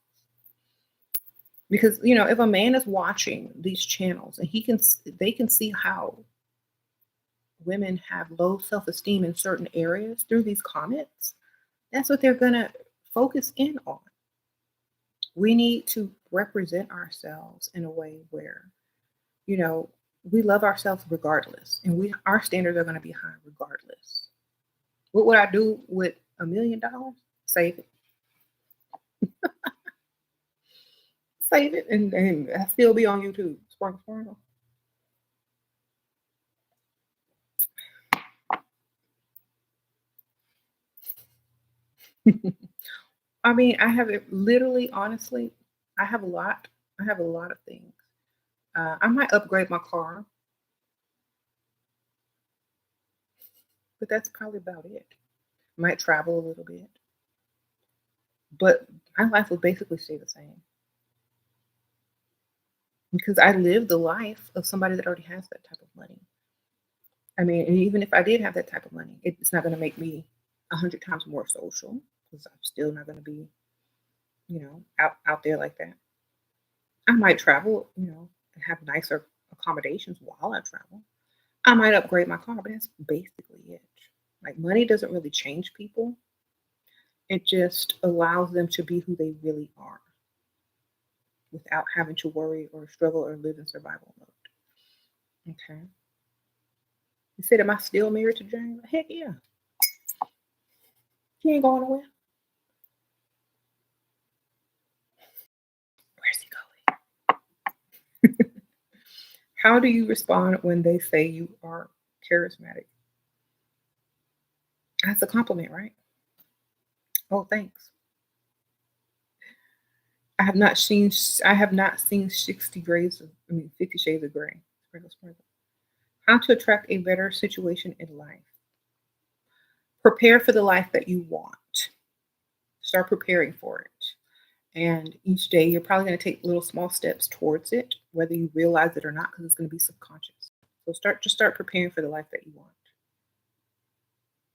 Because if a man is watching these channels and they can see how women have low self-esteem in certain areas through these comments, that's what they're going to focus in on. We need to represent ourselves in a way where, you know, we love ourselves regardless, and our standards are going to be high regardless. What would I do with $1 million? Save it, save it, and I still be on YouTube. Sparkle, sparkle. I mean, I have it literally, honestly, I have a lot. I have a lot of things. I might upgrade my car, but that's probably about it. Might travel a little bit, but my life would basically stay the same because I live the life of somebody that already has that type of money. I mean, and even if I did have that type of money, it's not going to make me 100 times more social because I'm still not going to be, out there like that. I might travel, and have nicer accommodations while I travel. I might upgrade my car, but that's basically it. Like money doesn't really change people. It just allows them to be who they really are without having to worry or struggle or live in survival mode. Okay. You said, am I still married to James? Heck yeah. He ain't going nowhere. Where's he going? How do you respond when they say you are charismatic? That's a compliment, right? Oh, thanks. I have not seen 50 Shades of Grey. Sprinkle, sprinkle. How to attract a better situation in life. Prepare for the life that you want. Start preparing for it. And each day you're probably going to take little small steps towards it, whether you realize it or not, because it's going to be subconscious. So start preparing for the life that you want.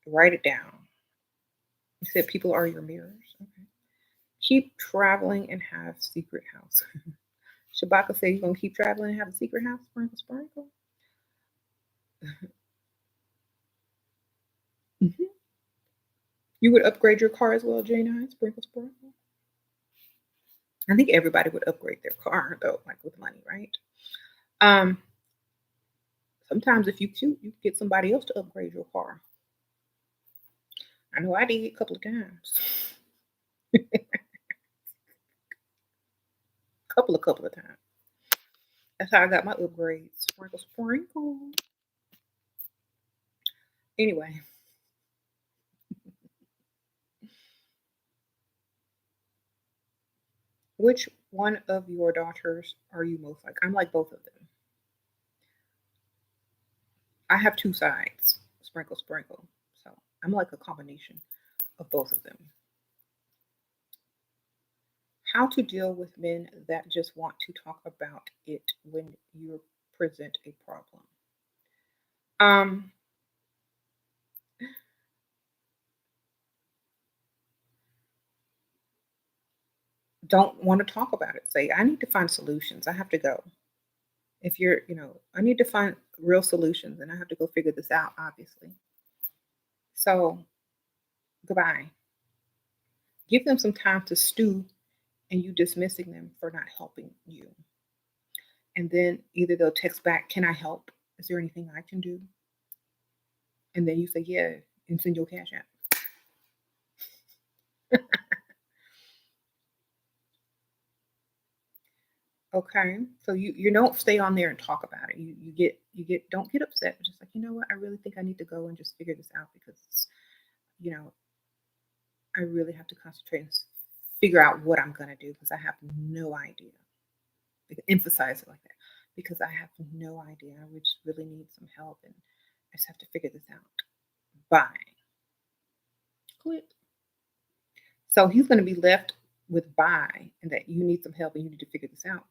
Write it down. You said people are your mirrors. Okay. Keep traveling and have secret house. Shabaka said you're gonna keep traveling and have a secret house. Sprinkle, sprinkle. Mhm. You would upgrade your car as well, Jane. Sprinkle, sprinkle. I think everybody would upgrade their car though, like with money, right? Um, Sometimes if you cute, you get somebody else to upgrade your car. I know I did a couple of times. couple of times. That's how I got my upgrades. Sprinkle, sprinkle. Anyway, which one of your daughters are you most like? I'm like both of them. I have two sides. Sprinkle, sprinkle. So I'm like a combination of both of them. How to deal with men that just want to talk about it when you present a problem. Um, don't want to talk about it. Say, I need to find solutions. I have to go. If you're, I need to find real solutions and I have to go figure this out, obviously. So goodbye. Give them some time to stew and you dismissing them for not helping you. And then either they'll text back, can I help? Is there anything I can do? And then you say, yeah, and send your cash app. Okay. So you don't stay on there and talk about it. You get don't get upset. Just like, you know what, I really think I need to go and just figure this out because, you know, I really have to concentrate and figure out what I'm gonna do because I have no idea. Like, emphasize it like that. Because I have no idea. I would just really need some help and I just have to figure this out. Bye. Quit. So he's gonna be left with bye and that you need some help and you need to figure this out.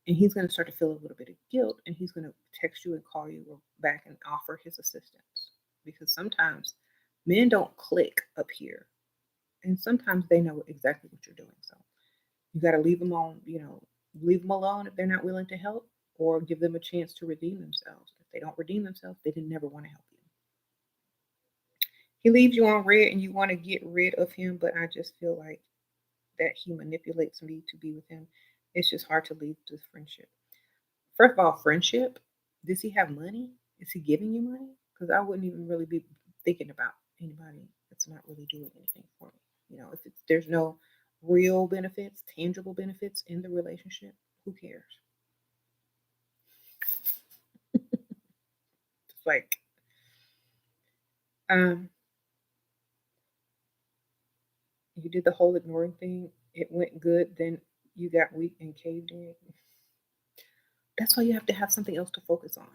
And he's going to start to feel a little bit of guilt and he's going to text you and call you back and offer his assistance because sometimes men don't click up here and sometimes they know exactly what you're doing, so you got to leave them alone if they're not willing to help or give them a chance to redeem themselves. If they don't redeem themselves, they didn't never want to help you. He leaves you on red and you want to get rid of him, but I just feel like that he manipulates me to be with him. It's just hard to leave this friendship. First of all, friendship. Does he have money? Is he giving you money? Because I wouldn't even really be thinking about anybody that's not really doing anything for me. If there's no real benefits, tangible benefits in the relationship, who cares? It's like, um, you did the whole ignoring thing. It went good, then you got weak and caved in. That's why you have to have something else to focus on.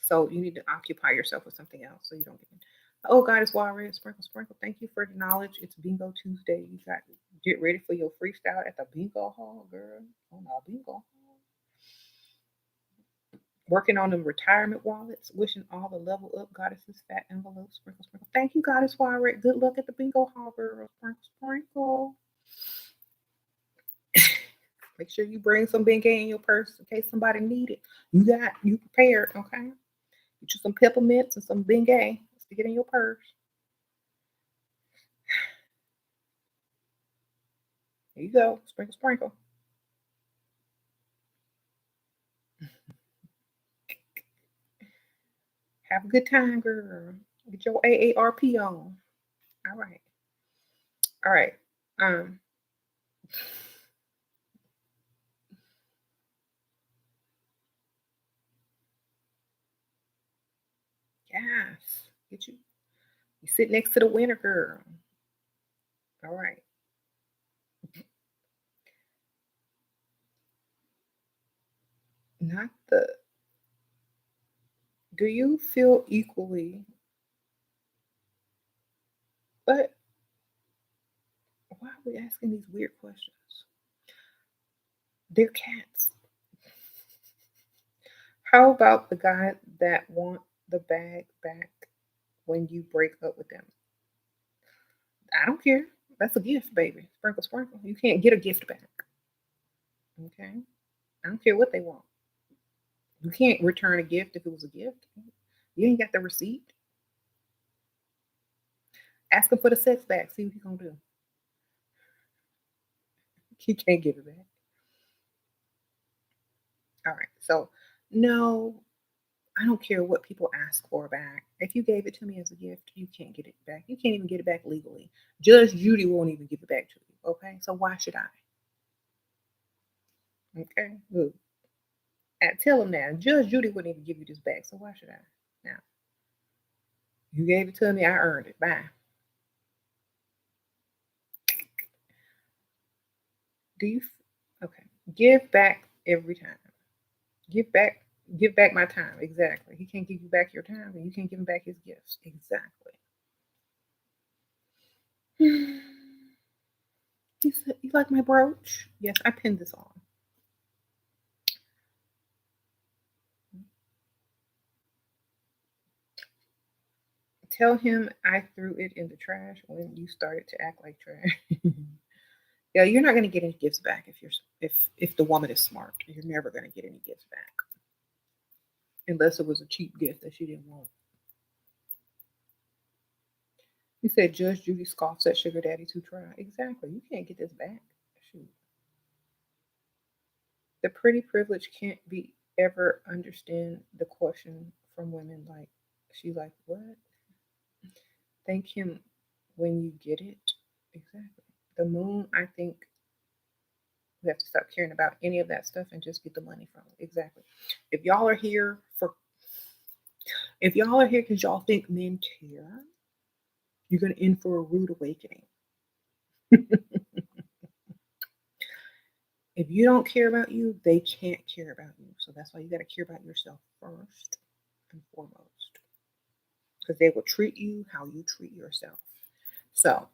So you need to occupy yourself with something else so you don't get. Oh, God, it's wild red. Sprinkle, sprinkle. Thank you for the knowledge. It's Bingo Tuesday. You got to get ready for your freestyle at the bingo hall, girl. On our bingo hall. Working on the retirement wallets. Wishing all the level up goddesses fat envelopes. Sprinkle, sprinkle. Thank you, Goddess Wild Red. Good luck at the bingo hall, girl. Sprinkle, sprinkle. Make sure you bring some Bengay in your purse in case somebody need it. You prepared, okay? Get you some peppermints and some Bengay. Stick it in your purse. There you go. Sprinkle, sprinkle. Have a good time, girl. Get your AARP on. All right. All right. Um, yes. You sit next to the winner, girl. All right. Not the Do you feel equally, but why are we asking these weird questions? They're cats. How about the guy that want the bag back when you break up with them? I don't care. That's a gift, baby. Sprinkle, sprinkle. You can't get a gift back. Okay? I don't care what they want. You can't return a gift if it was a gift. You ain't got the receipt. Ask him for the sex back. See what he's gonna do. He can't give it back. All right. So no, I don't care what people ask for back. If you gave it to me as a gift, you can't get it back. You can't even get it back legally. Judge Judy won't even give it back to you. Okay. So why should I? Okay. Look. Tell him now. Judge Judy wouldn't even give you this back. So why should I? Now, you gave it to me. I earned it. Bye. Do you? Okay. Give back every time. Give back. Give back my time. Exactly. He can't give you back your time, and you can't give him back his gifts. Exactly. You said you like my brooch? Yes, I pinned this on. Tell him I threw it in the trash when you started to act like trash. Yeah, you're not gonna get any gifts back if the woman is smart. You're never gonna get any gifts back unless it was a cheap gift that she didn't want. You said Judge Judy scoffs at sugar daddies who try. Exactly. You can't get this back. Shoot. The pretty privilege can't be ever understand the question from women like she like what? Thank him when you get it. Exactly. The moon, I think we have to stop caring about any of that stuff and just get the money from it. Exactly. If y'all are here for if y'all are here because y'all think men care, you're gonna in for a rude awakening. If you don't care about you, they can't care about you. So that's why you gotta care about yourself first and foremost. Because they will treat you how you treat yourself. So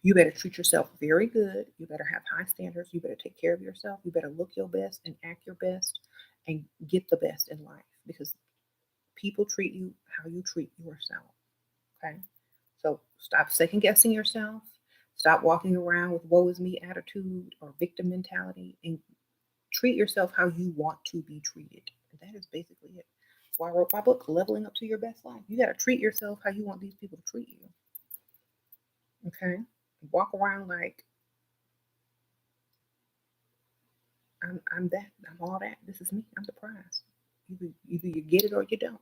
you better treat yourself very good. You better have high standards. You better take care of yourself. You better look your best and act your best and get the best in life because people treat you how you treat yourself. Okay. So stop second guessing yourself. Stop walking around with woe is me attitude or victim mentality and treat yourself how you want to be treated. And that is basically it. That's why I wrote my book, Leveling Up to Your Best Life. You got to treat yourself how you want these people to treat you. Okay. Walk around like I'm that. I'm all that. This is me. I'm the prize. Either you get it or you don't.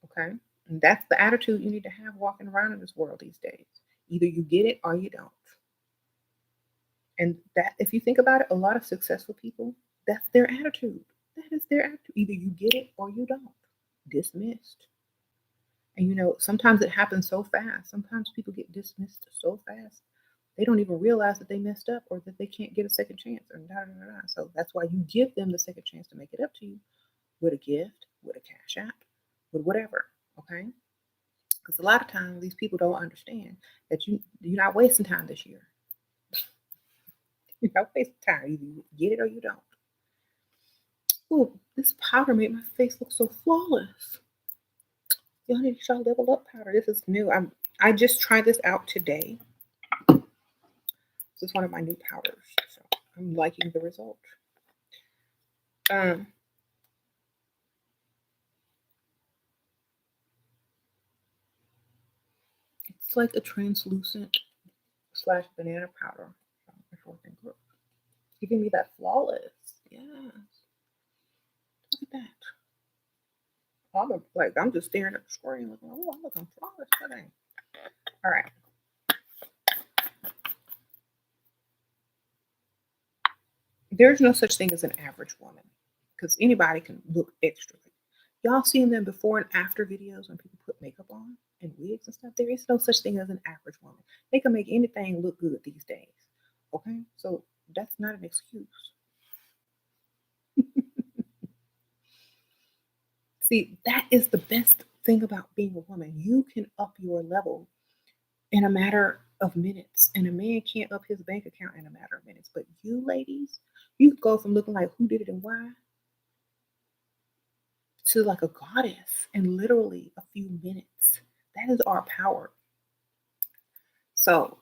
Okay? And that's the attitude you need to have walking around in this world these days. Either you get it or you don't. And that if you think about it, a lot of successful people, that's their attitude. That is their attitude. Either you get it or you don't. Dismissed. And sometimes it happens so fast. Sometimes people get dismissed so fast. They don't even realize that they messed up or that they can't get a second chance or da, da, da, da. So that's why you give them the second chance to make it up to you with a gift, with a cash app, with whatever. Okay. Because a lot of times these people don't understand that you're not wasting time this year. You're not wasting time. Either you get it or you don't. Oh, this powder made my face look so flawless. Y'all need to try Level Up powder. This is new. I just tried this out today. This is one of my new powders, so I'm liking the result. Um, it's like a translucent / banana powder. It's working good. Giving me that flawless. Yes. Look at that. I'm just staring at the screen looking, oh, I'm looking flawless today. All right. There's no such thing as an average woman because anybody can look extra. Y'all seen them before and after videos when people put makeup on and wigs and stuff? There is no such thing as an average woman. They can make anything look good these days. Okay? So that's not an excuse. See, that is the best thing about being a woman. You can up your level in a matter of minutes. And a man can't up his bank account in a matter of minutes. But you ladies, you go from looking like who did it and why to like a goddess in literally a few minutes. That is our power. So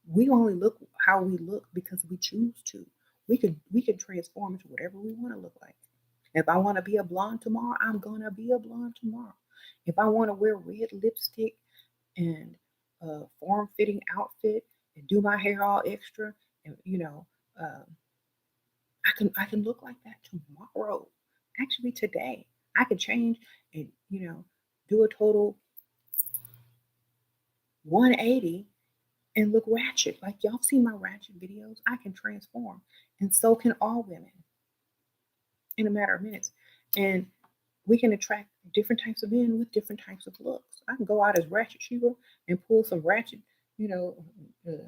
we only look how we look because we choose to. We can transform into whatever we want to look like. If I want to be a blonde tomorrow, I'm gonna be a blonde tomorrow. If I want to wear red lipstick and a form-fitting outfit and do my hair all extra, and um, I can look like that tomorrow. Actually, today I could change and do a total 180 and look ratchet. Like y'all seen my ratchet videos, I can transform, and so can all women in a matter of minutes. And we can attract different types of men with different types of looks. I can go out as Ratchet Shiva and pull some ratchet, you know, uh,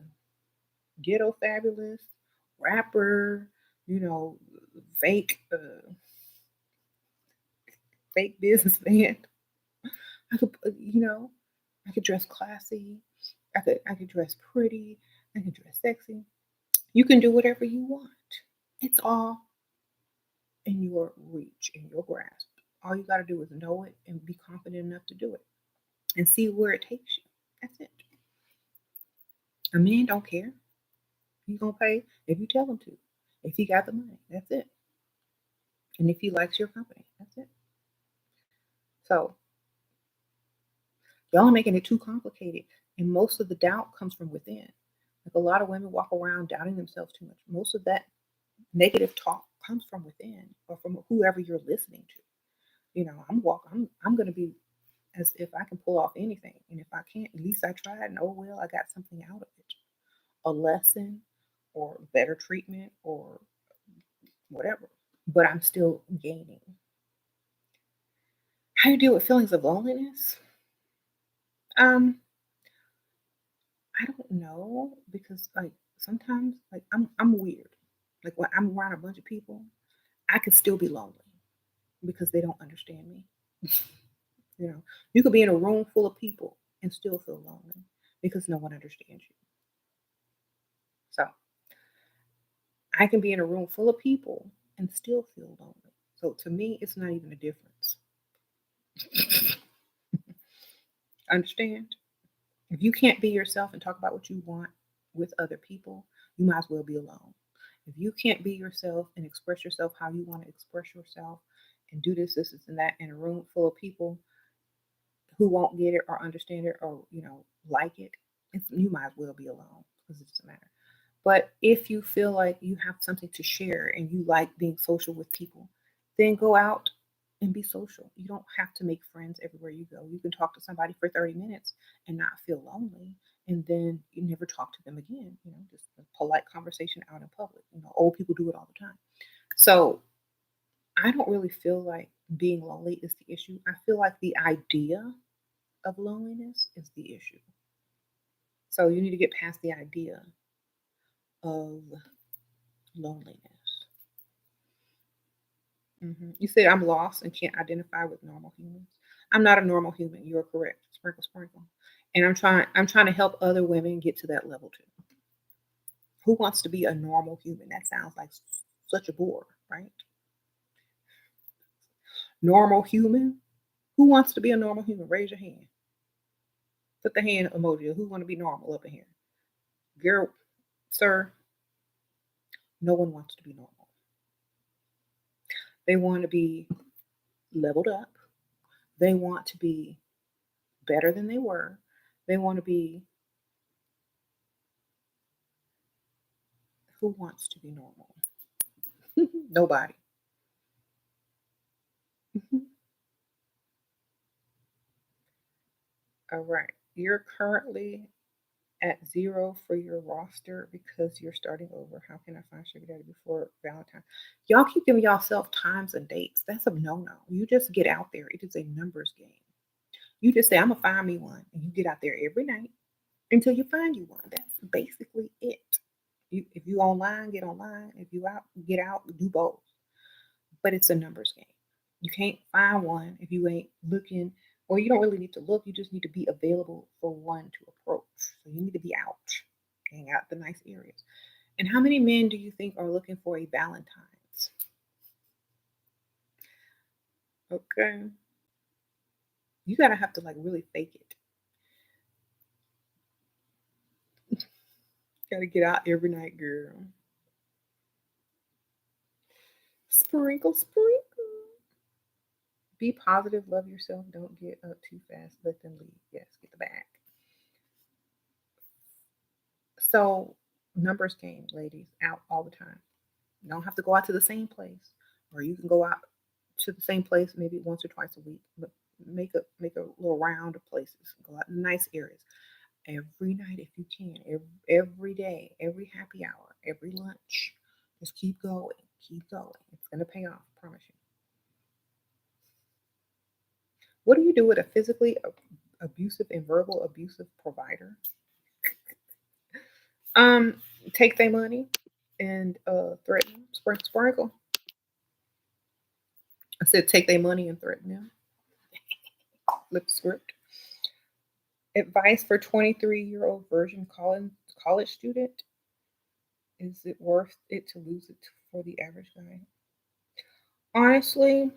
ghetto fabulous rapper, you know, fake, fake businessman. I could, I could dress classy. I could dress pretty. I could dress sexy. You can do whatever you want. It's all in your reach, in your grasp. All you got to do is know it and be confident enough to do it and see where it takes you. That's it. A man don't care. He's gonna pay if you tell him to. If he got the money, that's it. And if he likes your company, that's it. So y'all are making it too complicated, and most of the doubt comes from within. Like a lot of women walk around doubting themselves too much. Most of that negative talk comes from within or from whoever you're listening to. I'm gonna be as if I can pull off anything. And if I can't, at least I tried and oh well, I got something out of it. A lesson or better treatment or whatever. But I'm still gaining. How do you deal with feelings of loneliness? Um, I don't know because like sometimes like I'm weird. Like when I'm around a bunch of people, I could still be lonely because they don't understand me. You could be in a room full of people and still feel lonely because no one understands you. So I can be in a room full of people and still feel lonely. So to me, it's not even a difference. Understand? If you can't be yourself and talk about what you want with other people, you might as well be alone. If you can't be yourself and express yourself how you want to express yourself and do this, and that in a room full of people who won't get it or understand it or, like it, you might as well be alone because it doesn't matter. But if you feel like you have something to share and you like being social with people, then go out and be social. You don't have to make friends everywhere you go. You can talk to somebody for 30 minutes and not feel lonely. And then you never talk to them again. Just a polite conversation out in public. Old people do it all the time. So I don't really feel like being lonely is the issue. I feel like the idea of loneliness is the issue. So you need to get past the idea of loneliness. You said I'm lost and can't identify with normal humans. I'm not a normal human. You're correct. Sprinkle, sprinkle. And I'm trying to help other women get to that level too. Who wants to be a normal human? That sounds like such a bore, right? Normal human. Who wants to be a normal human? Raise your hand. Put the hand emoji. Who want to be normal up in here? Girl, sir, no one wants to be normal. They want to be leveled up. They want to be better than they were. They want to be who wants to be normal? Nobody. All right. You're currently at zero for your roster because you're starting over. How can I find sugar daddy before Valentine? Y'all keep giving yourself times and dates. That's a no-no. You just get out there. It is a numbers game. You just say, I'm gonna find me one, and you get out there every night until you find you one. That's basically it. If you online, get online. If you out, get out. Do both. But it's a numbers game. You can't find one if you ain't looking, or you don't really need to look. You just need to be available for one to approach. So you need to be out, hang out the nice areas. And how many men do you think are looking for a Valentine's? Okay, you gotta have to like really fake it. Gotta get out every night, girl. Sprinkle, sprinkle. Be positive, love yourself. Don't get up too fast. Let them leave. Yes, get the bag. So, numbers game, ladies, out all the time. You don't have to go out to the same place, or you can go out to the same place maybe once or twice a week, but make a little round of places. Go out in nice areas every night if you can. Every day, every happy hour, every lunch. Just keep going, keep going. It's gonna pay off. I promise you. What do you do with a physically abusive and verbal abusive provider? Um, take their money and threaten, sprinkle. I said take their money and threaten them. Lip script. Advice for 23-year-old virgin college student. Is it worth it to lose it for the average guy? Honestly,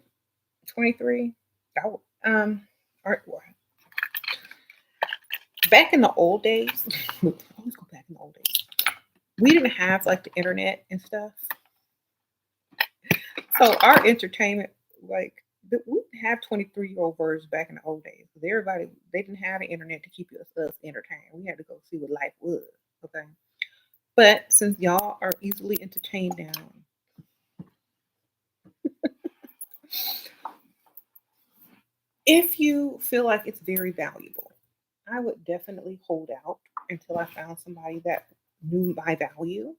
23. Art, back in the old days, always go back in the old days. We didn't have like the internet and stuff. So our entertainment, like we didn't have 23-year-old birds back in the old days. 'Cause everybody they didn't have the internet to keep us entertained. We had to go see what life was. Okay. But since y'all are easily entertained now, if you feel like it's very valuable, I would definitely hold out until I found somebody that knew my value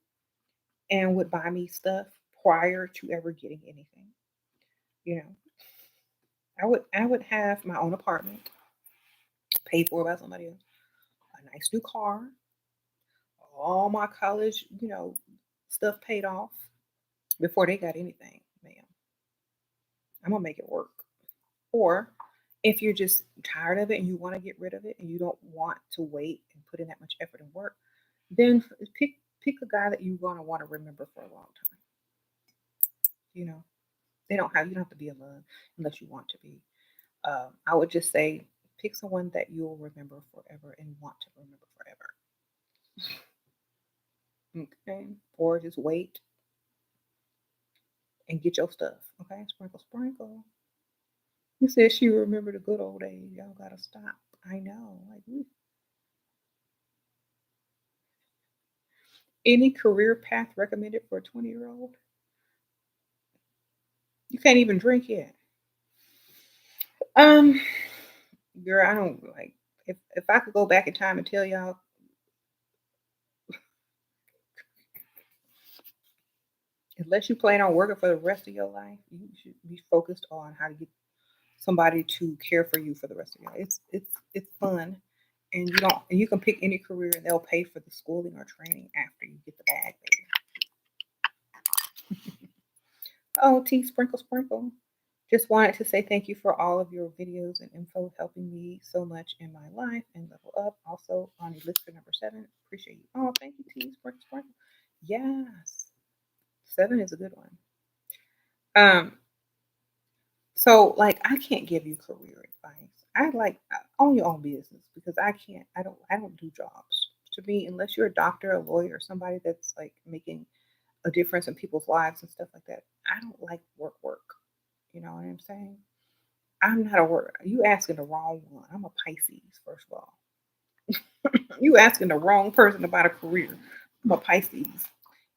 and would buy me stuff prior to ever getting anything. You know, I would have my own apartment paid for by somebody else, a nice new car, all my college, stuff paid off before they got anything, ma'am. I'm gonna make it work. Or if you're just tired of it and you want to get rid of it and you don't want to wait and put in that much effort and work, then pick a guy that you're gonna want to remember for a long time. You know, you don't have to be in love unless you want to be. I would just say pick someone that you'll remember forever and want to remember forever. Okay, or just wait and get your stuff. Okay, sprinkle, sprinkle. You said she remember the good old days. Y'all gotta stop. I know. Like, any career path recommended for a 20-year-old? You can't even drink yet. Um, girl, I don't like. If I could go back in time and tell y'all, unless you plan on working for the rest of your life, you should be focused on how to get somebody to care for you for the rest of your life. It's fun, and you can pick any career, and they'll pay for the schooling or training after you get the bag, baby. Oh, tea, sprinkle, sprinkle. Just wanted to say thank you for all of your videos and info helping me so much in my life and level up. Also on elixir number 7. Appreciate you. Oh, thank you, T. Sparkle Sparkle. Yes. 7 is a good one. Um, so like I can't give you career advice. I like own your own business because I don't do jobs. To me, unless you're a doctor, a lawyer, or somebody that's like making a difference in people's lives and stuff like that, I don't like work. You know what I'm saying? I'm not a work. You asking the wrong one. I'm a Pisces, first of all. You asking the wrong person about a career. I'm a Pisces.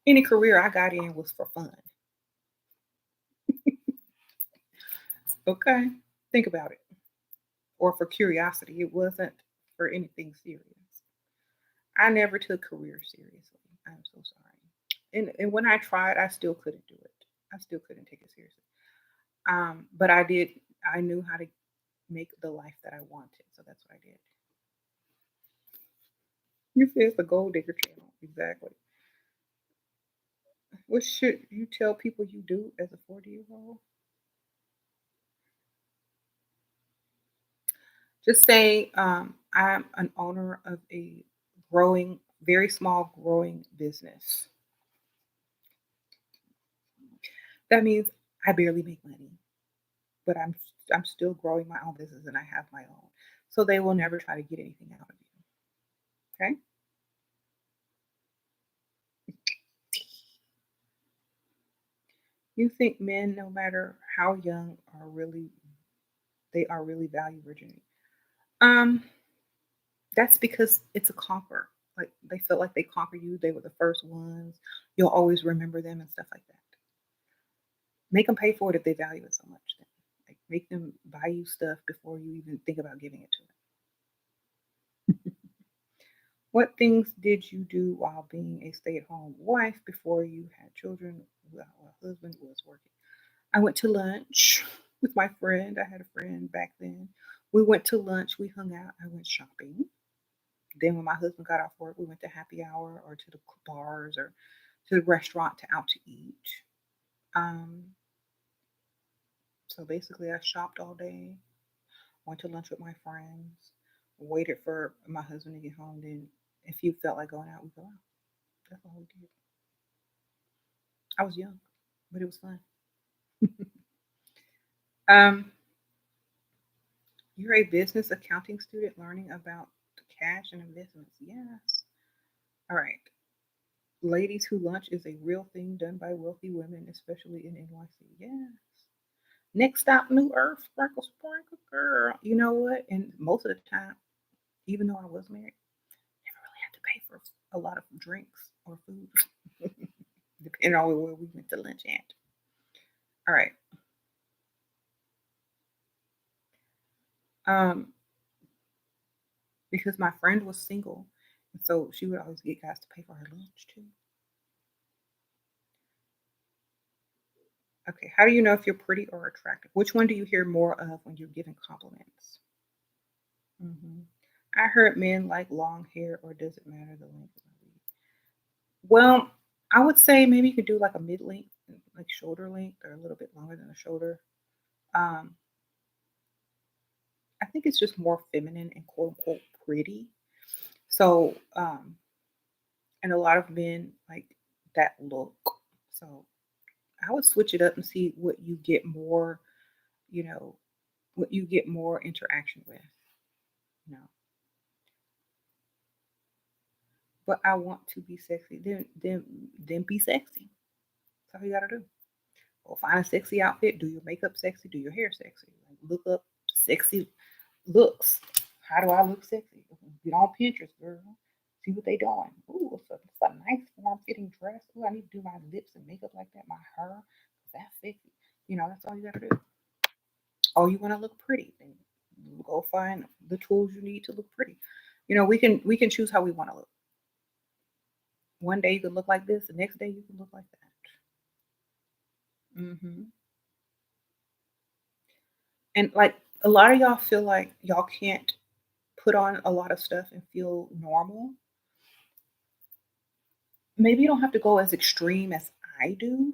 Any career I got in was for fun. Okay? Think about it. Or for curiosity. It wasn't for anything serious. I never took career seriously. I'm so sorry. And when I tried, I still couldn't do it. I still couldn't take it seriously. But I did. I knew how to make the life that I wanted, so that's what I did. You said it's the gold digger channel, exactly. What should you tell people you do as a 40-year-old? Just say I'm an owner of a growing, very small growing business. That means I barely make money, but I'm still growing my own business and I have my own. So they will never try to get anything out of you. Okay? You think men, no matter how young, are really value virginity. Um, that's because it's a conquer. Like they felt like they conquer you. They were the first ones. You'll always remember them and stuff like that. Make them pay for it if they value it so much. Then, like make them buy you stuff before you even think about giving it to them. What things did you do while being a stay-at-home wife before you had children? While husband was working. I went to lunch with my friend. I had a friend back then. We went to lunch. We hung out. I went shopping. Then when my husband got off work, we went to happy hour or to the bars or to the restaurant to out to eat. Um, so basically, I shopped all day, went to lunch with my friends, waited for my husband to get home. Then, if he felt like going out, we go out. That's all we did. I was young, but it was fun. Um, you're a business accounting student learning about cash and investments. Yes. All right. Ladies who lunch is a real thing done by wealthy women, especially in NYC. Yes. Next stop, New Earth, sprinkle, sprinkle, girl. You know what? And most of the time, even though I was married, never really had to pay for a lot of drinks or food, depending on where we went to lunch at. All right. Um, because my friend was single, and so she would always get guys to pay for her lunch too. Okay. How do you know if you're pretty or attractive? Which one do you hear more of when you're giving compliments? I heard men like long hair, or does it matter the length of the weave? Well, I would say maybe you could do like a mid length, like shoulder length, or a little bit longer than a shoulder. Um, I think it's just more feminine and quote unquote pretty. So, and a lot of men like that look. So I would switch it up and see what you get more, you know, what you get more interaction with. You know, but I want to be sexy. Then be sexy. That's all you gotta do. Or find a sexy outfit. Do your makeup sexy. Do your hair sexy. Like look up sexy looks. How do I look sexy? Get on Pinterest, girl. See what they doing. Ooh, it's a nice form fitting dress. Ooh, I need to do my lips and makeup like that. My hair, that's sexy. That's all you gotta do. Oh, you want to look pretty? Then go find the tools you need to look pretty. We can choose how we want to look. One day you can look like this. The next day you can look like that. And like a lot of y'all feel like y'all can't put on a lot of stuff and feel normal. Maybe you don't have to go as extreme as I do,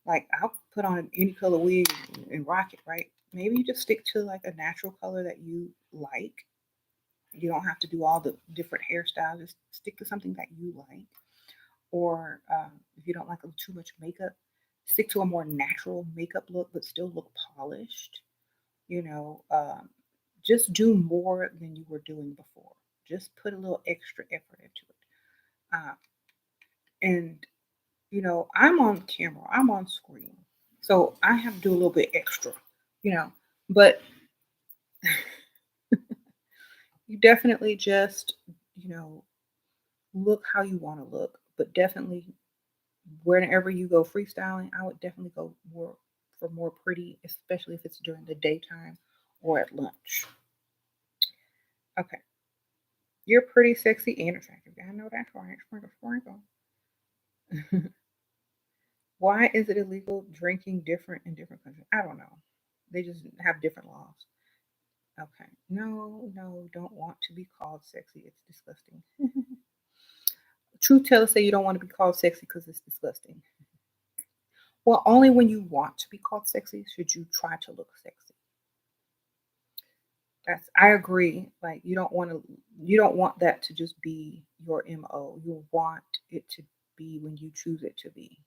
Like I'll put on any color wig and rock it, right? Maybe you just stick to like a natural color that you like. You don't have to do all the different hairstyles. Just stick to something that you like. Or if you don't like too much makeup, stick to a more natural makeup look, but still look polished. You know, just do more than you were doing before. Just put a little extra effort into it. And I'm on camera, I'm on screen, so I have to do a little bit extra. You know, but you definitely just you know look how you want to look, but definitely whenever you go freestyling, I would definitely go more for more pretty, especially if it's during the daytime or at lunch. Okay, you're pretty, sexy, and attractive. I know that's right. Sprinkle, sprinkle. Why is it illegal drinking different in different countries? I don't know. They just have different laws. Okay. No, no, don't want to be called sexy. It's disgusting. Truth tellers say you don't want to be called sexy because it's disgusting. Well, only when you want to be called sexy should you try to look sexy. I agree. Like you don't want that to just be your MO. You want it to be when you choose it to be.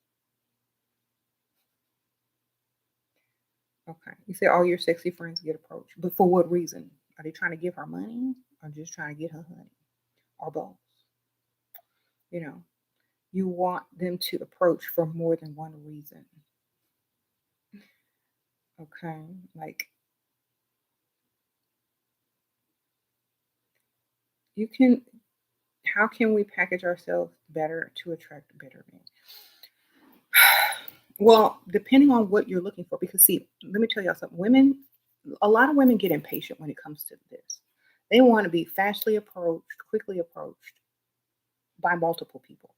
Okay. You say all your sexy friends get approached, but for what reason? Are they trying to give her money or just trying to get her honey or both? You know, you want them to approach for more than one reason. Okay. Like you can, how can we package ourselves better to attract better men? Well, depending on what you're looking for, because see, let me tell y'all something. A lot of women get impatient when it comes to this. They want to be fastly approached, quickly approached by multiple people.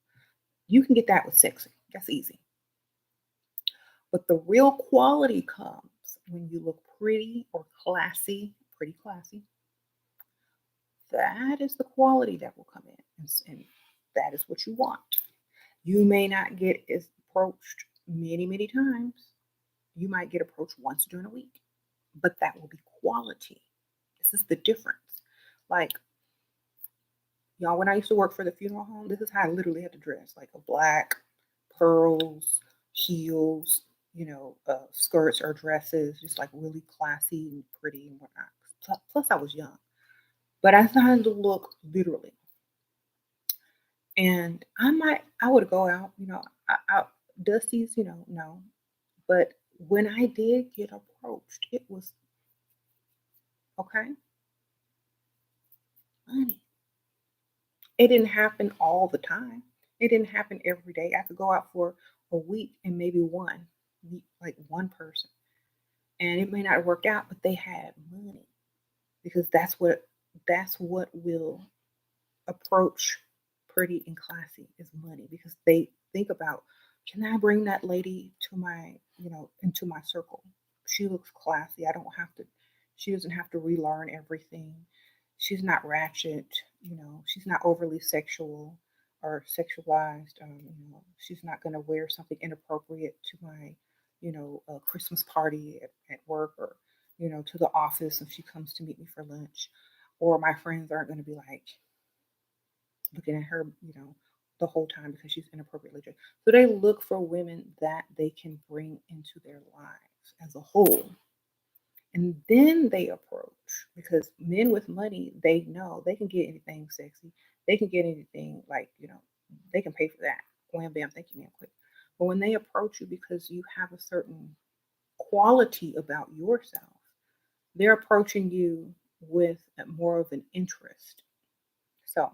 You can get that with sexy. That's easy. But the real quality comes when you look pretty or classy, pretty classy. That is the quality that will come in. And that is what you want. You may not get approached many, many times. You might get approached once during a week, but that will be quality. This is the difference. Like, y'all, when I used to work for the funeral home, this is how I literally had to dress like a black, pearls, heels, skirts or dresses, just like really classy and pretty and whatnot. Plus, I was young, but I started to look literally. And I would go out, Dusty's, no. But when I did get approached, it was okay, honey. It didn't happen all the time. It didn't happen every day. I could go out for a week and maybe like one person. And it may not have worked out, but they had money because that's what will approach pretty and classy is money because they think about, can I bring that lady to into my circle? She looks classy. I don't have to She doesn't have to relearn everything. She's not ratchet, she's not overly sexual or sexualized. She's not going to wear something inappropriate to my, Christmas party at work or, to the office if she comes to meet me for lunch. Or my friends aren't going to be like, looking at her, the whole time because she's inappropriately dressed. So they look for women that they can bring into their lives as a whole. And then they approach because men with money, they know they can get anything sexy. They can get anything like, they can pay for that. Wham bam, thank you, man, quick. But when they approach you because you have a certain quality about yourself, they're approaching you with more of an interest. So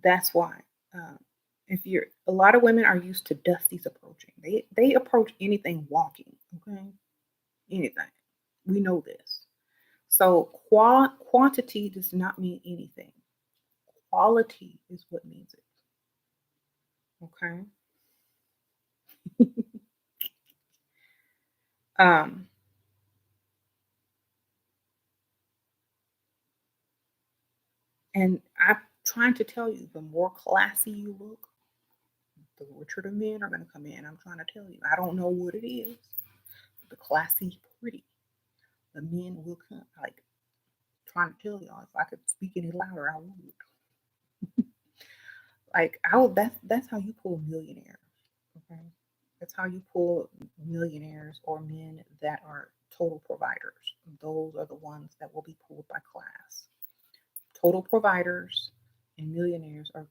that's why. Um, if you're a lot of women are used to Dusty's approaching. They approach anything walking. Okay, anything. We know this. So quantity does not mean anything. Quality is what means it. Okay. Um, and I'm trying to tell you, the more classy you look, The richer the men are going to come in. I'm trying to tell you. I don't know what it is. The classy, pretty. The men will come. Like, trying to tell y'all, if I could speak any louder, I would. Like, that's how you pull millionaires. Okay. That's how you pull millionaires or men that are total providers. Those are the ones that will be pulled by class. Total providers and millionaires are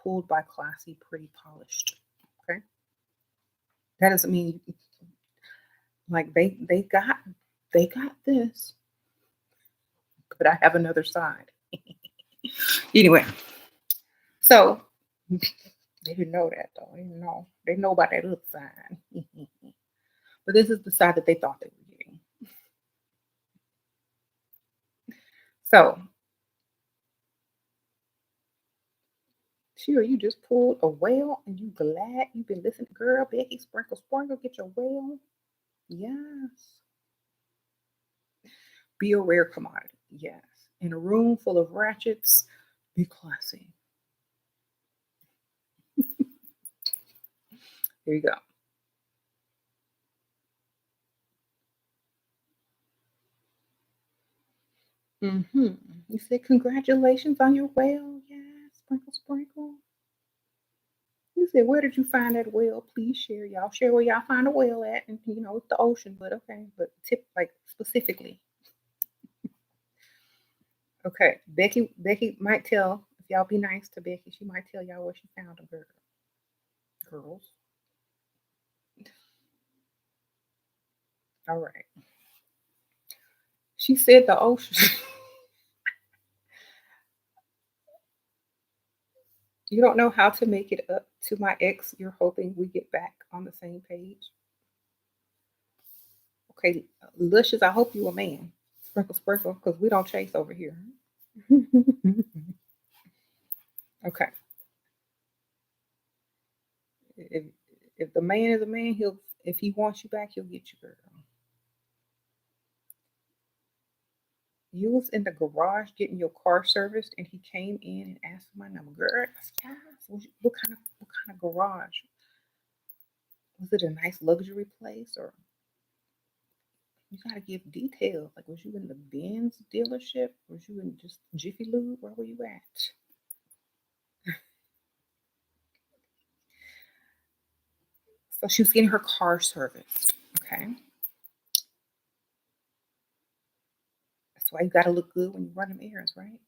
pulled by classy, pretty, polished. Okay. That doesn't mean like they got this, but I have another side. Anyway, so they didn't know that though. They didn't know. They know about that other side. But this is the side that they thought they were getting. So, sure, you just pulled a whale and you glad you've been listening. Girl, Becky, sprinkle, sprinkle, get your whale. Yes. Be a rare commodity. Yes. In a room full of ratchets, be classy. Here you go. You said congratulations on your whale. Yes. Sprinkle, sprinkle. You said, where did you find that whale? Please share. Y'all share where y'all find a whale at. And, it's the ocean, but okay. But tip, like, specifically. Okay. Becky might tell, if y'all be nice to Becky, she might tell y'all where she found a girl. Girls. All right. She said the ocean. You don't know how to make it up to my ex. You're hoping we get back on the same page. Okay, Luscious, I hope you a man. Sprinkle, sprinkle, because we don't chase over here. Okay. If if the man is a man, he'll if he wants you back, he'll get you, girl. You was in the garage getting your car serviced, and he came in and asked for my number. Girl, yes. What kind of garage? Was it a nice luxury place, or you gotta give details? Like, was you in the Benz dealership? Was you in just Jiffy Lube? Where were you at? So she was getting her car serviced. Okay, that's why you gotta look good when you run them errands, right?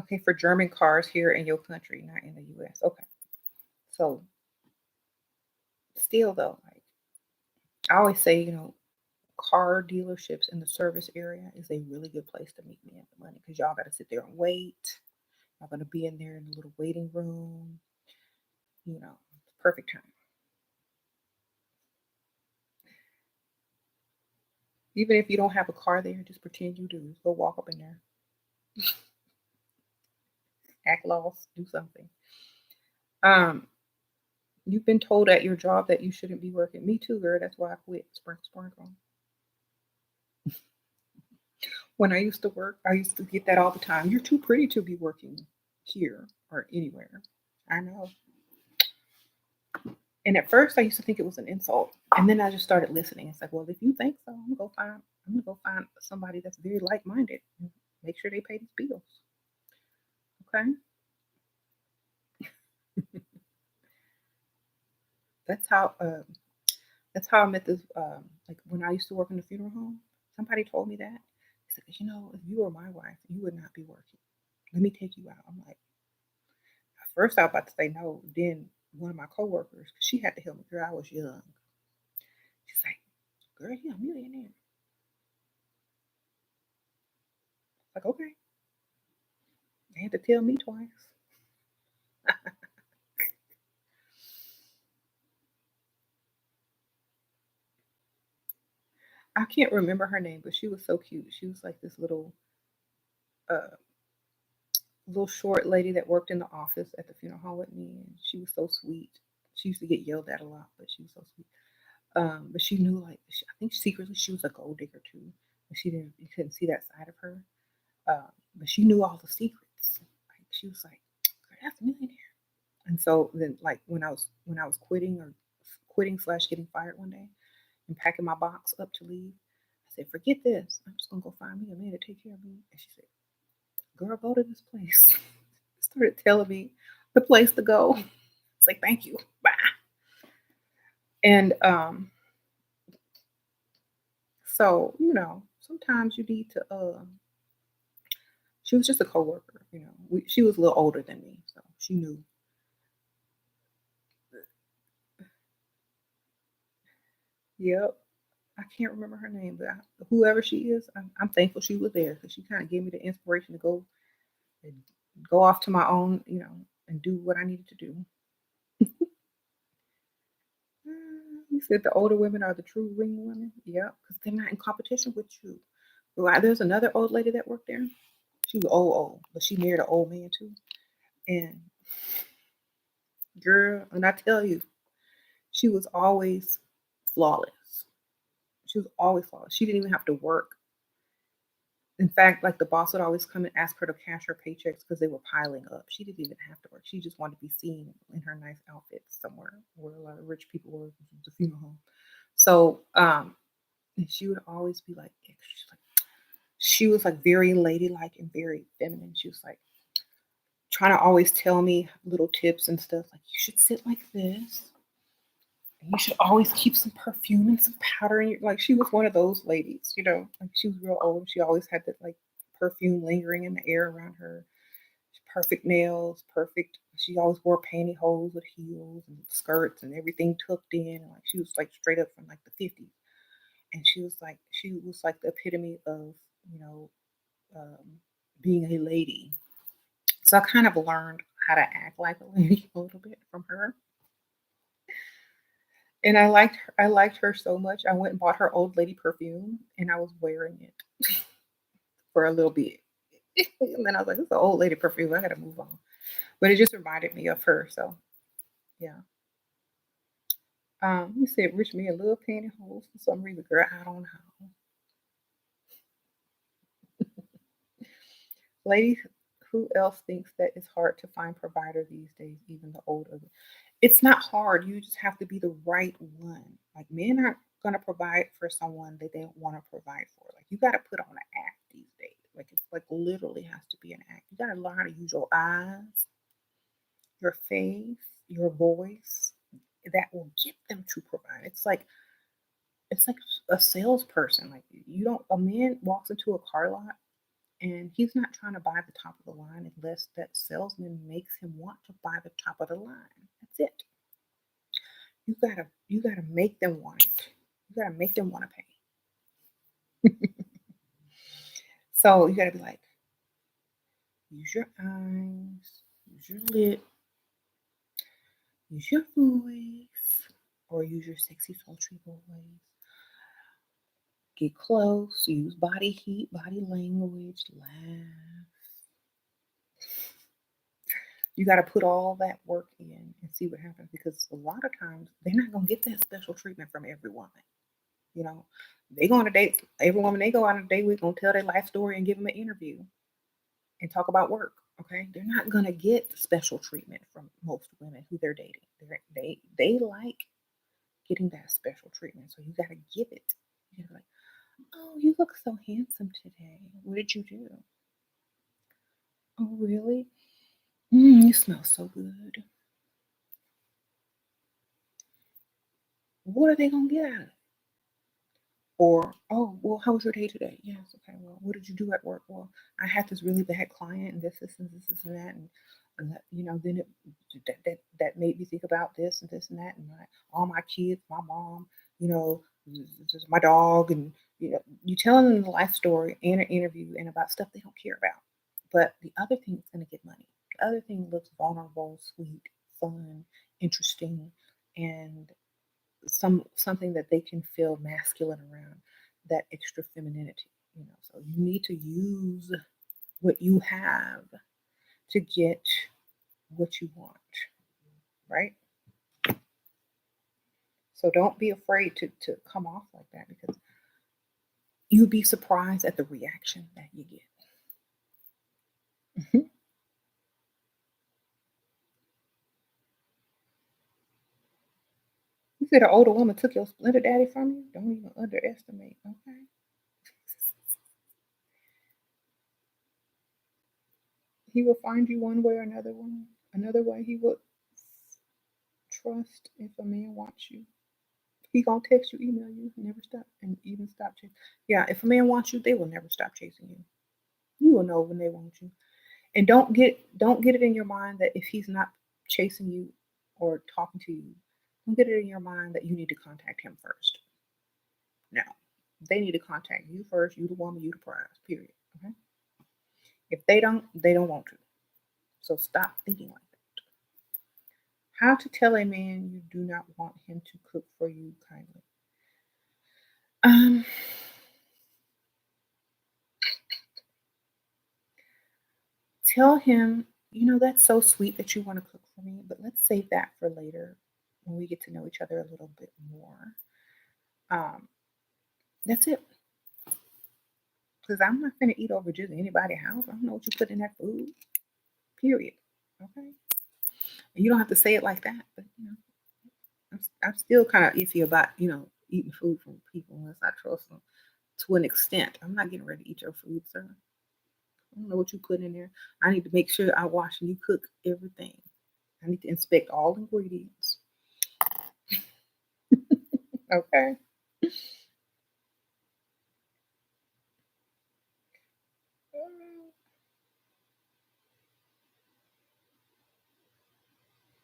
Okay, for German cars here in your country, not in the U.S. Okay, so still though, like I always say, car dealerships in the service area is a really good place to meet me at the money because y'all got to sit there and wait. Y'all going to be in there in a little waiting room. Perfect time. Even if you don't have a car there, just pretend you do. Go walk up in there, act lost, do something. Um, you've been told at your job that you shouldn't be working. Me too, girl. That's why I quit. Sprinkle, sprinkle. When I used to work, I used to get that all the time. You're too pretty to be working here or anywhere. I know. And at first, I used to think it was an insult, and then I just started listening. It's like, well, if you think so, I'm gonna go find somebody that's very like-minded. And make sure they pay these bills. Okay, that's how. That's how I met this. Like when I used to work in the funeral home, somebody told me that. He said, if you were my wife, you would not be working. Let me take you out. I'm like, at first I was about to say no. Then one of my coworkers, she had to help me. Girl, I was young. She's like, girl, you're a millionaire. Like, okay. They had to tell me twice. I can't remember her name, but she was so cute. She was like this uh, little short lady that worked in the office at the funeral home with me, and she was so sweet. She used to get yelled at a lot, but she was so sweet. But she knew, like, I think secretly she was a gold digger too. But you couldn't see that side of her. but she knew all the secrets. Like she was like, that's a millionaire. And so then, like when I was quitting slash getting fired one day and packing my box up to leave, I said, forget this. I'm just gonna go find me a man to take care of me. And she said, girl, go to this place. Started telling me the place to go. It's like, thank you. Bye. And so, sometimes you need to she was just a coworker, she was a little older than me, so she knew. Yep. I can't remember her name, but whoever she is, I'm thankful she was there because she kind of gave me the inspiration to go and go off to my own, and do what I needed to do. You said the older women are the true ring women. Yeah, because they're not in competition with you. Well, there's another old lady that worked there. She was old, but she married an old man too. And girl, and I tell you, she was always flawless. She was always flawless. She didn't even have to work. In fact, like the boss would always come and ask her to cash her paychecks because they were piling up. She didn't even have to work. She just wanted to be seen in her nice outfits somewhere where a lot of rich people were. It was a funeral home. So, and she would always be like, she was like very ladylike and very feminine. She was like trying to always tell me little tips and stuff. Like, you should sit like this. And you should always keep some perfume and some powder in your, like, she was one of those ladies, like she was real old. She always had that like perfume lingering in the air around her. Perfect nails, perfect. She always wore pantyhose with heels and skirts and everything tucked in. And like she was like straight up from like the 50s. And she was like the epitome of, you know, um, being a lady. So I kind of learned how to act like a lady a little bit from her. And I liked her so much. I went and bought her old lady perfume and I was wearing it for a little bit. And then I was like, this is an old lady perfume. I gotta move on. But it just reminded me of her. So yeah. You said rich men love pantyhose for some reason, girl. I don't know. Ladies, who else thinks that it's hard to find provider these days, even the older? It's not hard. You just have to be the right one. Like men aren't gonna provide for someone that they don't want to provide for. Like you gotta put on an act these days. Like it's like literally has to be an act. You gotta learn how to use your eyes, your face, your voice. That will get them to provide. It's like a salesperson. Like you don't a man walks into a car lot and he's not trying to buy the top of the line unless that salesman makes him want to buy the top of the line. That's it. You gotta make them want it. You gotta make them want to pay. So you gotta be like, use your eyes, use your lip, use your voice, or use your sexy sultry voice. Get close, use body heat, body language, laugh. You got to put all that work in and see what happens because a lot of times they're not going to get that special treatment from every woman. You know, they go on a date, every woman they go on a date with going to tell their life story and give them an interview and talk about work. Okay. They're not going to get special treatment from most women who they're dating. They like getting that special treatment. So you got to give it. You got to be like, oh, you look so handsome today. What did you do? Oh, really? You smell so good. What are they going to get out of it? Or, oh, well, how was your day today? Yes, okay, well, what did you do at work? Well, I had this really bad client and this and that. And that, then that made me think about this and that. And all my kids, my mom, just my dog. And, you tell them the life story and an interview and about stuff they don't care about. But the other thing is going to get money. The other thing looks vulnerable, sweet, fun, interesting, and something that they can feel masculine around, that extra femininity. So you need to use what you have to get what you want, right? So don't be afraid to come off like that because you'll be surprised at the reaction that you get. Mhm. You said an older woman took your splendid daddy from you? Don't even underestimate, okay? He will find you one way or another one. Another way he would trust if a man wants you. He gonna text you, email you, never stop, and even stop chasing. Yeah, if a man wants you, they will never stop chasing you. You will know when they want you. And don't get it in your mind that if he's not chasing you or talking to you, don't get it in your mind that you need to contact him first. No. They need to contact you first, you the woman, you the prize, period. Okay? If they don't want to. So stop thinking like that. How to tell a man you do not want him to cook for you kindly. Um, Tell him, that's so sweet that you want to cook for me, but let's save that for later when we get to know each other a little bit more. Um, that's it. Because I'm not going to eat over just anybody's house. I don't know what you put in that food, period. Okay? And you don't have to say it like that, but, I'm still kind of iffy about, eating food from people unless I trust them to an extent. I'm not getting ready to eat your food, sir. I don't know what you put in there. I need to make sure I wash and you cook everything. I need to inspect all ingredients. Okay.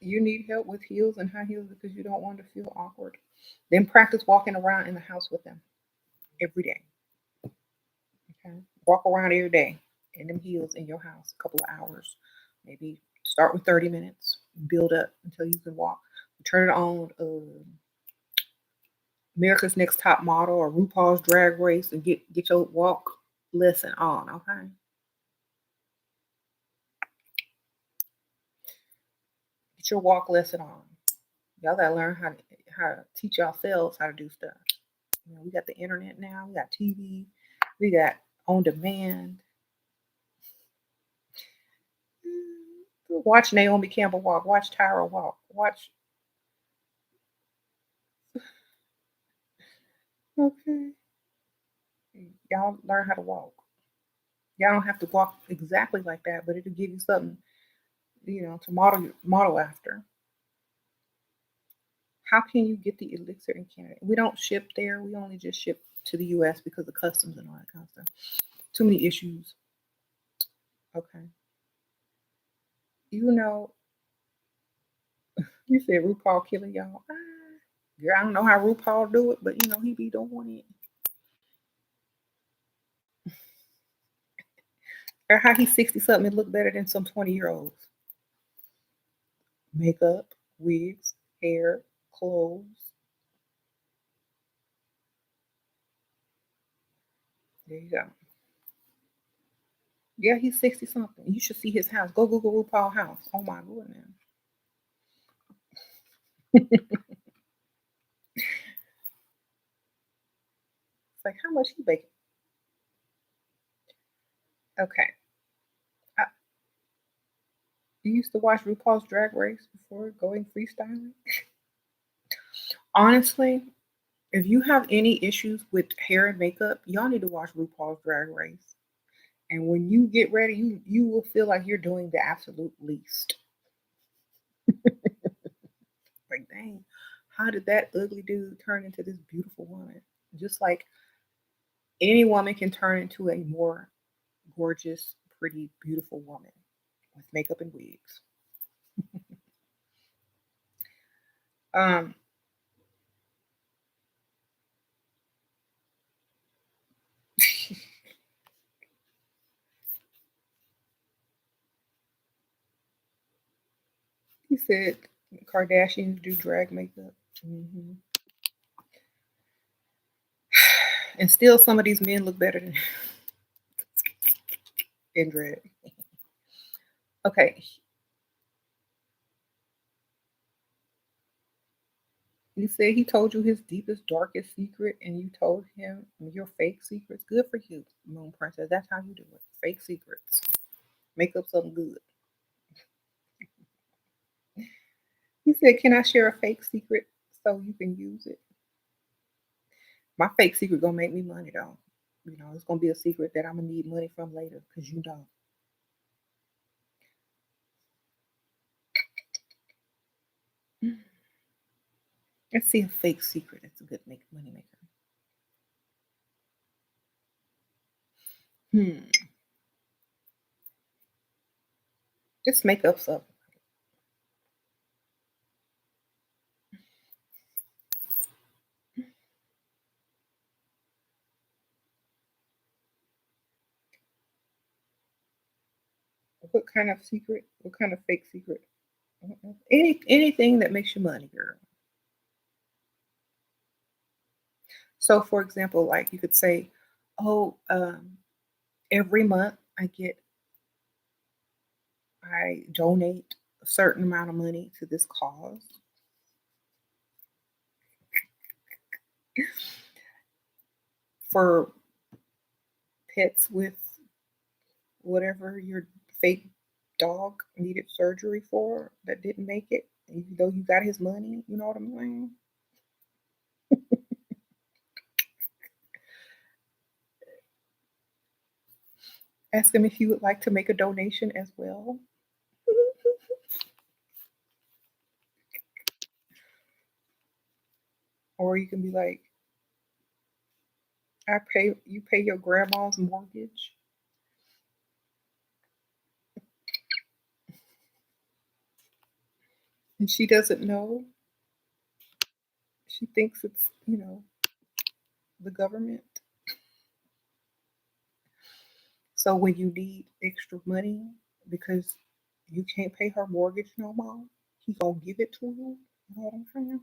You need help with heels and high heels because you don't want to feel awkward. Then practice walking around in the house with them every day. Okay. Walk around every day in them heels in your house a couple of hours. Maybe start with 30 minutes, build up until you can walk. Turn it on America's Next Top Model or RuPaul's Drag Race and get your walk lesson on, okay? Get your walk lesson on. Y'all gotta learn how to teach yourselves how to do stuff. We got the internet now, we got TV, we got on demand. Watch Naomi Campbell walk, watch Tyra walk, watch. Okay. Y'all learn how to walk. Y'all don't have to walk exactly like that, but it'll give you something, to model after. How can you get the elixir in Canada? We don't ship there. We only just ship to the US because of customs and all that kind of stuff. Too many issues. Okay. You know, you said RuPaul killing y'all. Girl, I don't know how RuPaul do it, but he be doing it. Or how he's 60 something and look better than some 20-year-olds. Makeup, wigs, hair, clothes. There you go. Yeah, he's 60 something. You should see his house. Go Google RuPaul house. Oh my goodness. It's like how much he baking? Okay. I, you used to watch RuPaul's Drag Race before going freestyling? Honestly, if you have any issues with hair and makeup, y'all need to watch RuPaul's Drag Race. And when you get ready, you will feel like you're doing the absolute least. Like, dang, how did that ugly dude turn into this beautiful woman? Just like any woman can turn into a more gorgeous, pretty, beautiful woman with makeup and wigs. Um, he said Kardashians do drag makeup. Hmm. And still, some of these men look better than in drag. Okay, you said he told you his deepest, darkest secret, and you told him your fake secrets. Good for you, Moon Princess. That's how you do it. Fake secrets. Make up something good. He said, "Can I share a fake secret so you can use it?" My fake secret gonna make me money though. It's gonna be a secret that I'm gonna need money from later because you don't. Let's see a fake secret that's a good money maker. Hmm. Just make up something. What kind of secret? What kind of fake secret? Anything that makes you money, girl. So, for example, like you could say, "Oh, every month I donate a certain amount of money to this cause for pets with whatever your fake dog needed surgery for that didn't make it, even though you got his money." You know what I'm saying? Ask him if you would like to make a donation as well. Or you can be like, you pay your grandma's mortgage. And she doesn't know. She thinks it's, the government. So when you need extra money because you can't pay her mortgage no more, he gonna give it to you. You know what I'm saying?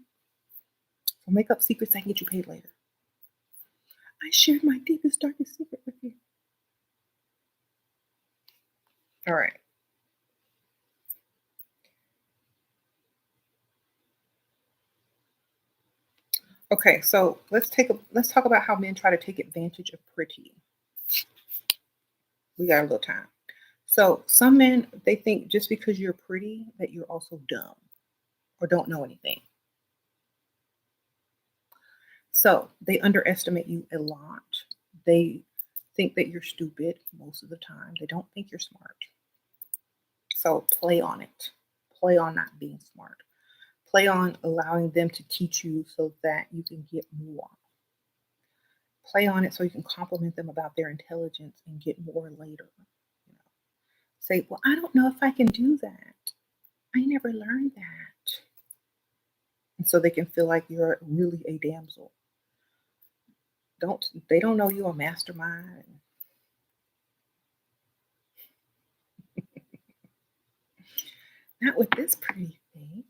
So make up secrets that can get you paid later. I shared my deepest, darkest secret with you. All right. Okay, so let's talk about how men try to take advantage of pretty. We got a little time. So some men they think just because you're pretty that you're also dumb or don't know anything. So they underestimate you a lot. They think that you're stupid most of the time. They don't think you're smart. So play on it. Play on not being smart. Play on allowing them to teach you so that you can get more. Play on it so you can compliment them about their intelligence and get more later. You know, say, "Well, I don't know if I can do that. I never learned that." And so they can feel like you're really a damsel. Don't they don't know you're a mastermind. Not with this pretty face.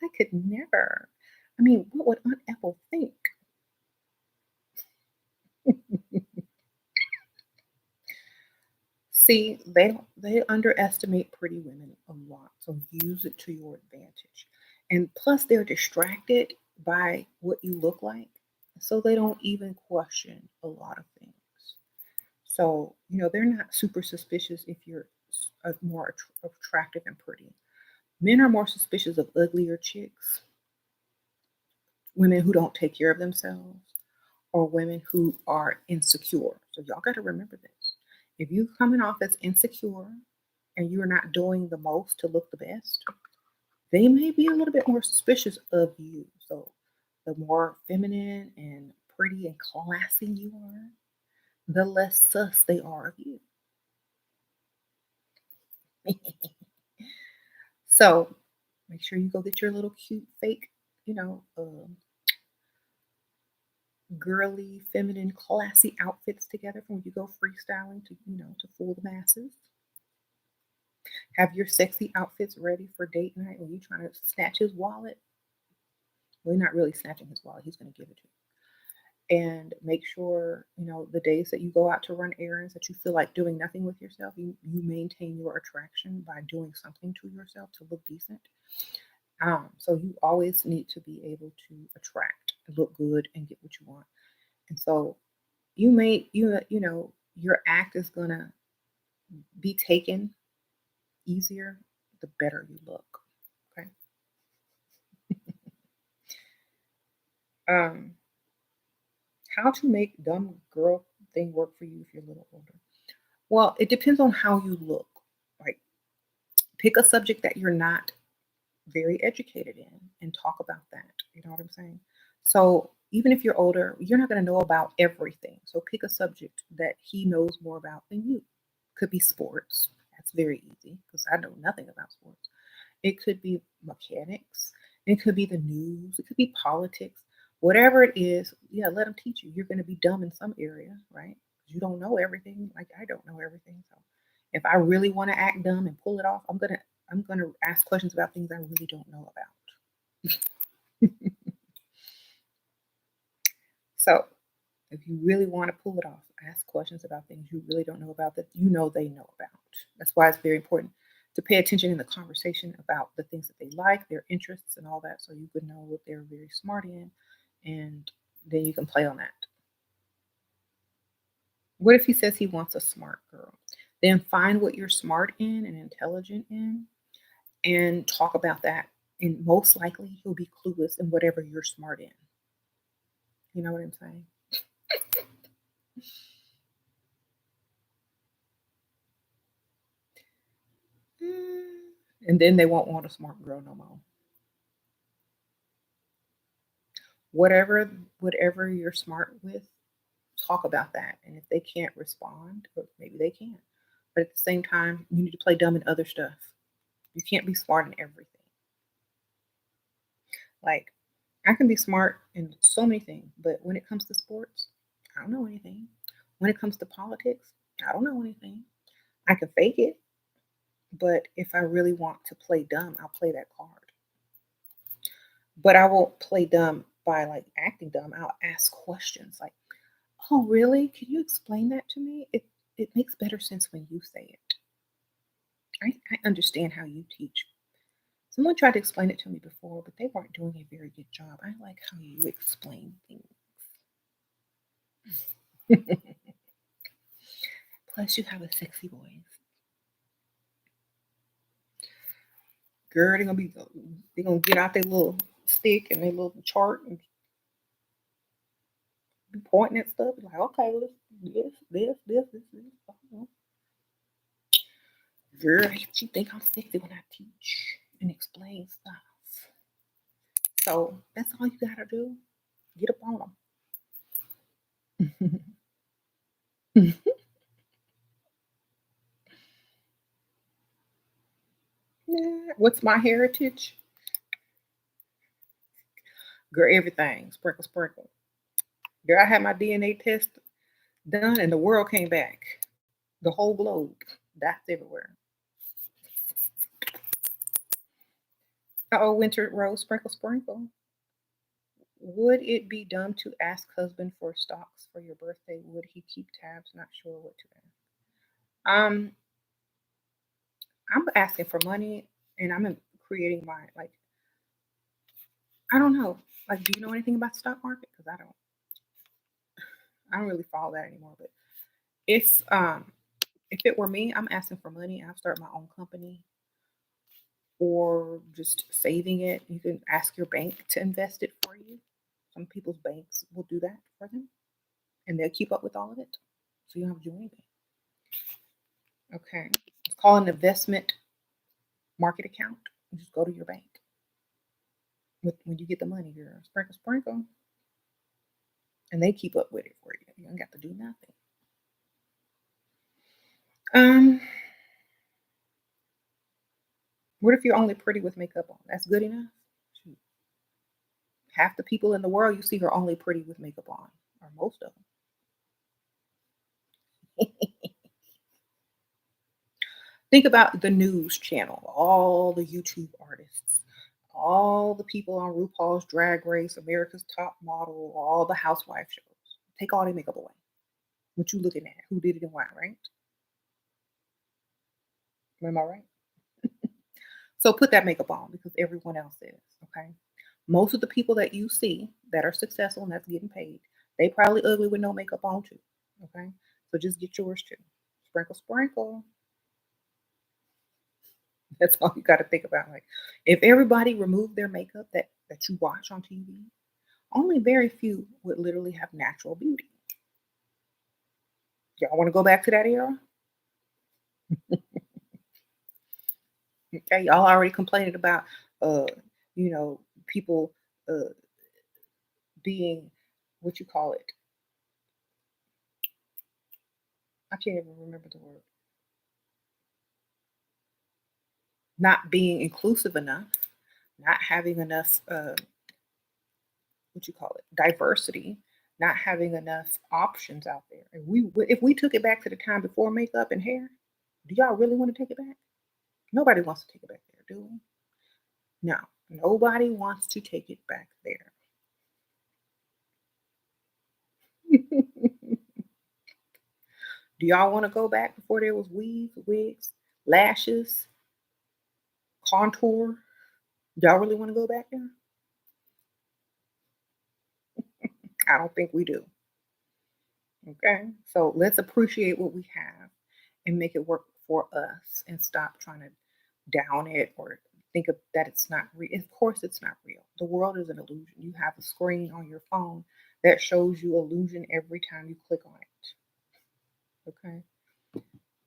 I could never. I mean, what would Aunt Ethel think? See, they underestimate pretty women a lot, so use it to your advantage. And plus, they're distracted by what you look like, so they don't even question a lot of things. So they're not super suspicious if you're more attractive and pretty. Men are more suspicious of uglier chicks, women who don't take care of themselves, or women who are insecure. So y'all got to remember this. If you coming off as insecure and you're not doing the most to look the best, they may be a little bit more suspicious of you. So the more feminine and pretty and classy you are, the less sus they are of you. So make sure you go get your little cute fake, girly, feminine, classy outfits together from when you go freestyling to fool the masses. Have your sexy outfits ready for date night when you're trying to snatch his wallet. Well, you're not really snatching his wallet, he's going to give it to you. And make sure, the days that you go out to run errands that you feel like doing nothing with yourself, you maintain your attraction by doing something to yourself to look decent. So you always need to be able to attract, look good, and get what you want. And so your act is gonna be taken easier, the better you look. Okay. Um, how to make dumb girl thing work for you if you're a little older. Well, it depends on how you look. Like, pick a subject that you're not very educated in and talk about that. You know what I'm saying? So even if you're older, you're not going to know about everything. So pick a subject that he knows more about than you. Could be sports. That's very easy because I know nothing about sports. It could be mechanics. It could be the news. It could be politics. Whatever it is, yeah, let them teach you. You're going to be dumb in some area, right? You don't know everything. Like I don't know everything. So if I really want to act dumb and pull it off, I'm gonna ask questions about things I really don't know about. So if you really want to pull it off, ask questions about things you really don't know about that you know they know about. That's why it's very important to pay attention in the conversation about the things that they like, their interests, and all that, so you can know what they're very smart in, and then you can play on that. What if he says he wants a smart girl? Then find what you're smart in and intelligent in and talk about that. And most likely he'll be clueless in whatever you're smart in. You know what I'm saying? Mm. And then they won't want a smart girl no more. Whatever you're smart with, talk about that. And if they can't respond, or maybe they can. But at the same time, you need to play dumb in other stuff. You can't be smart in everything. Like, I can be smart in so many things, but when it comes to sports, I don't know anything. When it comes to politics, I don't know anything. I can fake it, but if I really want to play dumb, I'll play that card. But I won't play dumb by like acting dumb. I'll ask questions like, "Oh, really? Can you explain that to me? It makes better sense when you say it. I understand how you teach. Someone tried to explain it to me before, but they weren't doing a very good job. I like how you explain things. Plus, you have a sexy voice. Girl, they gonna get out their little stick and their little chart and be pointing at stuff. Like, okay, let's this. Oh, girl, she think I'm sexy when I teach and explain stuff. So that's all you gotta do. Get up on them. Yeah. What's my heritage? Girl, everything. Sprinkle, sprinkle. Girl, I had my DNA test done and the world came back. The whole globe. That's everywhere. Oh, winter rose, sprinkle, sprinkle. Would it be dumb to ask husband for stocks for your birthday? Would he keep tabs? Not sure what to ask. Um, I'm asking for money and creating my like I don't know. Like, do you know anything about the stock market? Because I don't. I don't really follow that anymore. But if um if it were me, I'm asking for money. I'll start my own company or just saving it. You can ask your bank to invest it for you. Some people's banks will do that for them, and they'll keep up with all of it, so you don't have to do anything. Okay, it's called an investment market account. You just go to your bank with when you get the money, girl. Sprinkle, sprinkle, and they keep up with it for you. You don't got to do nothing. Um, what if you're only pretty with makeup on? That's good enough. Shoot. Half the people in the world you see are only pretty with makeup on, or most of them. Think about the news channel, all the YouTube artists, all the people on RuPaul's Drag Race, America's Top Model, all the housewife shows. Take all their makeup away. What you looking at? Who did it and why, right? Am I right? So put that makeup on because everyone else is, okay? Most of the people that you see that are successful and that's getting paid, they probably ugly with no makeup on too. Okay. So just get yours too. Sprinkle, sprinkle. That's all you got to think about. Like, if everybody removed their makeup that you watch on TV, only very few would literally have natural beauty. Y'all want to go back to that era? Okay, y'all already complaining about, uh, people uh being, what you call it? I can't even remember the word. Not being inclusive enough, not having enough, what you call it, diversity, not having enough options out there. If we took it back to the time before makeup and hair, do y'all really want to take it back? Nobody wants to take it back there, do we? No, nobody wants to take it back there. Do y'all want to go back before there was weaves, wigs, lashes, contour? Y'all really want to go back there? I don't think we do. Okay. So let's appreciate what we have and make it work for us and stop trying to down it or think of that it's not real. Of course, it's not real. The world is an illusion. You have a screen on your phone that shows you illusion every time you click on it. Okay.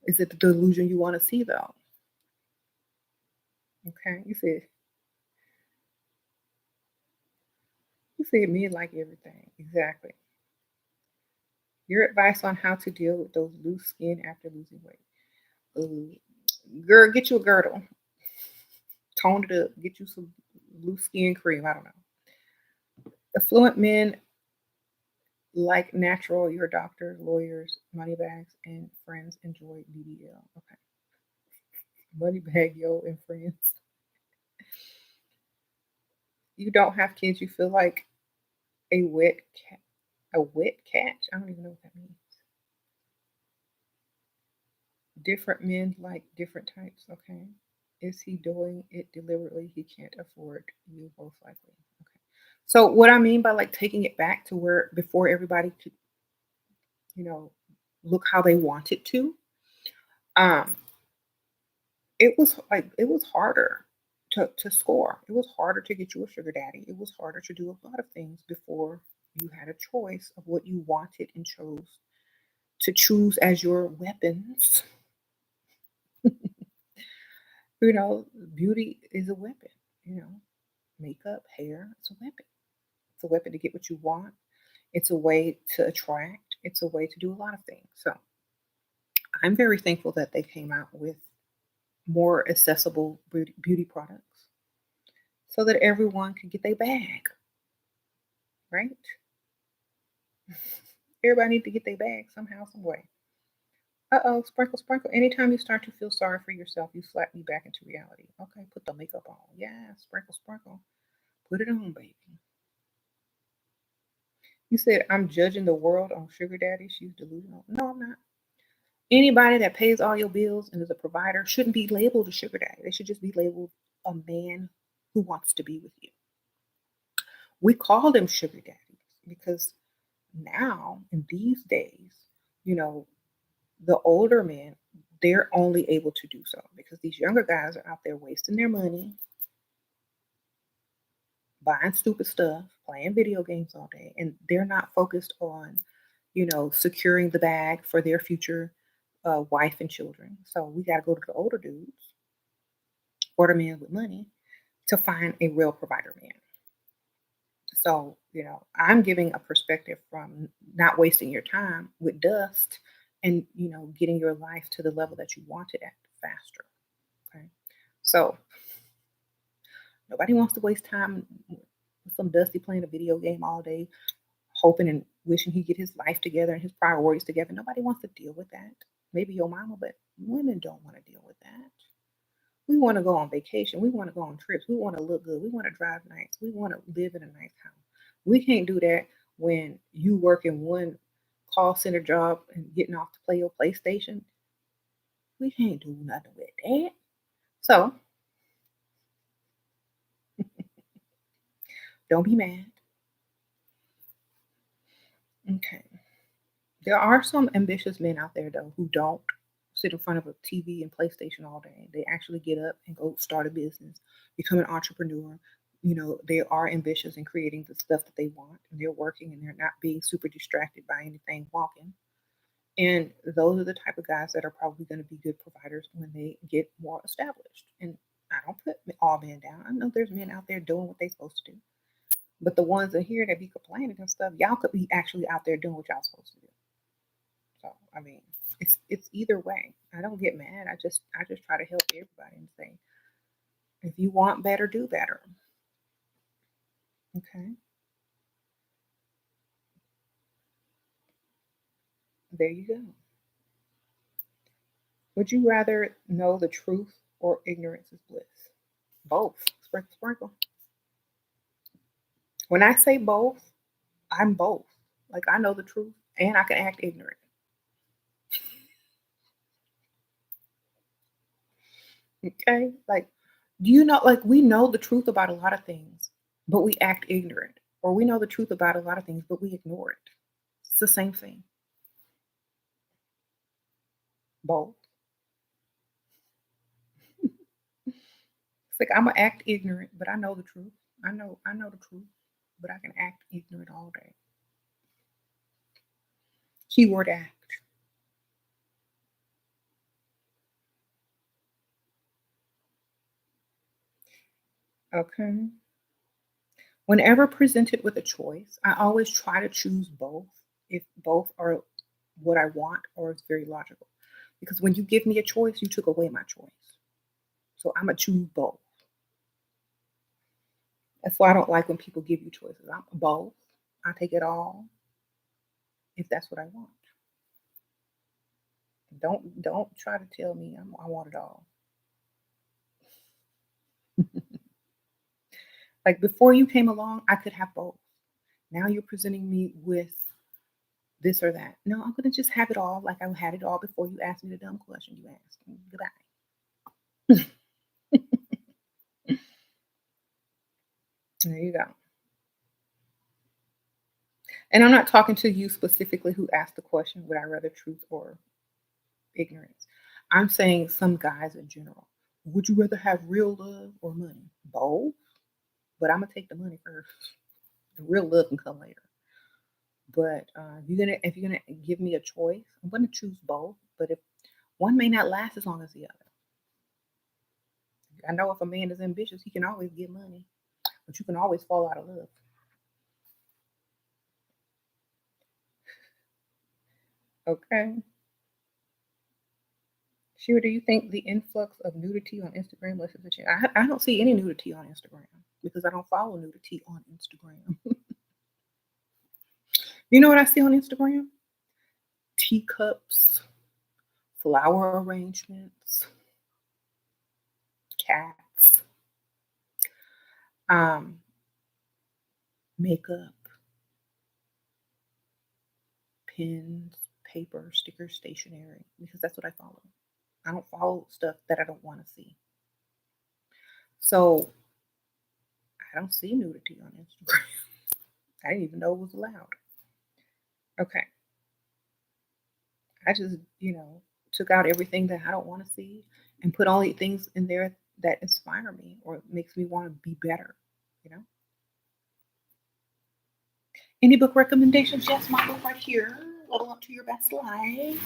Is it the delusion you want to see though? Okay. You said men like everything. Exactly. Your advice on how to deal with those loose skin after losing weight. Girl, get you a girdle. Tone it up. Get you some loose skin cream. I don't know. Affluent men like natural. Your doctor, lawyers, money bags, and friends enjoy BBL. Okay. Money bag, yo, and friends. You don't have kids. You feel like a wet cat. A wet catch? I don't even know what that means. Different men like different types. Okay. Is he doing it deliberately? He can't afford you, most likely. Okay. So what I mean by like taking it back to where before everybody could, you know, look how they want it to. Um, it was harder to score. It was harder to get you a sugar daddy. It was harder to do a lot of things before you had a choice of what you wanted and chose to choose as your weapons. Beauty is a weapon, you know, makeup, hair, it's a weapon. It's a weapon to get what you want. It's a way to attract. It's a way to do a lot of things. So I'm very thankful that they came out with more accessible beauty products so that everyone could get their bag, right? Everybody need to get their bag somehow, some way. Uh-oh, sprinkle, sprinkle. Anytime you start to feel sorry for yourself, you slap me back into reality. Okay, put the makeup on. Yeah, sprinkle, sprinkle. Put it on, baby. You said I'm judging the world on sugar daddy. She's delusional. No, I'm not. Anybody that pays all your bills and is a provider shouldn't be labeled a sugar daddy. They should just be labeled a man who wants to be with you. We call them sugar daddies because now, in these days, you know, the older men, they're only able to do so because these younger guys are out there wasting their money, buying stupid stuff, playing video games all day, and they're not focused on, securing the bag for their future wife and children. So we got to go to the older dudes or the men with money to find a real provider man. So, I'm giving a perspective from not wasting your time with dust and, getting your life to the level that you want it at faster. Okay. So nobody wants to waste time with some dusty playing a video game all day, hoping and wishing he get his life together and his priorities together. Nobody wants to deal with that. Maybe your mama, but women don't want to deal with that. We want to go on vacation. We want to go on trips. We want to look good. We want to drive nice. We want to live in a nice house. We can't do that when you work in one call center job and getting off to play your PlayStation. We can't do nothing with that. So don't be mad. Okay. There are some ambitious men out there though who don't sit in front of a TV and PlayStation all day. They actually get up and go start a business, become an entrepreneur. They are ambitious in creating the stuff that they want, and they're working and they're not being super distracted by anything walking. And those are the type of guys that are probably going to be good providers when they get more established. And I don't put all men down. I know there's men out there doing what they're supposed to do. But the ones in here that be complaining and stuff, y'all could be actually out there doing what y'all supposed to do. So I mean, it's either way. I don't get mad. I just try to help everybody and say, if you want better, do better. Okay. There you go. Would you rather know the truth or ignorance is bliss? Both. Sprinkle, sprinkle. When I say both, I'm both. Like I know the truth and I can act ignorant. Okay? Like, do you know, like, we know the truth about a lot of things, but we act ignorant. Or we know the truth about a lot of things, but we ignore it. It's the same thing. Both. It's like I'm gonna act ignorant, but I know the truth. I know the truth, but I can act ignorant all day. Keyword act. Okay. Whenever presented with a choice, I always try to choose both if both are what I want or it's very logical. Because when you give me a choice, you took away my choice. So I'm gonna choose both. That's why I don't like when people give you choices. I'm both. I take it all if that's what I want. Don't try to tell me I want it all. Like before you came along, I could have both. Now you're presenting me with this or that. No, I'm gonna just have it all like I had it all before you asked me the dumb question you asked. Goodbye. There you go. And I'm not talking to you specifically who asked the question, would I rather truth or ignorance? I'm saying some guys in general. Would you rather have real love or money? Both, but I'm gonna take the money first. The real love can come later. But if you're gonna give me a choice, I'm gonna choose both. But if one may not last as long as the other, I know if a man is ambitious, he can always get money, but you can always fall out of love. Okay. Shira, do you think the influx of nudity on Instagram lessens the change? I don't see any nudity on Instagram because I don't follow nudity on Instagram. You know what I see on Instagram? Teacups, flower arrangements, cats, um, makeup, pens, paper, stickers, stationery, because that's what I follow. I don't follow stuff that I don't want to see. So I don't see nudity on Instagram. I didn't even know it was allowed. Okay. I just, took out everything that I don't want to see and put only things in there that inspire me or makes me want to be better, you know? Any book recommendations? Yes, my book right here. Level Up to Your Best Life.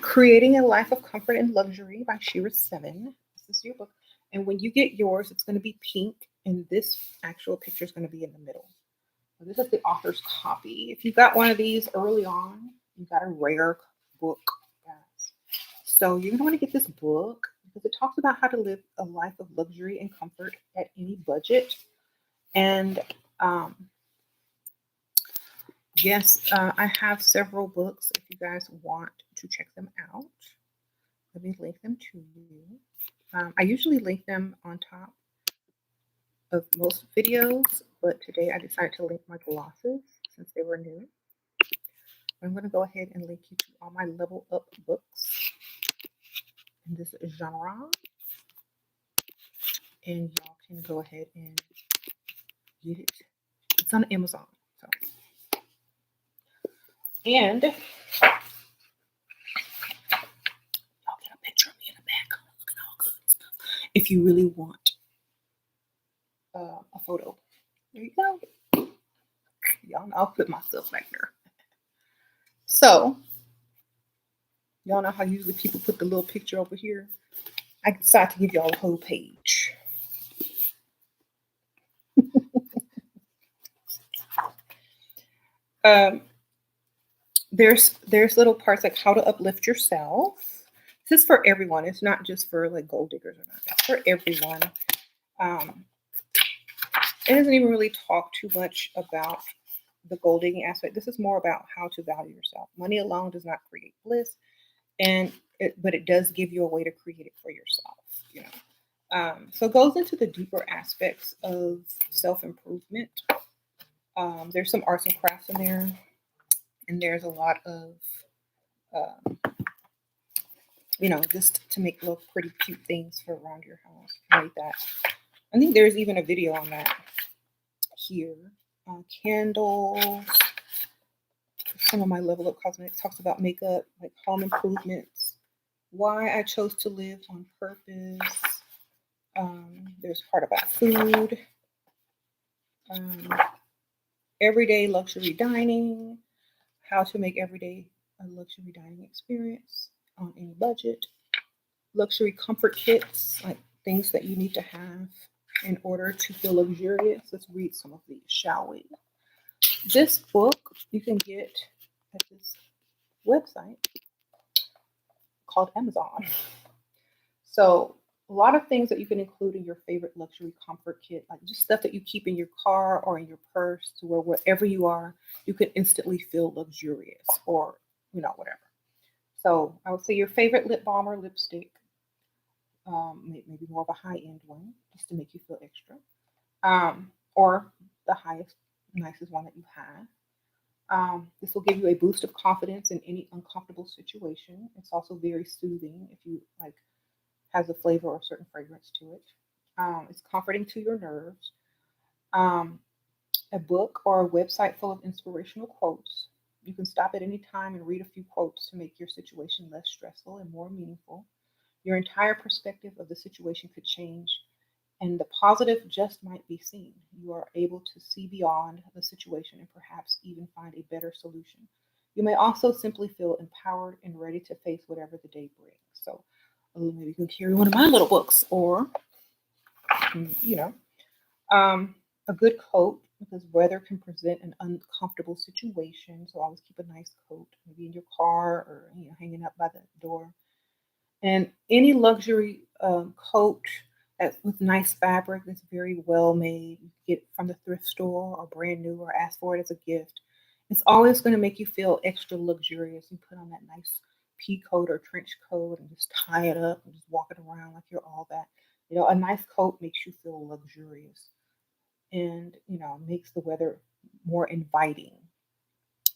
Creating a Life of Comfort and Luxury by SheRaSeven. This is your book. And when you get yours, it's going to be pink, and this actual picture is going to be in the middle. So this is the author's copy. If you got one of these early on, you got a rare book, guys. So you're going to want to get this book because it talks about how to live a life of luxury and comfort at any budget. And yes, I have several books if you guys want to check them out. Let me link them to you. I usually link them on top of most videos, but today I decided to link my glosses since they were new. I'm going to go ahead and link you to all my level up books in this genre. And y'all can go ahead and get it. It's on Amazon. So. And if you really want a photo. There you go. Y'all know I'll put myself back there. So, y'all know how usually people put the little picture over here? I decided to give y'all a whole page. um, there's little parts like how to uplift yourself. This is for everyone. It's not just for like gold diggers or not. It's for everyone. It doesn't even really talk too much about the gold digging aspect. This is more about how to value yourself. Money alone does not create bliss, but it does give you a way to create it for yourself. You know, so it goes into the deeper aspects of self-improvement. There's some arts and crafts in there, and there's a lot of um, just to make little pretty cute things for around your house. Like that. I think there's even a video on that here. Candles. Some of my Level Up Cosmetics talks about makeup, like home improvements. Why I chose to live on purpose. There's part about food. Everyday luxury dining. How to make everyday a luxury dining experience on any budget. Luxury comfort kits, like things that you need to have in order to feel luxurious. Let's read some of these, shall we? This book you can get at this website called Amazon. So a lot of things that you can include in your favorite luxury comfort kit, like just stuff that you keep in your car or in your purse, to where wherever you are, you can instantly feel luxurious or whatever. So I would say your favorite lip balm or lipstick, maybe more of a high-end one, just to make you feel extra, or the highest, nicest one that you have. This will give you a boost of confidence in any uncomfortable situation. It's also very soothing if you like has a flavor or a certain fragrance to it. It's comforting to your nerves. Um, a book or a website full of inspirational quotes. You can stop at any time and read a few quotes to make your situation less stressful and more meaningful. Your entire perspective of the situation could change, and the positive just might be seen. You are able to see beyond the situation and perhaps even find a better solution. You may also simply feel empowered and ready to face whatever the day brings. So maybe you can carry one of my little books, or, you know, a good coat, because weather can present an uncomfortable situation. So always keep a nice coat, maybe in your car or hanging up by the door. And any luxury coat with nice fabric that's very well made, you get from the thrift store or brand new, or ask for it as a gift. It's always going to make you feel extra luxurious. You put on that nice pea coat or trench coat and just tie it up and just walk it around like you're all that. A nice coat makes you feel luxurious, and makes the weather more inviting.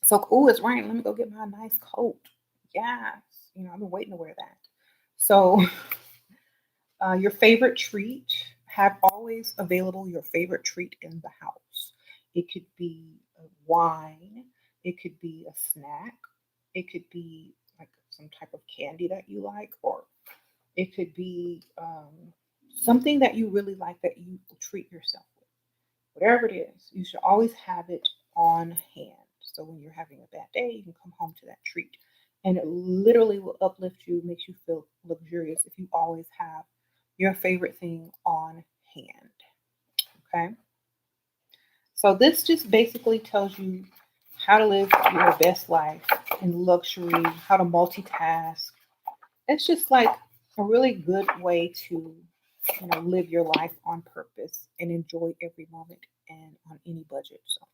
So, oh, it's raining. Let me go get my nice coat. Yes, I've been waiting to wear that. So, your favorite treat, have always available your favorite treat in the house. It could be a wine, it could be a snack, it could be like some type of candy that you like, or it could be something that you really like that you treat yourself with. Whatever it is, you should always have it on hand. So when you're having a bad day, you can come home to that treat. And it literally will uplift you, makes you feel luxurious if you always have your favorite thing on hand. Okay. So this just basically tells you how to live your best life in luxury, how to multitask. It's just like a really good way to, live your life on purpose and enjoy every moment and on any budget. So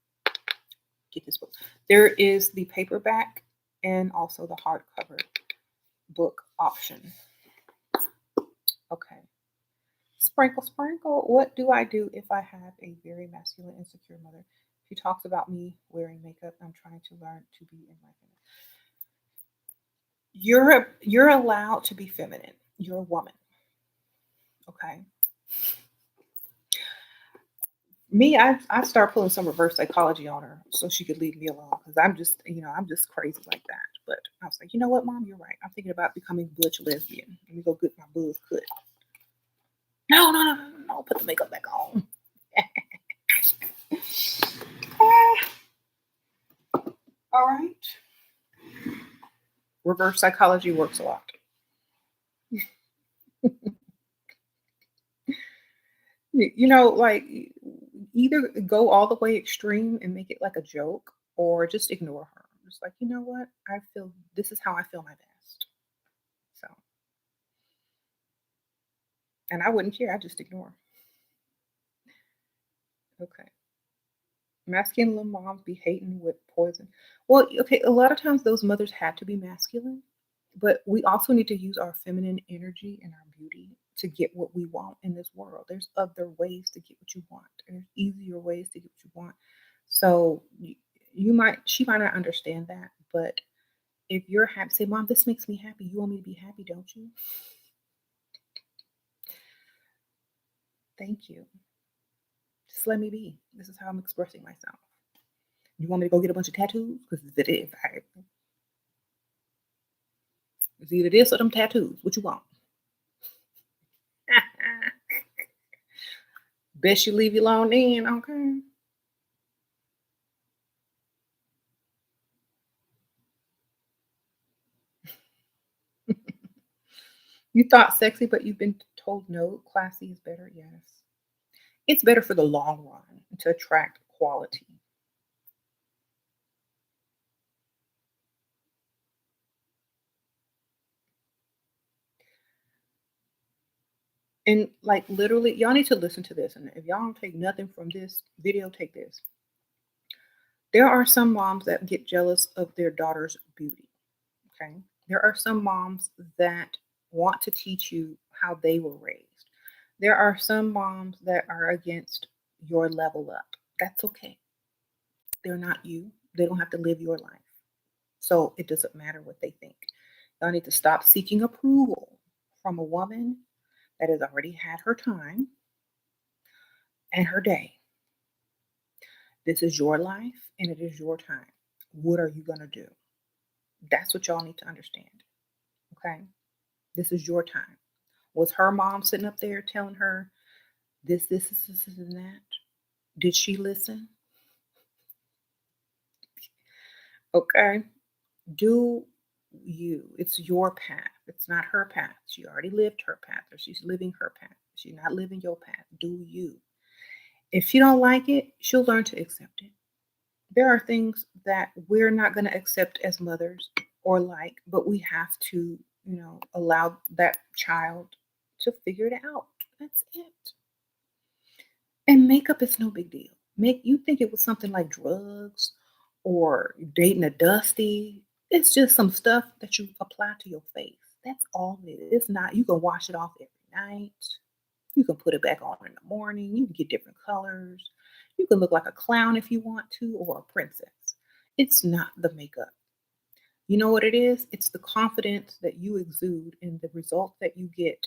get this book. There is the paperback and also the hardcover book option. Okay. Sprinkle, sprinkle. What do I do if I have a very masculine, insecure mother? She talks about me wearing makeup. I'm trying to learn to be in my feminine. You're allowed to be feminine. You're a woman. Okay. Me, I start pulling some reverse psychology on her so she could leave me alone, because I'm just crazy like that. But I was like, you know what, Mom, you're right. I'm thinking about becoming butch lesbian. Let me go get my booze cut. No, no, no, no, no, no. Put the makeup back on. Ah, all right. Reverse psychology works a lot. Like either go all the way extreme and make it like a joke or just ignore her. Just like, you know what? I feel this is how I feel my best. So, and I wouldn't care. I just ignore. Okay. Masculine moms be hating with poison. Well, okay, a lot of times those mothers had to be masculine, but we also need to use our feminine energy and our beauty to get what we want in this world. There's other ways to get what you want. There's easier ways to get what you want. So she might not understand that, but if you're happy, say, Mom, this makes me happy. You want me to be happy, don't you? Thank you. Just let me be. This is how I'm expressing myself. You want me to go get a bunch of tattoos? Because it's either this or them tattoos. What you want? Best you leave you alone then, okay? You thought sexy, but you've been told no. Classy is better, yes. It's better for the long run to attract quality. And like literally, y'all need to listen to this. And if y'all don't take nothing from this video, take this. There are some moms that get jealous of their daughter's beauty. Okay. There are some moms that want to teach you how they were raised. There are some moms that are against your level up. That's okay. They're not you. They don't have to live your life. So it doesn't matter what they think. Y'all need to stop seeking approval from a woman that has already had her time and her day. This is your life and it is your time. What are you going to do? That's what y'all need to understand. Okay. This is your time. Was her mom sitting up there telling her this, and that? Did she listen? Okay. Do you. It's your path. It's not her path. She already lived her path or she's living her path. She's not living your path. Do you. If she don't like it, she'll learn to accept it. There are things that we're not going to accept as mothers or like, but we have to, allow that child to figure it out. That's it. And makeup is no big deal. Make you think it was something like drugs or dating a dusty. It's just some stuff that you apply to your face. That's all it is. It's not, you can wash it off every night. You can put it back on in the morning. You can get different colors. You can look like a clown if you want to, or a princess. It's not the makeup. You know what it is? It's the confidence that you exude and the result that you get.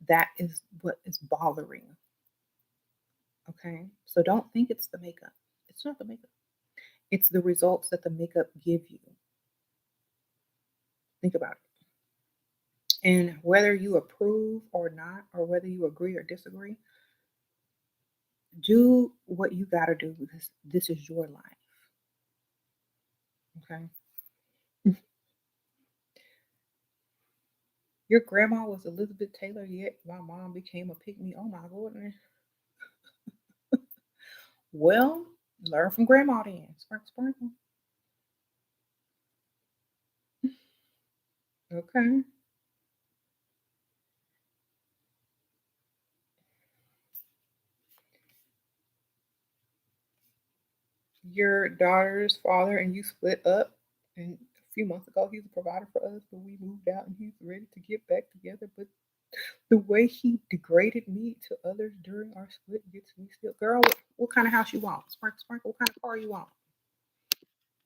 That is what is bothering. Okay. So don't think it's the makeup. It's not the makeup. It's the results that the makeup give you. Think about it. And whether you approve or not, or whether you agree or disagree, do what you got to do because this is your life. Okay. Your grandma was Elizabeth Taylor, yet my mom became a pick me. Oh my goodness. Well, learn from grandma then. Sprinkle, sprinkle. Okay. Your daughter's father and you split up, and a few months ago he was a provider for us, but we moved out and he's ready to get back together. But the way he degraded me to others during our split gets me still. Girl, what kind of house you want? Sprinkle, sprinkle. What kind of car you want?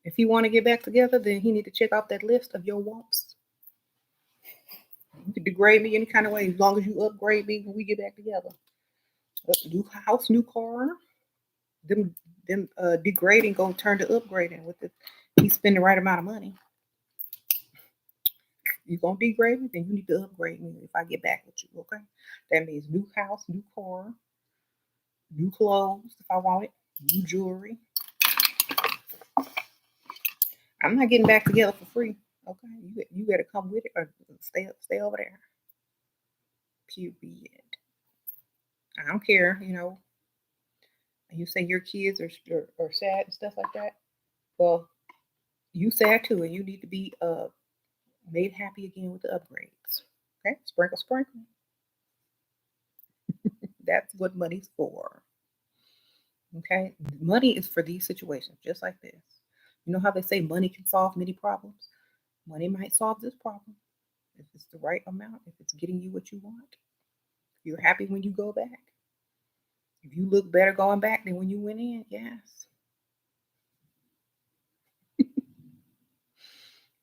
If you want to get back together, then he need to check off that list of your wants. You can degrade me any kind of way as long as you upgrade me when we get back together. New house, new car. Them degrading gonna turn to upgrading with it. He spend the right amount of money. you're going to degrade me, then you need to upgrade me if I get back with you, okay? That means new house, new car, new clothes if I want it, new jewelry. I'm not getting back together for free, okay? You got to come with it or stay over there. Period. I don't care, you say your kids are sad and stuff like that. Well, you sad too, and you need to be made happy again with the upgrades. Okay, sprinkle, sprinkle. That's what money's for. Okay, money is for these situations, just like this. You know how they say money can solve many problems? Money might solve this problem if it's the right amount, if it's getting you what you want. You're happy when you go back. If you look better going back than when you went in, yes.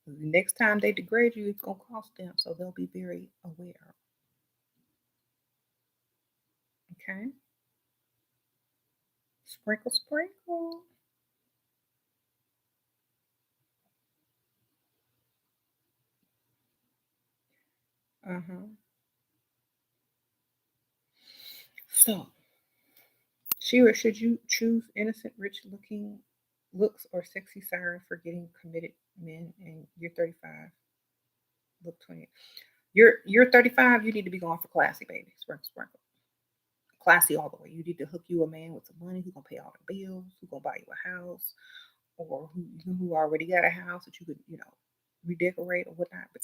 The next time they degrade you, it's going to cost them, so they'll be very aware. Okay? Sprinkle, sprinkle. Uh-huh. So, Shira, should you choose innocent, rich-looking looks or sexy siren for getting committed men? And you're 35, look 20. You're 35. You need to be going for classy, baby. Sprinkle, sprinkle. Classy all the way. You need to hook you a man with some money who's gonna pay all the bills, who's gonna buy you a house, or who already got a house that you could redecorate or whatnot. But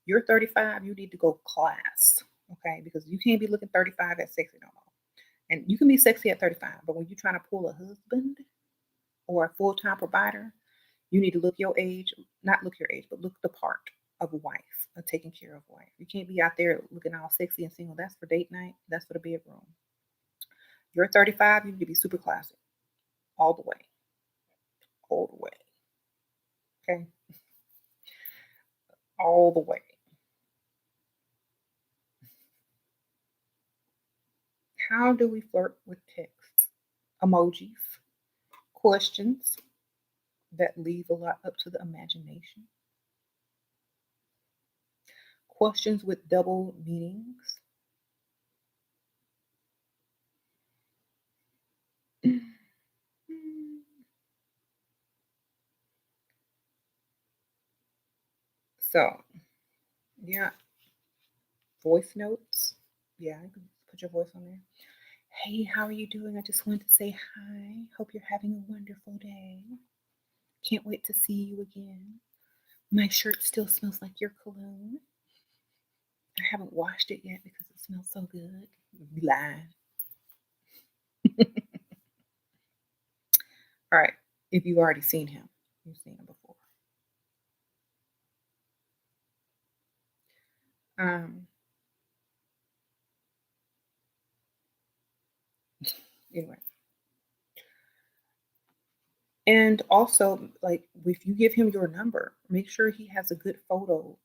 you're 35. You need to go class, okay? Because you can't be looking 35 at sexy no more. And you can be sexy at 35, but when you're trying to pull a husband or a full-time provider, you need to look your age, not look your age, but look the part of a wife, a taking care of wife. You can't be out there looking all sexy and single. That's for date night. That's for the bedroom. You're 35, you need to be super classy. All the way. All the way. Okay? All the way. How do we flirt with texts? Emojis, questions that leave a lot up to the imagination, questions with double meanings. So, yeah, voice notes. Yeah, you can put your voice on there. Hey, how are you doing? I just wanted to say hi. Hope you're having a wonderful day. Can't wait to see you again. My shirt still smells like your cologne. I haven't washed it yet because it smells so good. You lying. All right. If you've already seen him, you've seen him before. Um, anyway. And also, like, if you give him your number, make sure he has a good photo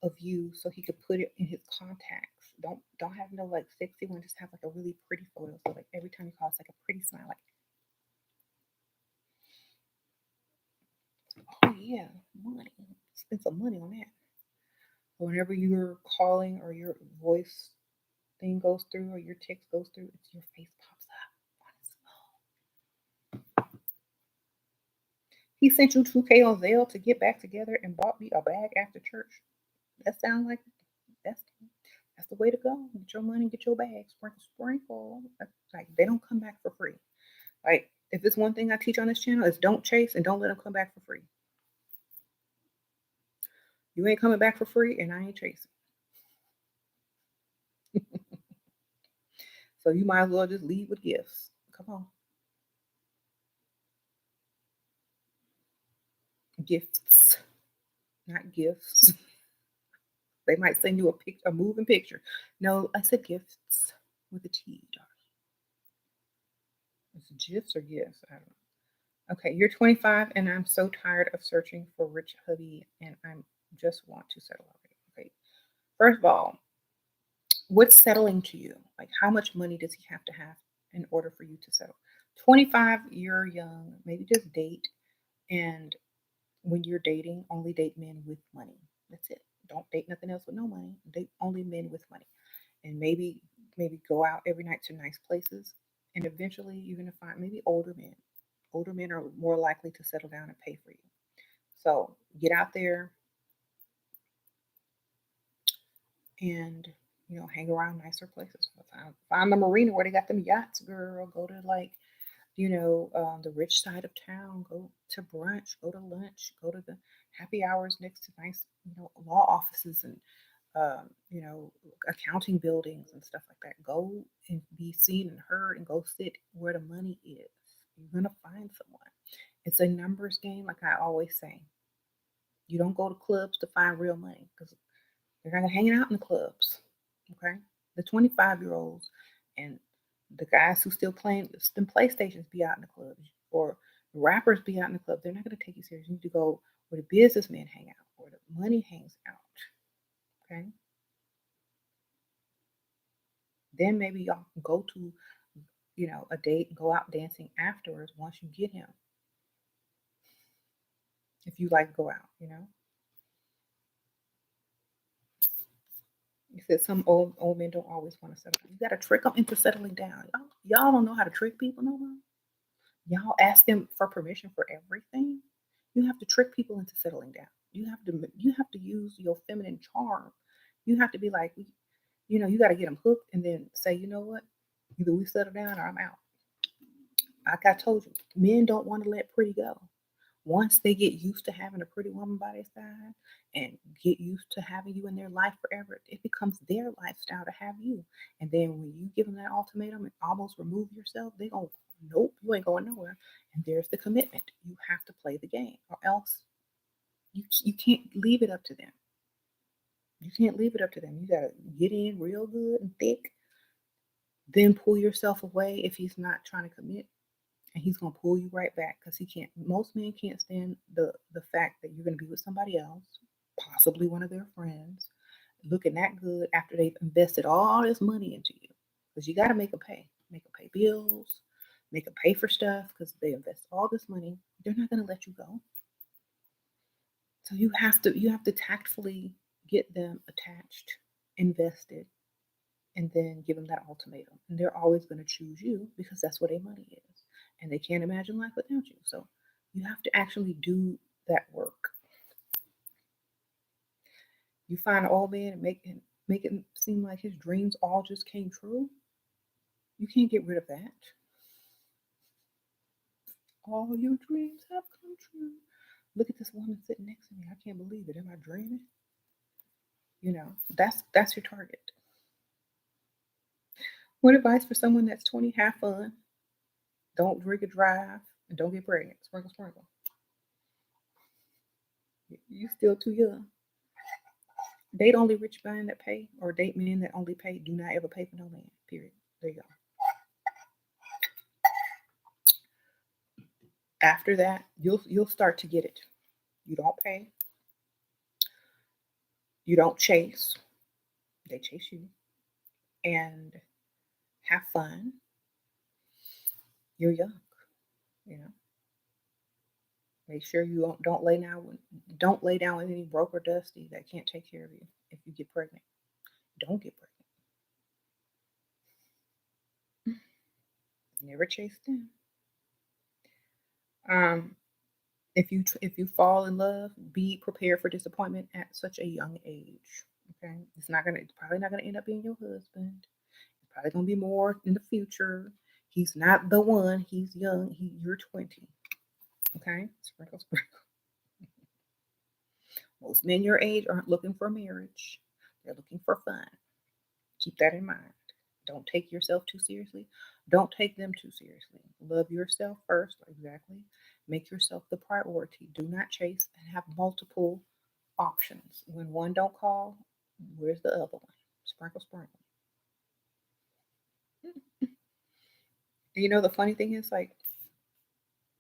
of you so he could put it in his contacts. Don't have no like sexy one. Just have like a really pretty photo. So like every time you call, it's like a pretty smile. Like, oh yeah, money. Spend some money on that. Whenever you're calling or your voice thing goes through or your text goes through, it's your face pops up on his phone. He sent you 2K on Zelle to get back together and bought me a bag after church. That sounds like that's that's the way to go. Get your money, get your bag, sprinkle, sprinkle. Like they don't come back for free. Like if it's one thing I teach on this channel is don't chase and don't let them come back for free. You ain't coming back for free, and I ain't chasing. So you might as well just leave with gifts. Come on, gifts, not gifts. They might send you a moving picture. No, I said gifts with a T, darling. It's gifs or gifts. I don't know. Okay, you're 25, and I'm so tired of searching for rich hubby, and I just want to settle already. Okay, first of all, what's settling to you? Like, how much money does he have in order for you to settle? 25, you're young. Maybe just date, and when you're dating, only date men with money. That's it. Don't date nothing else with no money. Date only men with money. And maybe go out every night to nice places. And eventually you're gonna find maybe older men. Older men are more likely to settle down and pay for you. So get out there and hang around nicer places. Find the marina where they got them yachts, girl. Go to like the rich side of town. Go to brunch. Go to lunch. Go to the happy hours next to nice law offices and accounting buildings and stuff like that. Go and be seen and heard, and go sit where the money is. You're gonna find someone. It's a numbers game, like I always say. You don't go to clubs to find real money because they're not hanging out in the clubs. Okay? The 25-year-olds and the guys who still playing them PlayStations be out in the clubs, or the rappers be out in the club. They're not going to take you serious. You need to go where the businessmen hang out, where the money hangs out. Okay? Then maybe y'all can go to, a date and go out dancing afterwards once you get him. If you like to go out. You said some old men don't always want to settle down. You got to trick them into settling down. Y'all don't know how to trick people no more. Y'all ask them for permission for everything. You have to trick people into settling down. You have to use your feminine charm. You have to be like, you got to get them hooked and then say, you know what? Either we settle down or I'm out. Like I told you, men don't want to let pretty go. Once they get used to having a pretty woman by their side and get used to having you in their life forever, it becomes their lifestyle to have you. And then when you give them that ultimatum and almost remove yourself, they go, nope, you ain't going nowhere. And there's the commitment. You have to play the game, or else you can't leave it up to them. You can't leave it up to them. You got to get in real good and thick, then pull yourself away if he's not trying to commit, and he's gonna pull you right back because he can't. Most men can't stand the fact that you're gonna be with somebody else, possibly one of their friends, looking that good after they've invested all this money into you. Because you got to make them pay bills, make them pay for stuff because they invest all this money. They're not gonna let you go. So you have to tactfully get them attached, invested, and then give them that ultimatum. And they're always going to choose you because that's where their money is. And they can't imagine life without you. So you have to actually do that work. You find an old man and make it seem like his dreams all just came true. You can't get rid of that. All your dreams have come true. Look at this woman sitting next to me. I can't believe it. Am I dreaming? That's your target. What advice for someone that's 20? Have fun. Don't drink and drive. And don't get pregnant. Sprinkle, sprinkle. You still too young. Date only rich men that pay, or date men that only pay. Do not ever pay for no man. Period. There you go. After that, you'll start to get it. You don't pay. You don't chase. They chase you. And have fun. You're young. You know. Make sure you don't lay down with any broke or dusty that can't take care of you if you get pregnant. Don't get pregnant. Never chase them. Um, if you fall in love, be prepared for disappointment at such a young age. Okay, it's probably not gonna end up being your husband. It's probably gonna be more in the future. He's not the one. He's young. You're 20. Okay, sprinkle, sprinkle. Most men your age aren't looking for marriage. They're looking for fun. Keep that in mind. Don't take yourself too seriously. Don't take them too seriously. Love yourself first, exactly. Make yourself the priority. Do not chase and have multiple options. When one don't call, where's the other one? Sprinkle, sprinkle. The funny thing is, like,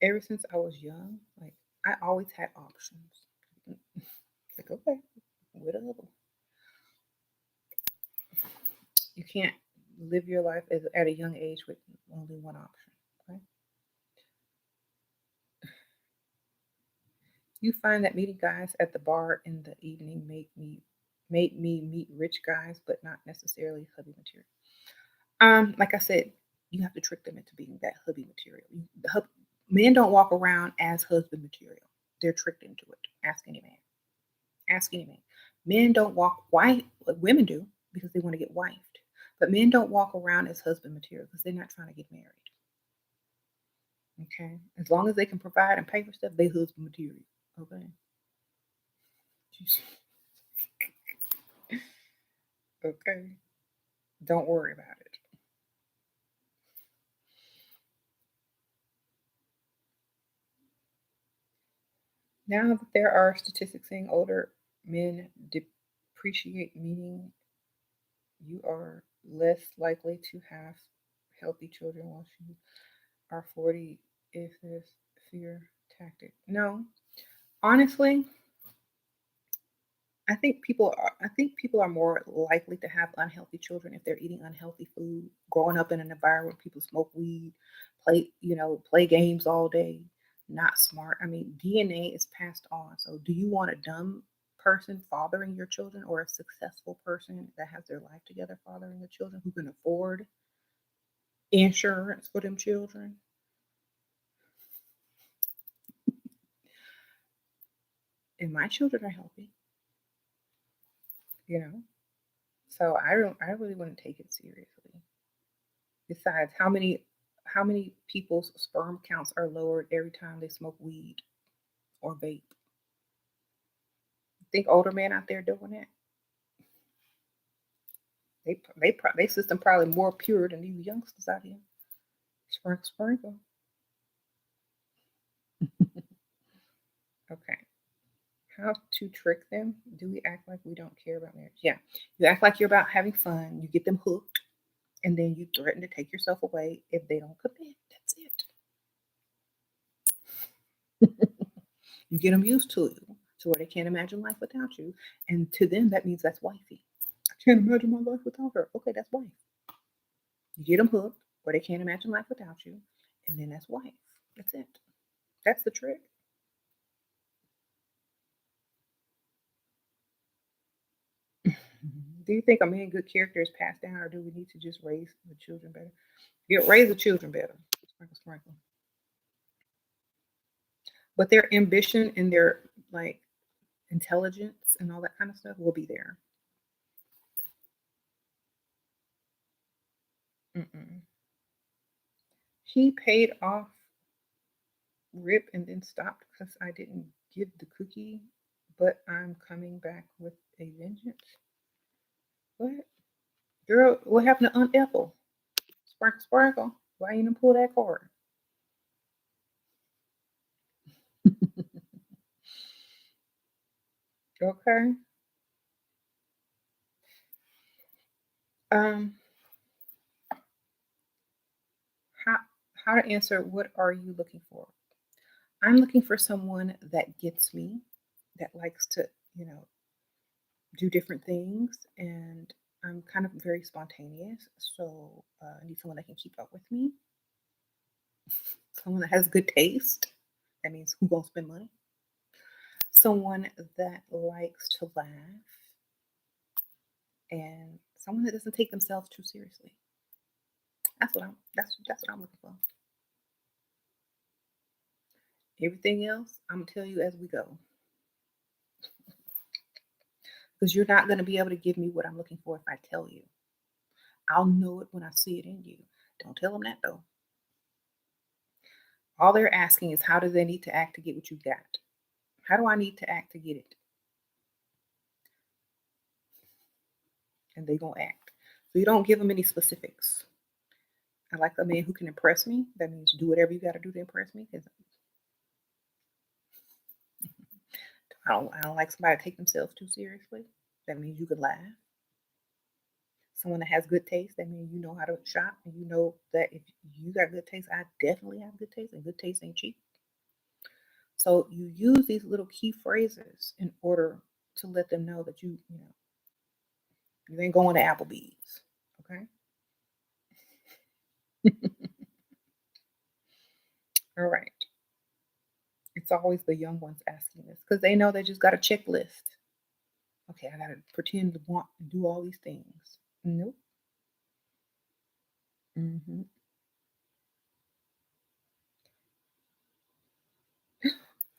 ever since I was young, like, I always had options. Like, okay, where the other one? You can't live your life at a young age with only one option. Okay. You find that meeting guys at the bar in the evening make me made me meet rich guys, but not necessarily hubby material. Like I said, you have to trick them into being that hubby material. Men don't walk around as husband material. They're tricked into it. Ask any man. Ask any man. Men don't walk women do because they want to get wifed. But men don't walk around as husband material because they're not trying to get married. Okay? As long as they can provide and pay for stuff, they husband material. Okay. Okay. Don't worry about it. Now that there are statistics saying older men depreciate, meaning you are less likely to have healthy children once you are 40, is this fear tactic? No. Honestly, I think people are more likely to have unhealthy children if they're eating unhealthy food, growing up in an environment where people smoke weed, play games all day, not smart. I mean, DNA is passed on. So do you want a dumb person fathering your children or a successful person that has their life together fathering the children who can afford insurance for them children? And my children are healthy, you know. So I really wouldn't take it seriously. Besides, how many people's sperm counts are lowered every time they smoke weed or vape? Think older men out there doing that? They system probably more pure than these youngsters out here. Sprinkle, sprinkle. Okay. How to trick them? Do we act like we don't care about marriage? Yeah. You act like you're about having fun. You get them hooked, and then you threaten to take yourself away if they don't commit. That's it. You get them used to you to where they can't imagine life without you. And to them, that means that's wifey. I can't imagine my life without her. Okay, that's wife. You get them hooked where they can't imagine life without you. And then that's wife. That's it. That's the trick. Do you think a man good character is passed down, or do we need to just raise the children better? Yeah, raise the children better. Sprinkle, sprinkle. But their ambition and their like intelligence and all that kind of stuff will be there. Mm-mm. He paid off Rip and then stopped because I didn't give the cookie, but I'm coming back with a vengeance. What? Girl, what happened to Aunt Ethel? Sprinkle, sprinkle. Why you didn't pull that card? Okay. Um, how how to answer what are you looking for? I'm looking for someone that gets me, that likes to, you know, do different things, and I'm kind of very spontaneous. So I need someone that can keep up with me, someone that has good taste. That means who gonna spend money? Someone that likes to laugh, and someone that doesn't take themselves too seriously. That's what I'm looking for. Everything else, I'm gonna tell you as we go, because you're not gonna be able to give me what I'm looking for if I tell you. I'll know it when I see it in you. Don't tell them that though. All they're asking is how do they need to act to get what you got? How do I need to act to get it? And they gonna act. So you don't give them any specifics. I like a man who can impress me. That means do whatever you got to do to impress me. Because I don't like somebody to take themselves too seriously. That means you can laugh. Someone that has good taste. That means you know how to shop, and you know that if you got good taste, I definitely have good taste, and good taste ain't cheap. So you use these little key phrases in order to let them know that you ain't going to Applebee's. Okay. All right. It's always the young ones asking this because they know they just got a checklist. Okay, I gotta pretend to want to do all these things. Nope. Hmm.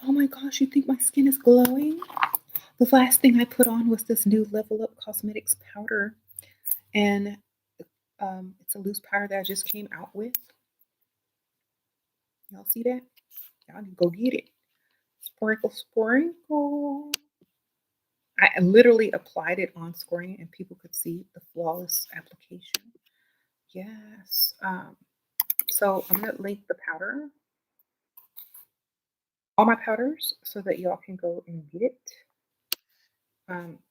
Oh my gosh, you think my skin is glowing? The last thing I put on was this new Level Up Cosmetics powder, and it's a loose powder that I just came out with. Y'all see that? Y'all need to go get it. Sprinkle, sprinkle. I literally applied it on screen, and people could see the flawless application. Yes. So I'm gonna link the powder, all my powders, so that y'all can go and get it.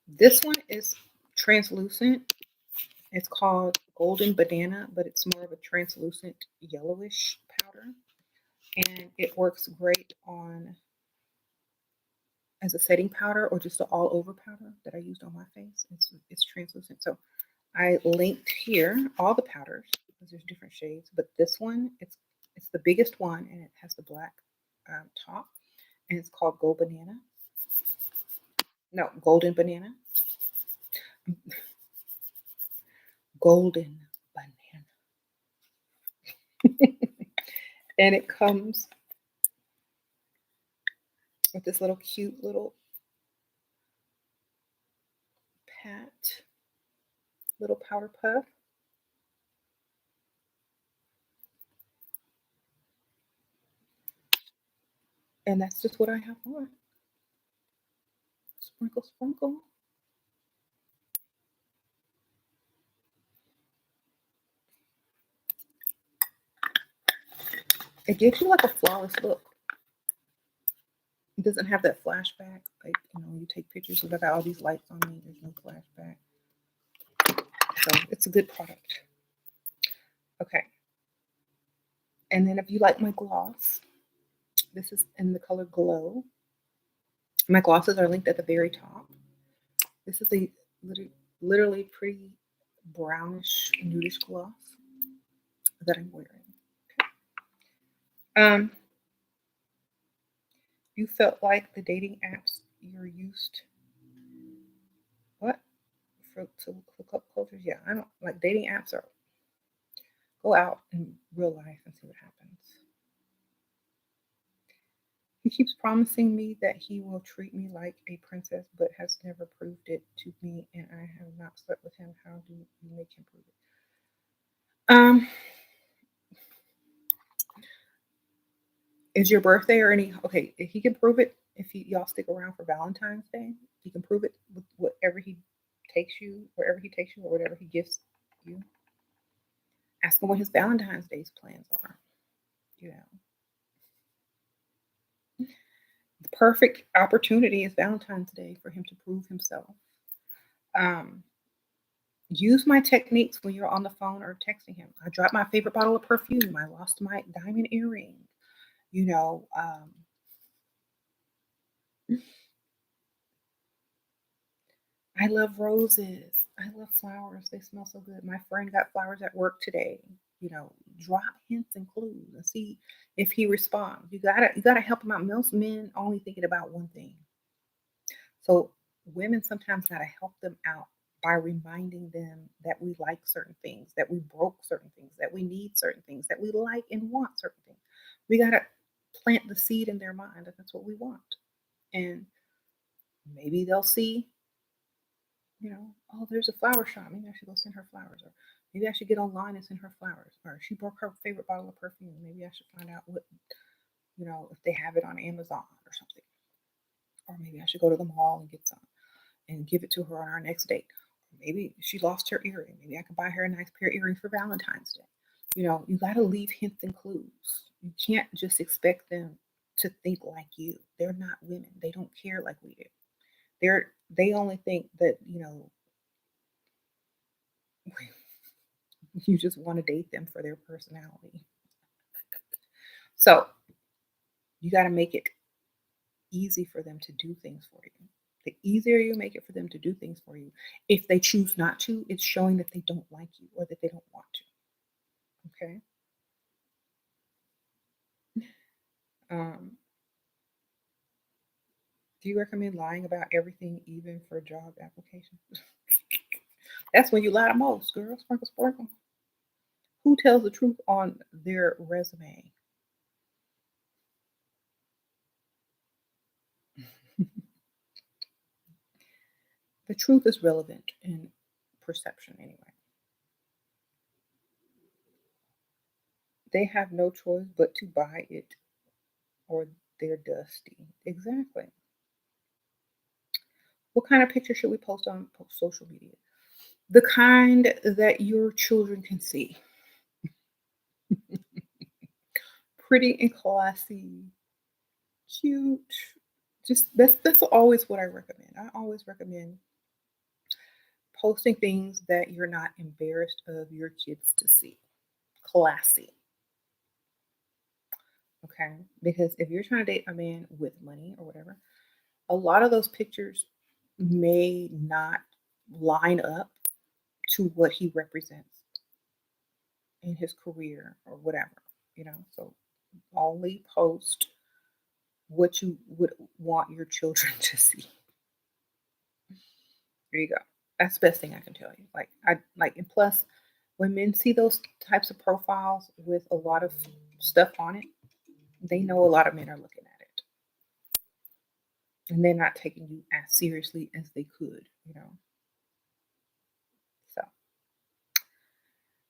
This one is translucent. It's called Golden Banana, but it's more of a translucent yellowish powder. And it works great on as a setting powder or just an all over powder that I used on my face. It's translucent. So I linked here all the powders because there's different shades, but this one it's the biggest one and it has the black top and it's called Gold Banana. No, Golden Banana. Golden Banana. And it comes with this little cute little pat, little powder puff. And that's just what I have on. Sprinkle, sprinkle. It gives you like a flawless look. It doesn't have that flashback. Like, you take pictures and I got all these lights on me. There's no flashback. So it's a good product. Okay. And then if you like my gloss, this is in the color Glow. My glosses are linked at the very top. This is a literally pretty brownish, nudish gloss that I'm wearing. Um, you felt like the dating apps you're used what for to hook up cultures? Yeah, I don't like dating apps are go out in real life and see what happens. He keeps promising me that he will treat me like a princess, but has never proved it to me, and I have not slept with him. How do you make him prove it? Is your birthday or any? Okay, if he can prove it, if y'all stick around for Valentine's Day, he can prove it with whatever he takes you, wherever he takes you, or whatever he gifts you. Ask him what his Valentine's Day's plans are. You know, the perfect opportunity is Valentine's Day for him to prove himself. Um, Use my techniques when you're on the phone or texting him. I dropped my favorite bottle of perfume. I lost my diamond earring. You know, I love roses. I love flowers. They smell so good. My friend got flowers at work today. Drop hints and clues and see if he responds. You gotta help him out. Most men only thinking about one thing. So women sometimes gotta help them out by reminding them that we like certain things, that we broke certain things, that we need certain things, that we like and want certain things. We gotta plant the seed in their mind that that's what we want. And maybe they'll see, oh, there's a flower shop. Maybe I should go send her flowers. Or maybe I should get online and send her flowers. Or she broke her favorite bottle of perfume. Maybe I should find out if they have it on Amazon or something. Or maybe I should go to the mall and get some and give it to her on our next date. Maybe she lost her earring. Maybe I can buy her a nice pair of earrings for Valentine's Day. You got to leave hints and clues. You can't just expect them to think like you. They're not women. They don't care like we do. They only think that, you just want to date them for their personality. So you got to make it easy for them to do things for you. The easier you make it for them to do things for you, if they choose not to, it's showing that they don't like you or that they don't want to. Okay. Um, Do you recommend lying about everything, even for job applications? That's when you lie the most, girl. Sprinkle, sprinkle. Who tells the truth on their resume? The truth is relevant in perception anyway. They have no choice but to buy it or they're dusty. Exactly. What kind of picture should we post on social media? The kind that your children can see. Pretty and classy, cute. Just that's always what I recommend. I always recommend posting things that you're not embarrassed of your kids to see. Classy. Okay. Because if you're trying to date a man with money or whatever, a lot of those pictures may not line up to what he represents in his career or whatever. So only post what you would want your children to see. There you go. That's the best thing I can tell you. And plus when men see those types of profiles with a lot of stuff on it, they know a lot of men are looking at it. And they're not taking you as seriously as they could. So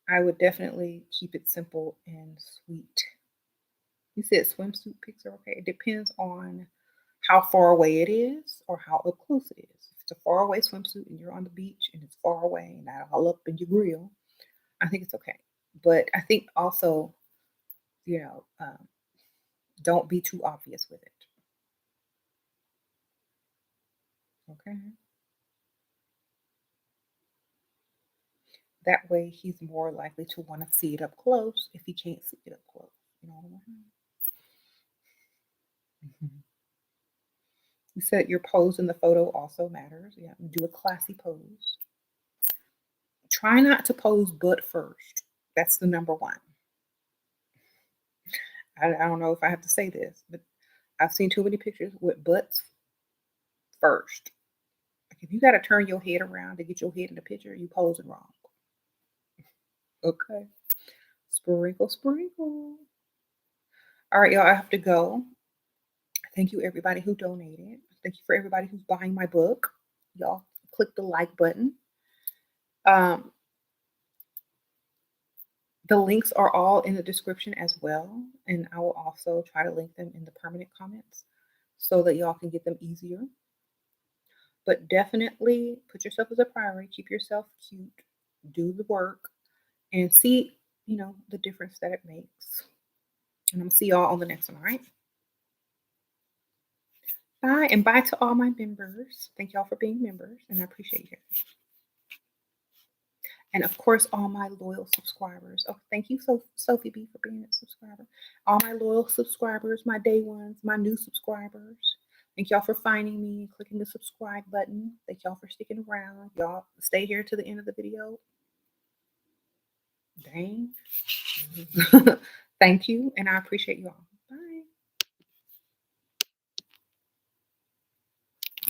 I would definitely keep it simple and sweet. You said swimsuit pics are okay. It depends on how far away it is or how up close it is. If it's a far away swimsuit and you're on the beach and it's far away and not all up in your grill, I think it's okay. But I think also, you know, um, don't be too obvious with it. Okay. That way he's more likely to want to see it up close if he can't see it up close. You know what I mean? Mhm. You said your pose in the photo also matters. Yeah, do a classy pose. Try not to pose butt first. That's the number one. I don't know if I have to say this, but I've seen too many pictures with butts first. Like if you got to turn your head around to get your head in the picture, you posing wrong. Okay. Sprinkle, sprinkle. All right, y'all, I have to go. Thank you, everybody who donated. Thank you for everybody who's buying my book. Y'all click the like button. Um, the links are all in the description as well. And I will also try to link them in the permanent comments so that y'all can get them easier. But definitely put yourself as a priority. Keep yourself cute. Do the work and see, the difference that it makes. And I'm gonna see y'all on the next one, all right? Bye, and bye to all my members. Thank y'all for being members, and I appreciate you. And of course, all my loyal subscribers. Oh, thank you, Sophie B, for being a subscriber. All my loyal subscribers, my day ones, my new subscribers. Thank y'all for finding me and clicking the subscribe button. Thank y'all for sticking around. Y'all stay here to the end of the video. Dang. Thank you, and I appreciate you all.